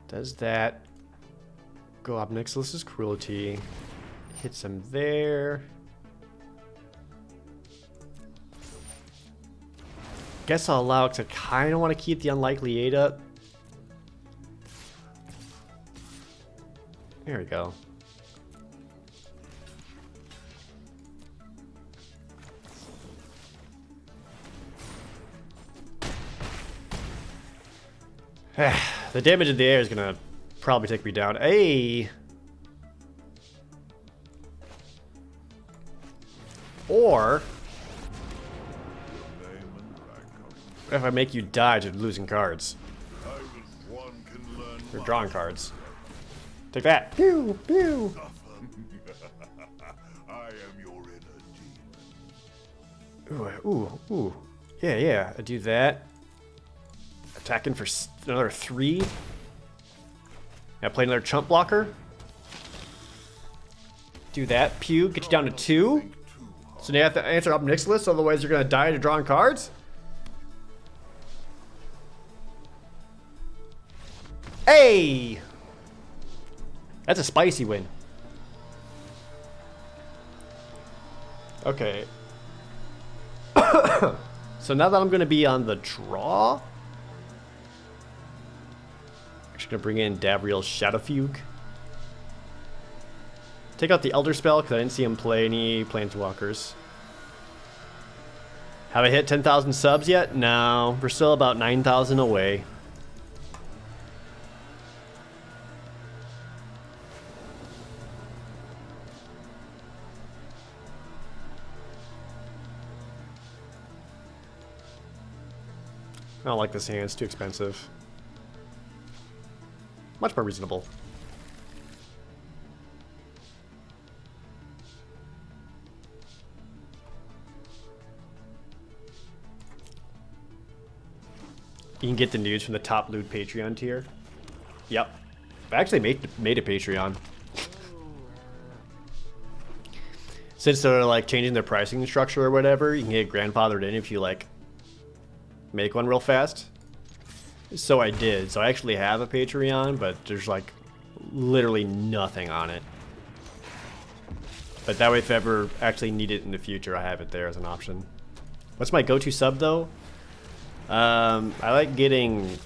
Does that go Ob Nixilis's cruelty? Hits him there. Guess I'll allow it to kind of want to keep the Unlikely 8 up. There we go. The damage in the air is gonna probably take me down. Hey! Or if I make you die to losing cards. Or drawing cards. Take that. Pew! Pew! I am your inner demon. Ooh. Yeah. I do that. Attacking for another 3. I play another chump blocker. Do that. Pew. Get you down to 2. So now you have to answer Ob Nixilis, otherwise you're gonna die to drawing cards. Hey! That's a spicy win. Okay. So now that I'm gonna be on the draw, actually gonna bring in Davriel's Shadowfugue. Take out the Elder Spell because I didn't see him play any Planeswalkers. Have I hit 10,000 subs yet? No, we're still about 9,000 away. I don't like this hand, it's too expensive. Much more reasonable. You can get the news from the top loot Patreon tier. Yep. I actually made a Patreon. Since they're like changing their pricing structure or whatever, you can get grandfathered in if you like make one real fast. So I did. So I actually have a Patreon, but there's like literally nothing on it. But that way if I ever actually need it in the future, I have it there as an option. What's my go-to sub though? I like getting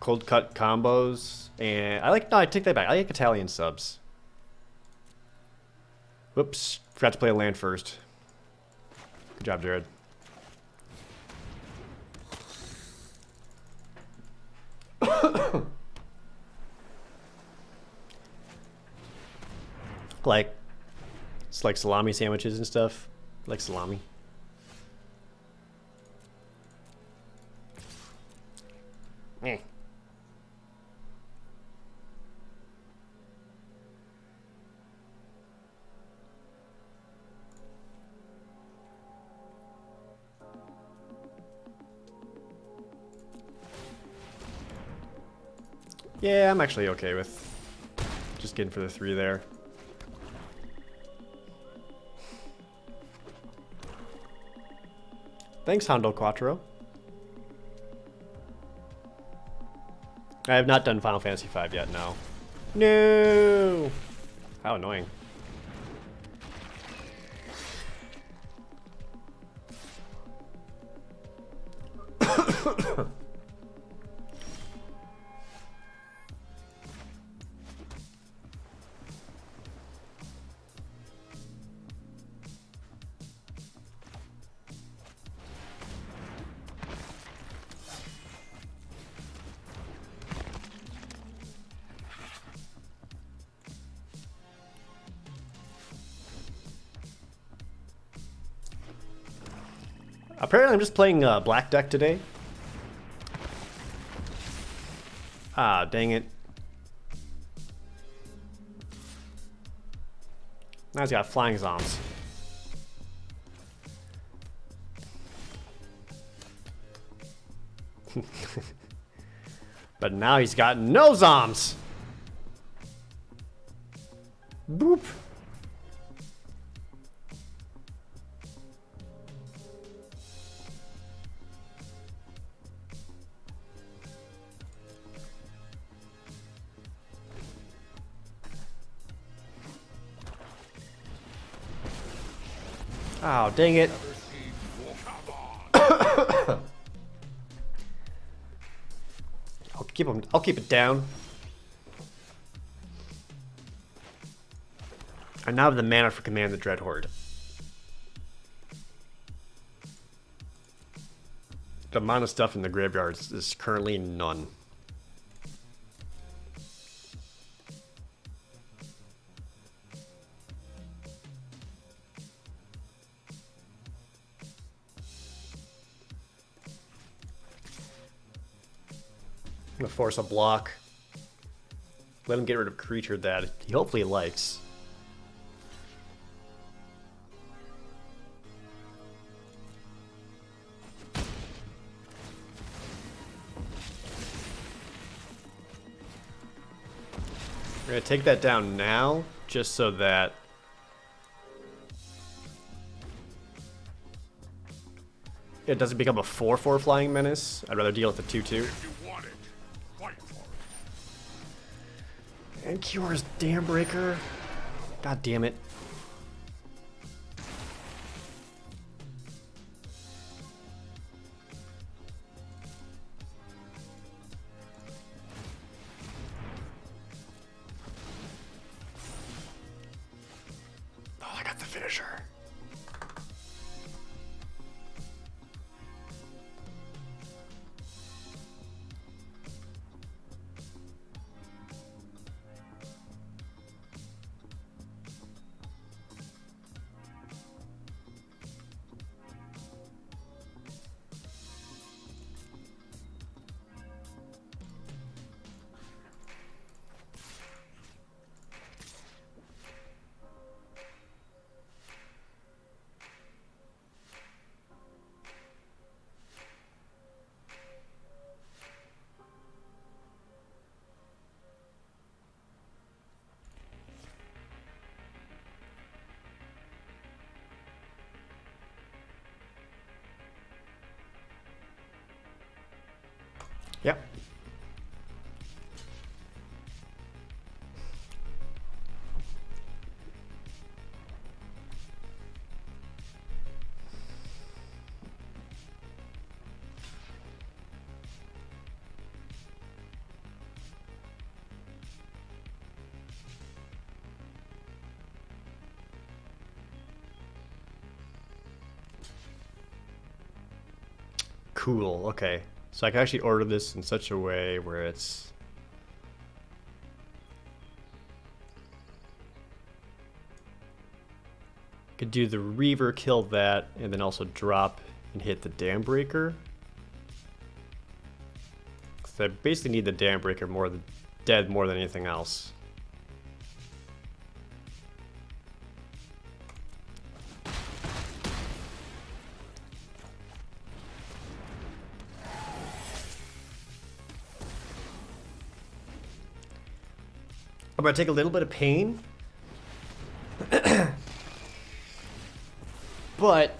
cold cut combos, and I take that back. I like Italian subs. Whoops, forgot to play a land first. Good job, Jared. Like, it's like salami sandwiches and stuff. I like salami. Eh. Yeah, I'm actually okay with just getting for the 3 there. Thanks, Hondo Quattro. I have not done Final Fantasy V yet, no. No! How annoying. Apparently I'm just playing black deck today. Ah, dang it. Now he's got flying zombs. But now he's got no zombs. Boop. Oh, dang it. I'll keep it down. I now have the mana for Command the Dreadhorde. The amount of stuff in the graveyard is currently none. gonna force a block. Let him get rid of a creature that he hopefully likes. We're gonna take that down now, just so that it doesn't become a 4/4 flying menace. I'd rather deal with the 2/2. If you want it, fight for it. And Cures Dambreaker. God damn it. Oh, I got the finisher. Yep. Cool, okay. So I can actually order this in such a way where it's... Could do the Reaver, kill that, and then also drop and hit the Dambreaker. So I basically need the Dambreaker dead more than anything else. I'm gonna take a little bit of pain, but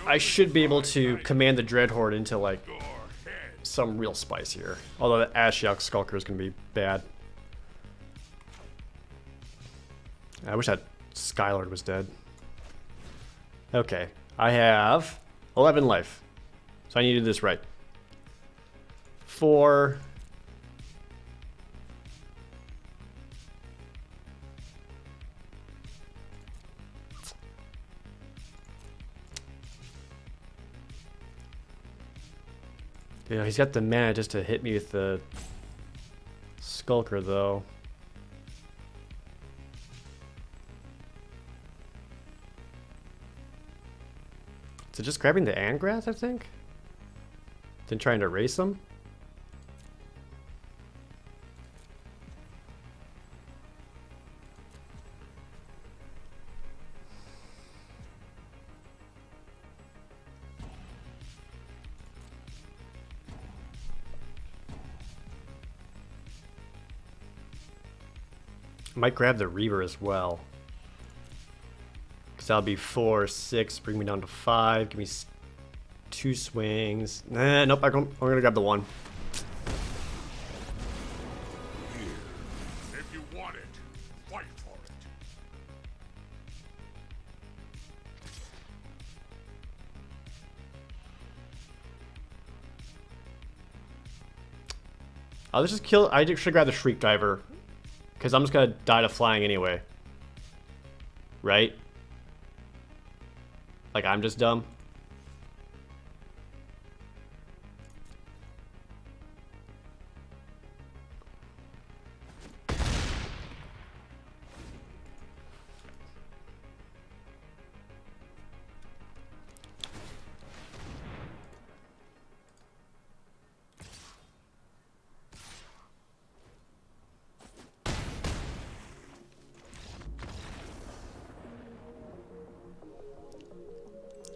I should be able to command the Dreadhorde into like some real spice here. Although the Ashiok Skulker is gonna be bad. I wish that Skylord was dead. Okay, I have 11 life, so I need to do this right. 4. You know, he's got the mana just to hit me with the Skulker, though. So just grabbing the Angrath, I think? Then trying to erase them? Might grab the Reaver as well. Because that'll be 4, 6, bring me down to 5, give me 2 swings. Nah, nope, I'm gonna grab the 1. Here. If you want it, fight for it. I'll just kill. I should grab the Shriek Diver. Because I'm just gonna die to flying anyway. Right? Like, I'm just dumb.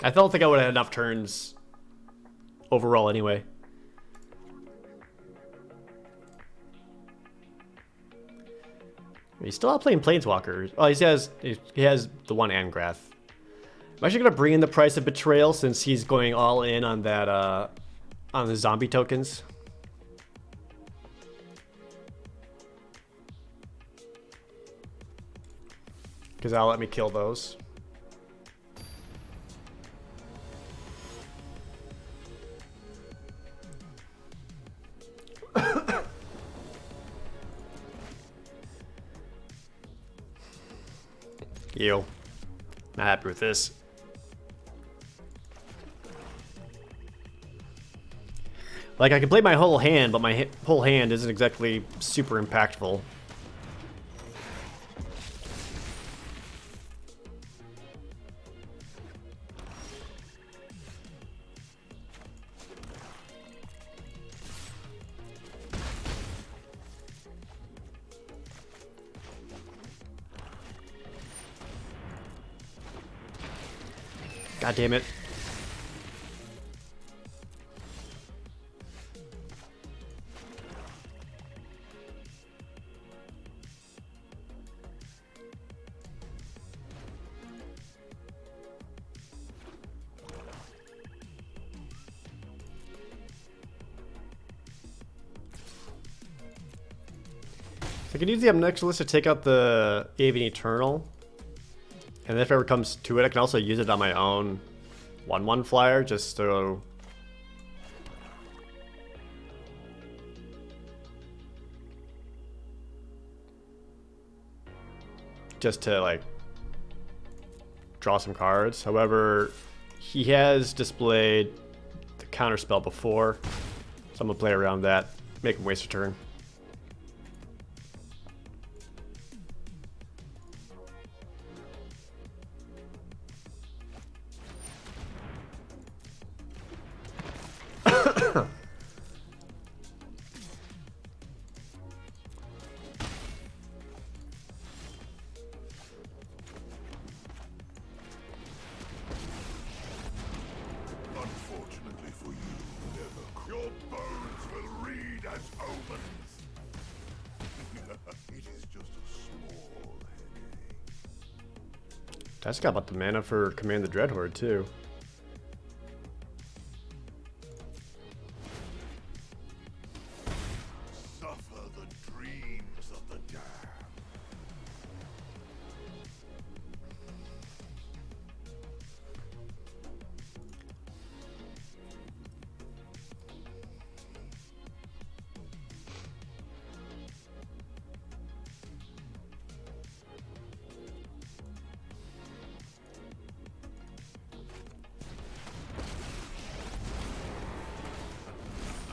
I don't think I would have enough turns overall anyway. He's still out playing Planeswalkers. Oh, he has the one Angrath. I'm actually gonna bring in the Price of Betrayal since he's going all in on that on the zombie tokens. Because that'll let me kill those. Ew. Not happy with this. Like, I can play my whole hand, but my whole hand isn't exactly super impactful. God damn it. I can use the Obnixilis to take out the Avian Eternal. And if it ever comes to it, I can also use it on my own 1/1 flyer just to... like, draw some cards. However, he has displayed the counterspell before, so I'm gonna play around that, make him waste a turn. Unfortunately for you, never. Your bones will read as omens. It is just a small headache. That's got about the mana for Command the Dreadhorde too. Suffer the dreams of the damned.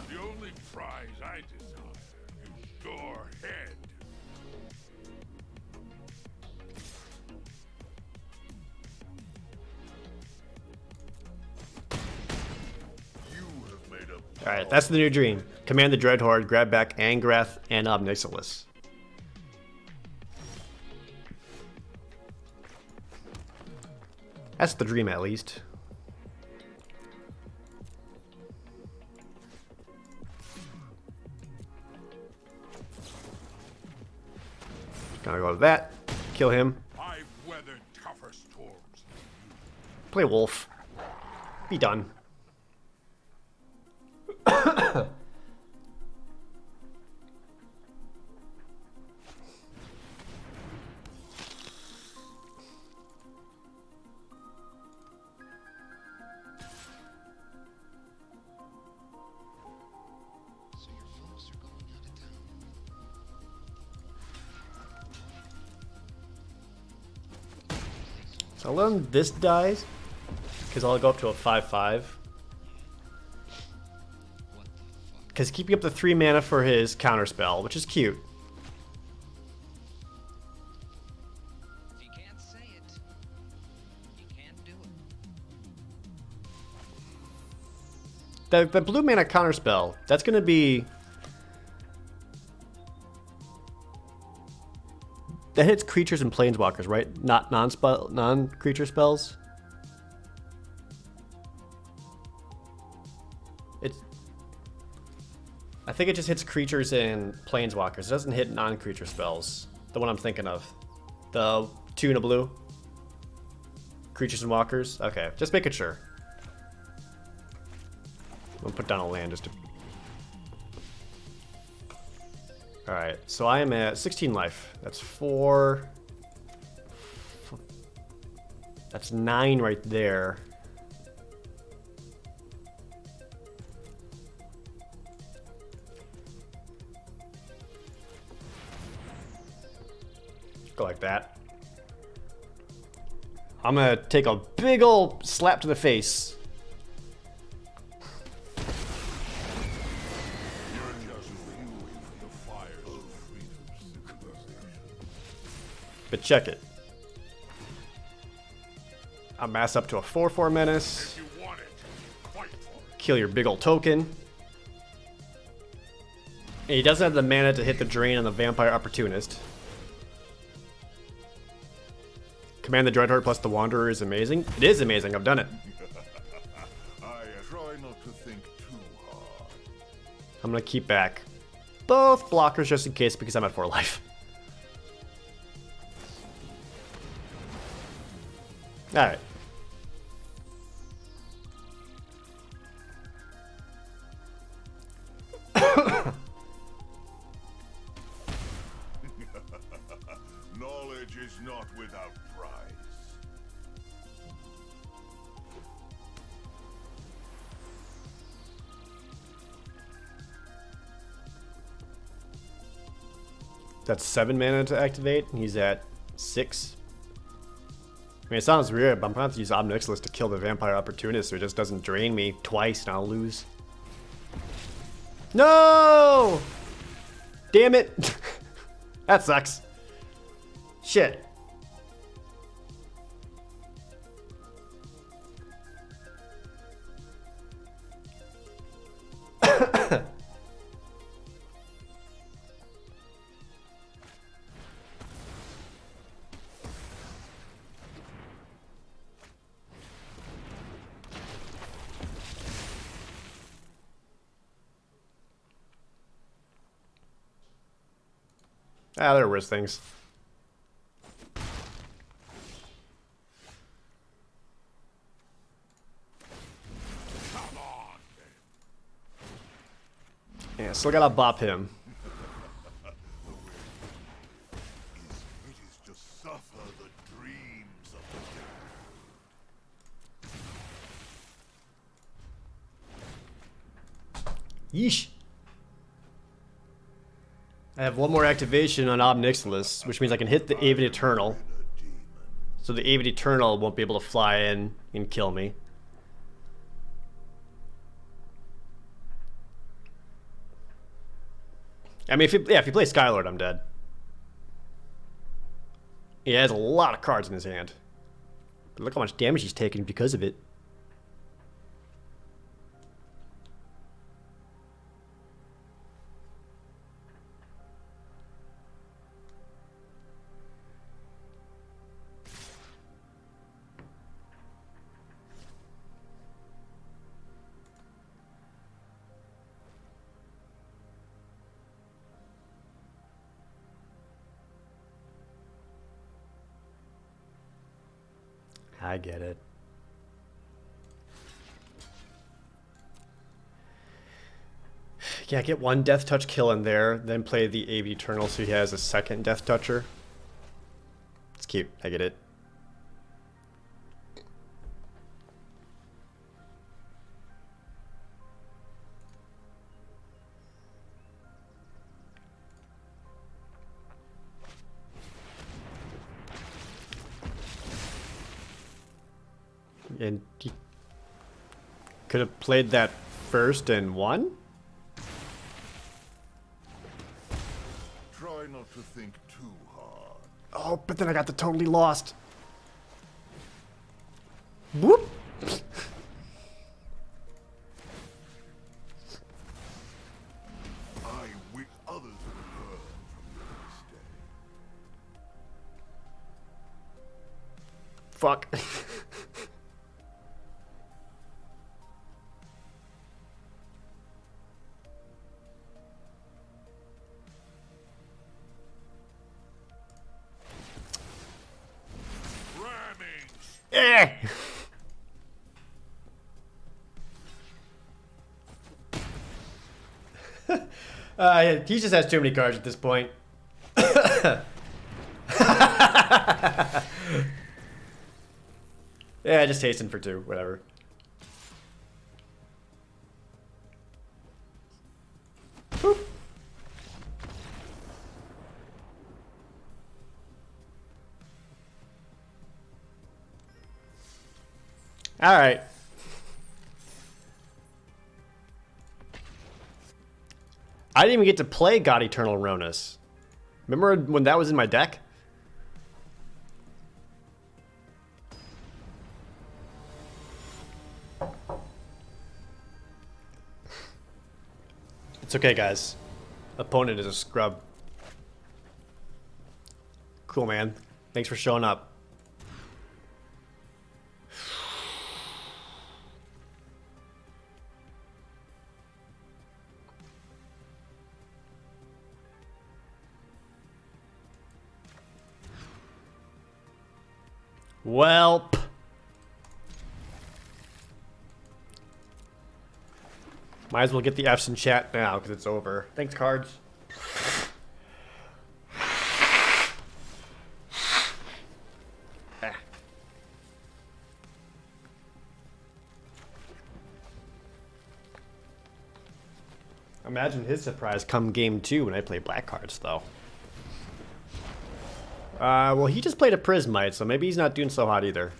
The only prize I desire is your head. You have made a Alright, that's the new dream. Command the Dreadhorde, grab back Angrath and Obnixilis. That's the dream, at least. Gonna go with that. Kill him. I've weathered tougher storms. Play Wolf. Be done. So I'll let him this dies, because I'll go up to a 5/5. Because keeping up the 3 mana for his counterspell, which is cute. If you can't say it, you can't do it. The blue mana counterspell, that's going to be... That hits creatures and planeswalkers, right? Not non-creature spells? It's. I think it just hits creatures and planeswalkers. It doesn't hit non-creature spells. The one I'm thinking of. The 2 and a blue. Creatures and walkers. Okay, just making sure. I'm gonna put down a land just to. Alright, so I am at 16 life. That's 4. That's 9 right there. Go like that. I'm gonna take a big ol' slap to the face. But check it. I'll mass up to a 4/4 menace. Kill your big ol' token. And he doesn't have the mana to hit the drain on the Vampire Opportunist. Command the Dreadhorde plus the Wanderer is amazing. It is amazing, I've done it. I try not to think too hard. I'm gonna keep back both blockers just in case because I'm at 4 life. Alright. Knowledge is not without price. That's 7 mana to activate, and he's at 6. I mean, it sounds weird, but I'm going to have to use Ob Nixilis to kill the Vampire Opportunist so it just doesn't drain me twice and I'll lose. No! Damn it! That sucks. Shit. Ah, there are worse things. Yeah, still gotta bop him. It is to suffer the dreams of the Yeesh. I have one more activation on Ob Nixilis, which means I can hit the Avid Eternal. So the Avid Eternal won't be able to fly in and kill me. I mean, if you play Skylord, I'm dead. He has a lot of cards in his hand. But look how much damage he's taking because of it. I get it. Yeah, get one Death Touch kill in there, then play the Avid Eternal so he has a second Death Toucher. It's cute, I get it. And he could have played that first and won? Try not to think too hard. Oh, but then I got the totally lost. Whoop! I wish others would learn from your mistake. Fuck. He just has too many cards at this point. Yeah, just hasten for 2, whatever. Boop. All right. I didn't even get to play God Eternal Ronus. Remember when that was in my deck? It's okay, guys. Opponent is a scrub. Cool, man. Thanks for showing up. Welp. Might as well get the F's in chat now because it's over. Thanks, cards. Ah. Imagine his surprise come game 2 when I play black cards, though. Well, he just played a Prismite, so maybe he's not doing so hot either.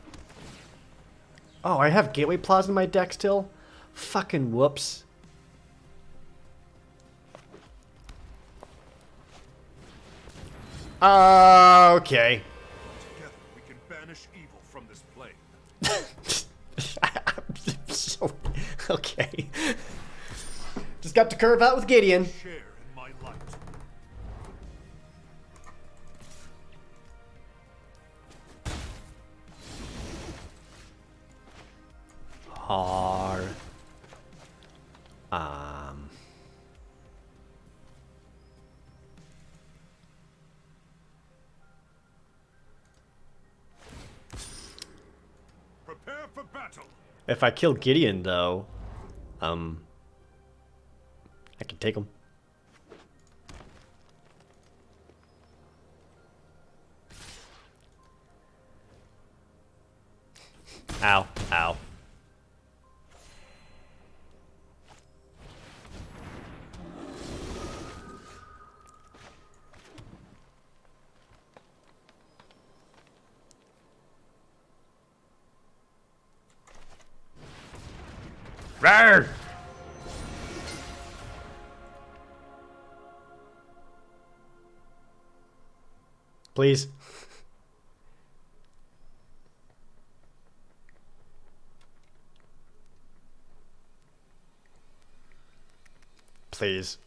Oh, I have Gateway Plaza in my deck still? Fucking whoops. Okay. Together we can banish evil from this plane. So, okay. Just got to curve out with Gideon. Share in my light. Har. Prepare for battle. If I kill Gideon, though, I can take him. Ow, ow. Rawr! Please. Please.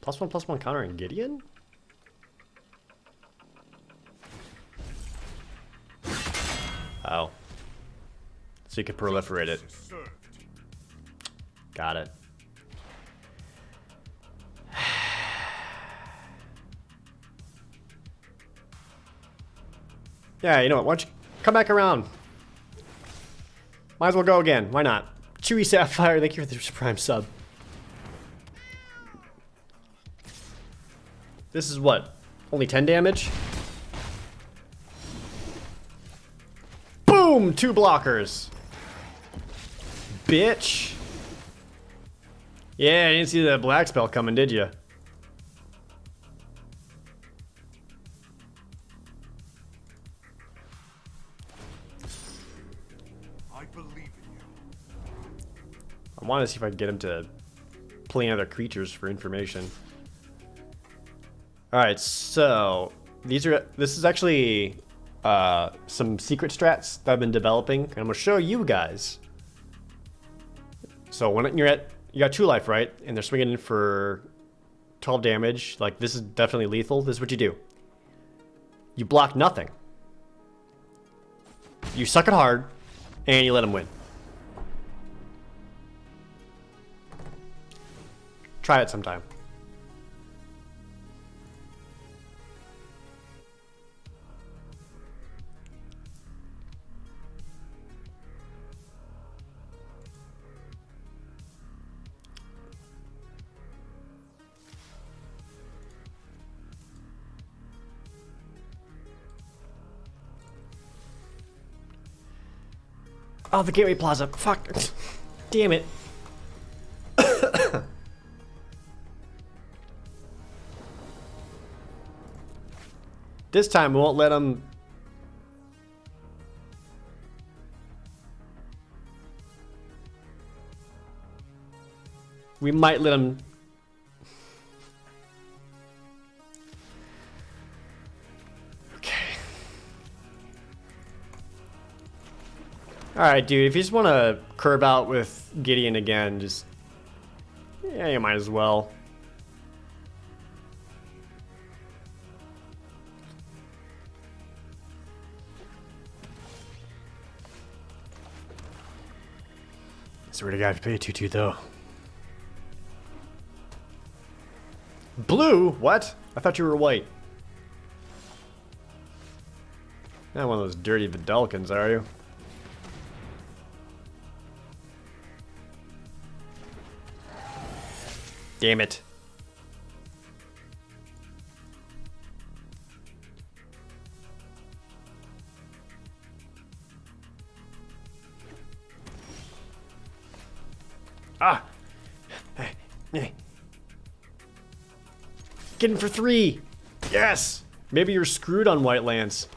+1/+1 counter in Gideon? Oh. So you can proliferate it. Got it. Yeah, you know what? Why don't you come back around? Might as well go again. Why not? Chewy Sapphire, thank you for the Prime sub. This is what? Only 10 damage? Boom! 2 blockers. Bitch. Yeah, you didn't see that black spell coming, did you? I believe in you. I want to see if I can get him to play other creatures for information. Alright, so this is actually some secret strats that I've been developing, and I'm gonna show you guys. So when you got 2 life, right? And they're swinging in for 12 damage. Like, this is definitely lethal. This is what you do. You block nothing. You suck it hard, and you let them win. Try it sometime. Oh, the Gateway Plaza. Fuck. Damn it. This time we won't let him. We might let him. Okay. Alright, dude, if you just want to curve out with Gideon again, just. Yeah, you might as well. Swear to God, if you pay a 2-2 though. Blue? What? I thought you were white. Not one of those dirty Vidalkins, are you? Damn it. Ah! Get in for 3! Yes! Maybe you're screwed on White Lance.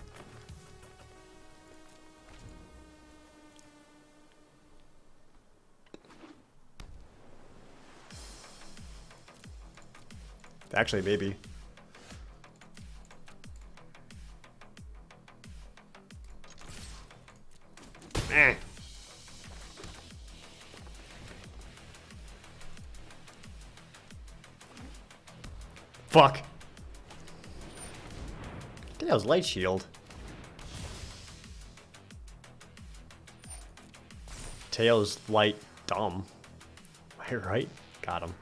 Actually, maybe. Eh. Fuck. That was light shield. Tails light dumb. Am I right? Got him.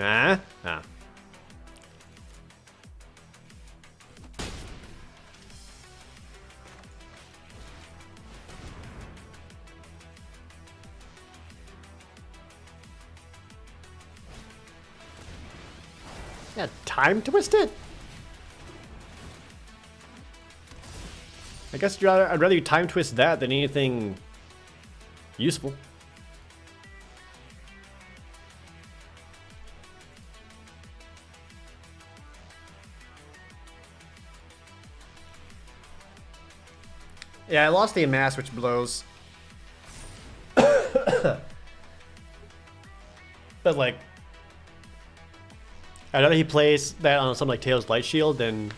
Ah. Yeah, time twist it? I guess I'd rather you time twist that than anything useful. Yeah, I lost the amass, which blows. But like, I'd rather he plays that on something like Tails Light Shield than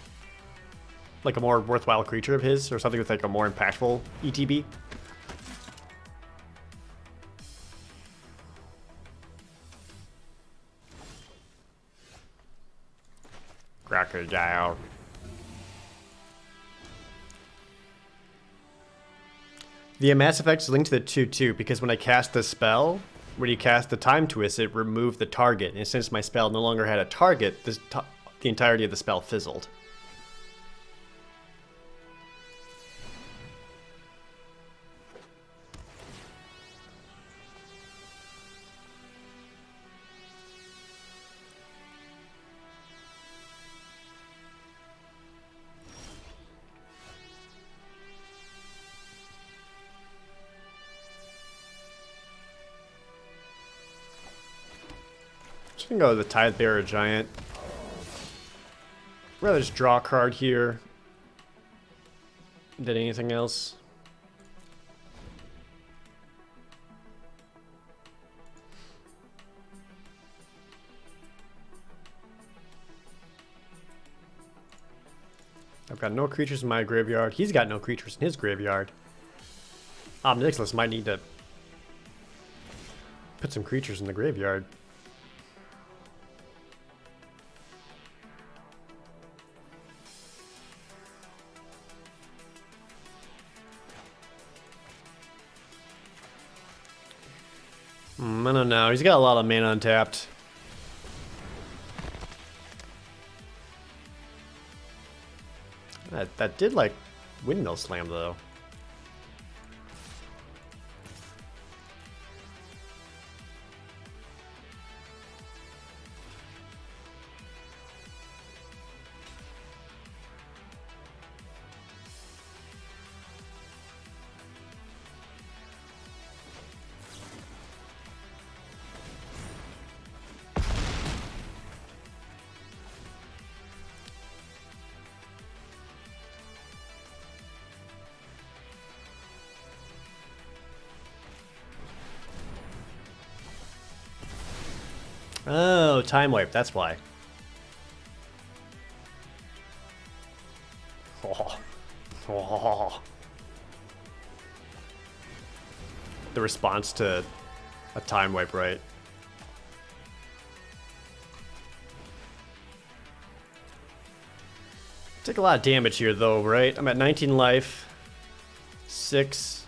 like a more worthwhile creature of his, or something with like a more impactful ETB. Crocodile. The amass effect is linked to the 2/2 because when I cast the spell, when you cast the time twist, it removed the target. And since my spell no longer had a target, the entirety of the spell fizzled. Just gonna go with the Tithe Bearer Giant. I'd rather just draw a card here than anything else. I've got no creatures in my graveyard. He's got no creatures in his graveyard. Ob Nixilis might need to put some creatures in the graveyard. I don't know. He's got a lot of mana untapped. That did like windmill slam though. Oh, time wipe, that's why. Oh. Oh. The response to a time wipe, right? Take a lot of damage here though, right? I'm at 19 life. 6,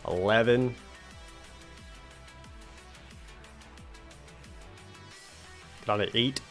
11. Got an 8.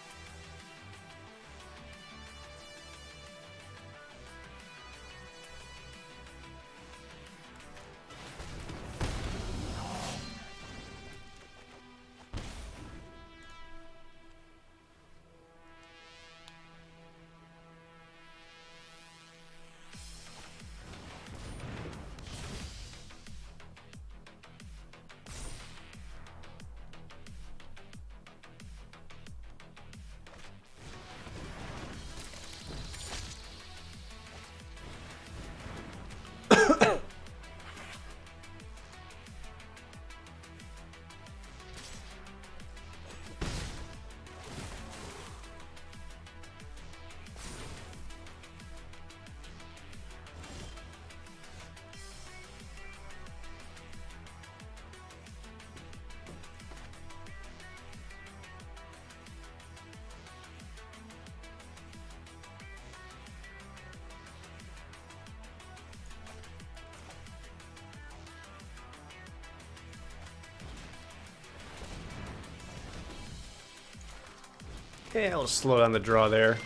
Okay, I'll just slow down the draw there.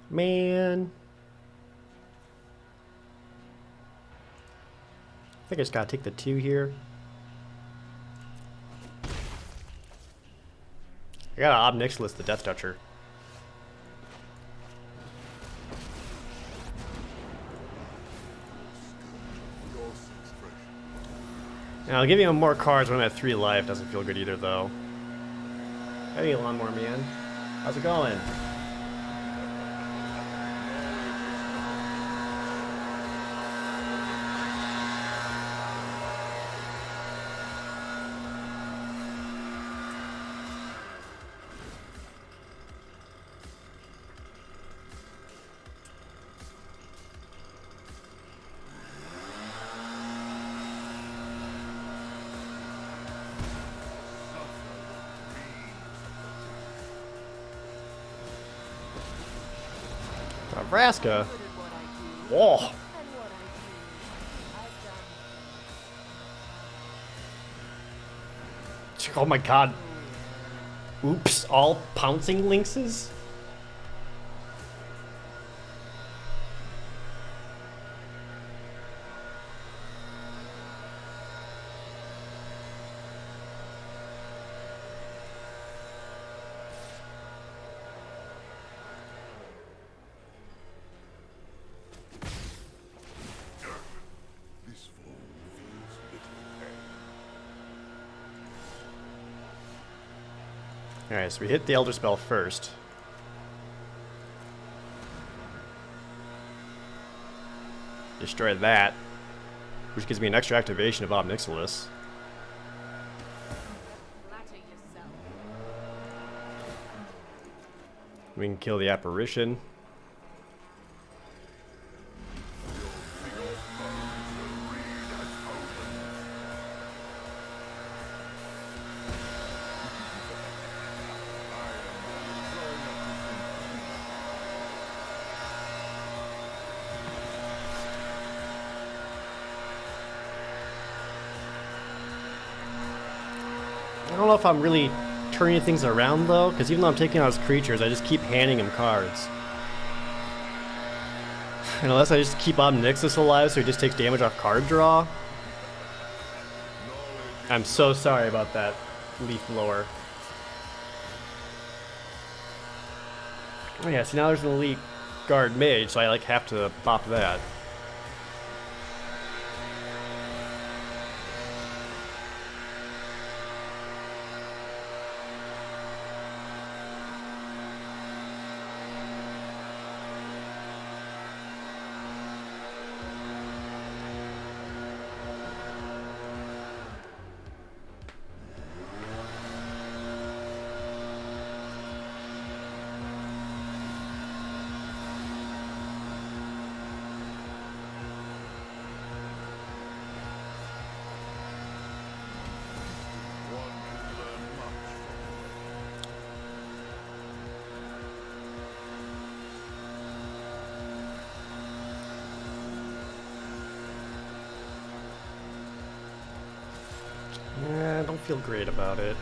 Man. I think I just gotta take the 2 here. I gotta Ob Nixilis the Death Toucher. Now, giving him more cards when I'm at 3 life doesn't feel good either, though. Hey, Lawnmower Man. How's it going? Nebraska. Whoa. Oh my god. Oops, all pouncing lynxes? Alright, so we hit the Elder Spell first. Destroy that, which gives me an extra activation of Ob Nixilis. Flatter yourself. We can kill the Apparition. I don't know if I'm really turning things around though, because even though I'm taking out his creatures, I just keep handing him cards. And unless I just keep Ob Nixilis alive so he just takes damage off card draw. I'm so sorry about that, Leaf Blower. Oh yeah, so now there's an Elite Guard Mage, so I like have to pop that. Yeah, I don't feel great about it.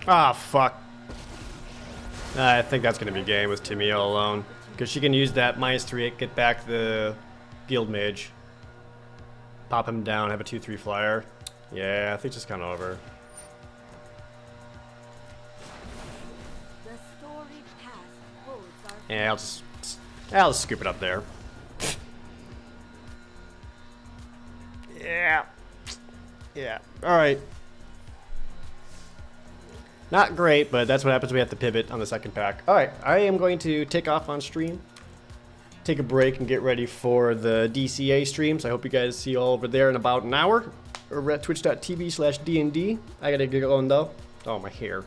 Ah, fuck. I think that's going to be game with Tamiyo alone. Because she can use that -3, get back the Guild Mage. Pop him down, have a 2/3 flyer. Yeah, I think it's kind of over. The storied past holds our Yeah, I'll just scoop it up there. Yeah. Yeah. Alright. Not great, but that's what happens when we have to pivot on the second pack. Alright, I am going to take off on stream, take a break, and get ready for the DCA stream. So I hope you guys see you all over there in about an hour. Over at twitch.tv/DND. I gotta get going though. Oh, my hair.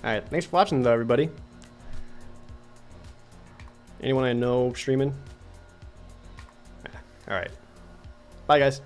Alright, thanks for watching though, everybody. Anyone I know streaming? Alright. Bye, guys.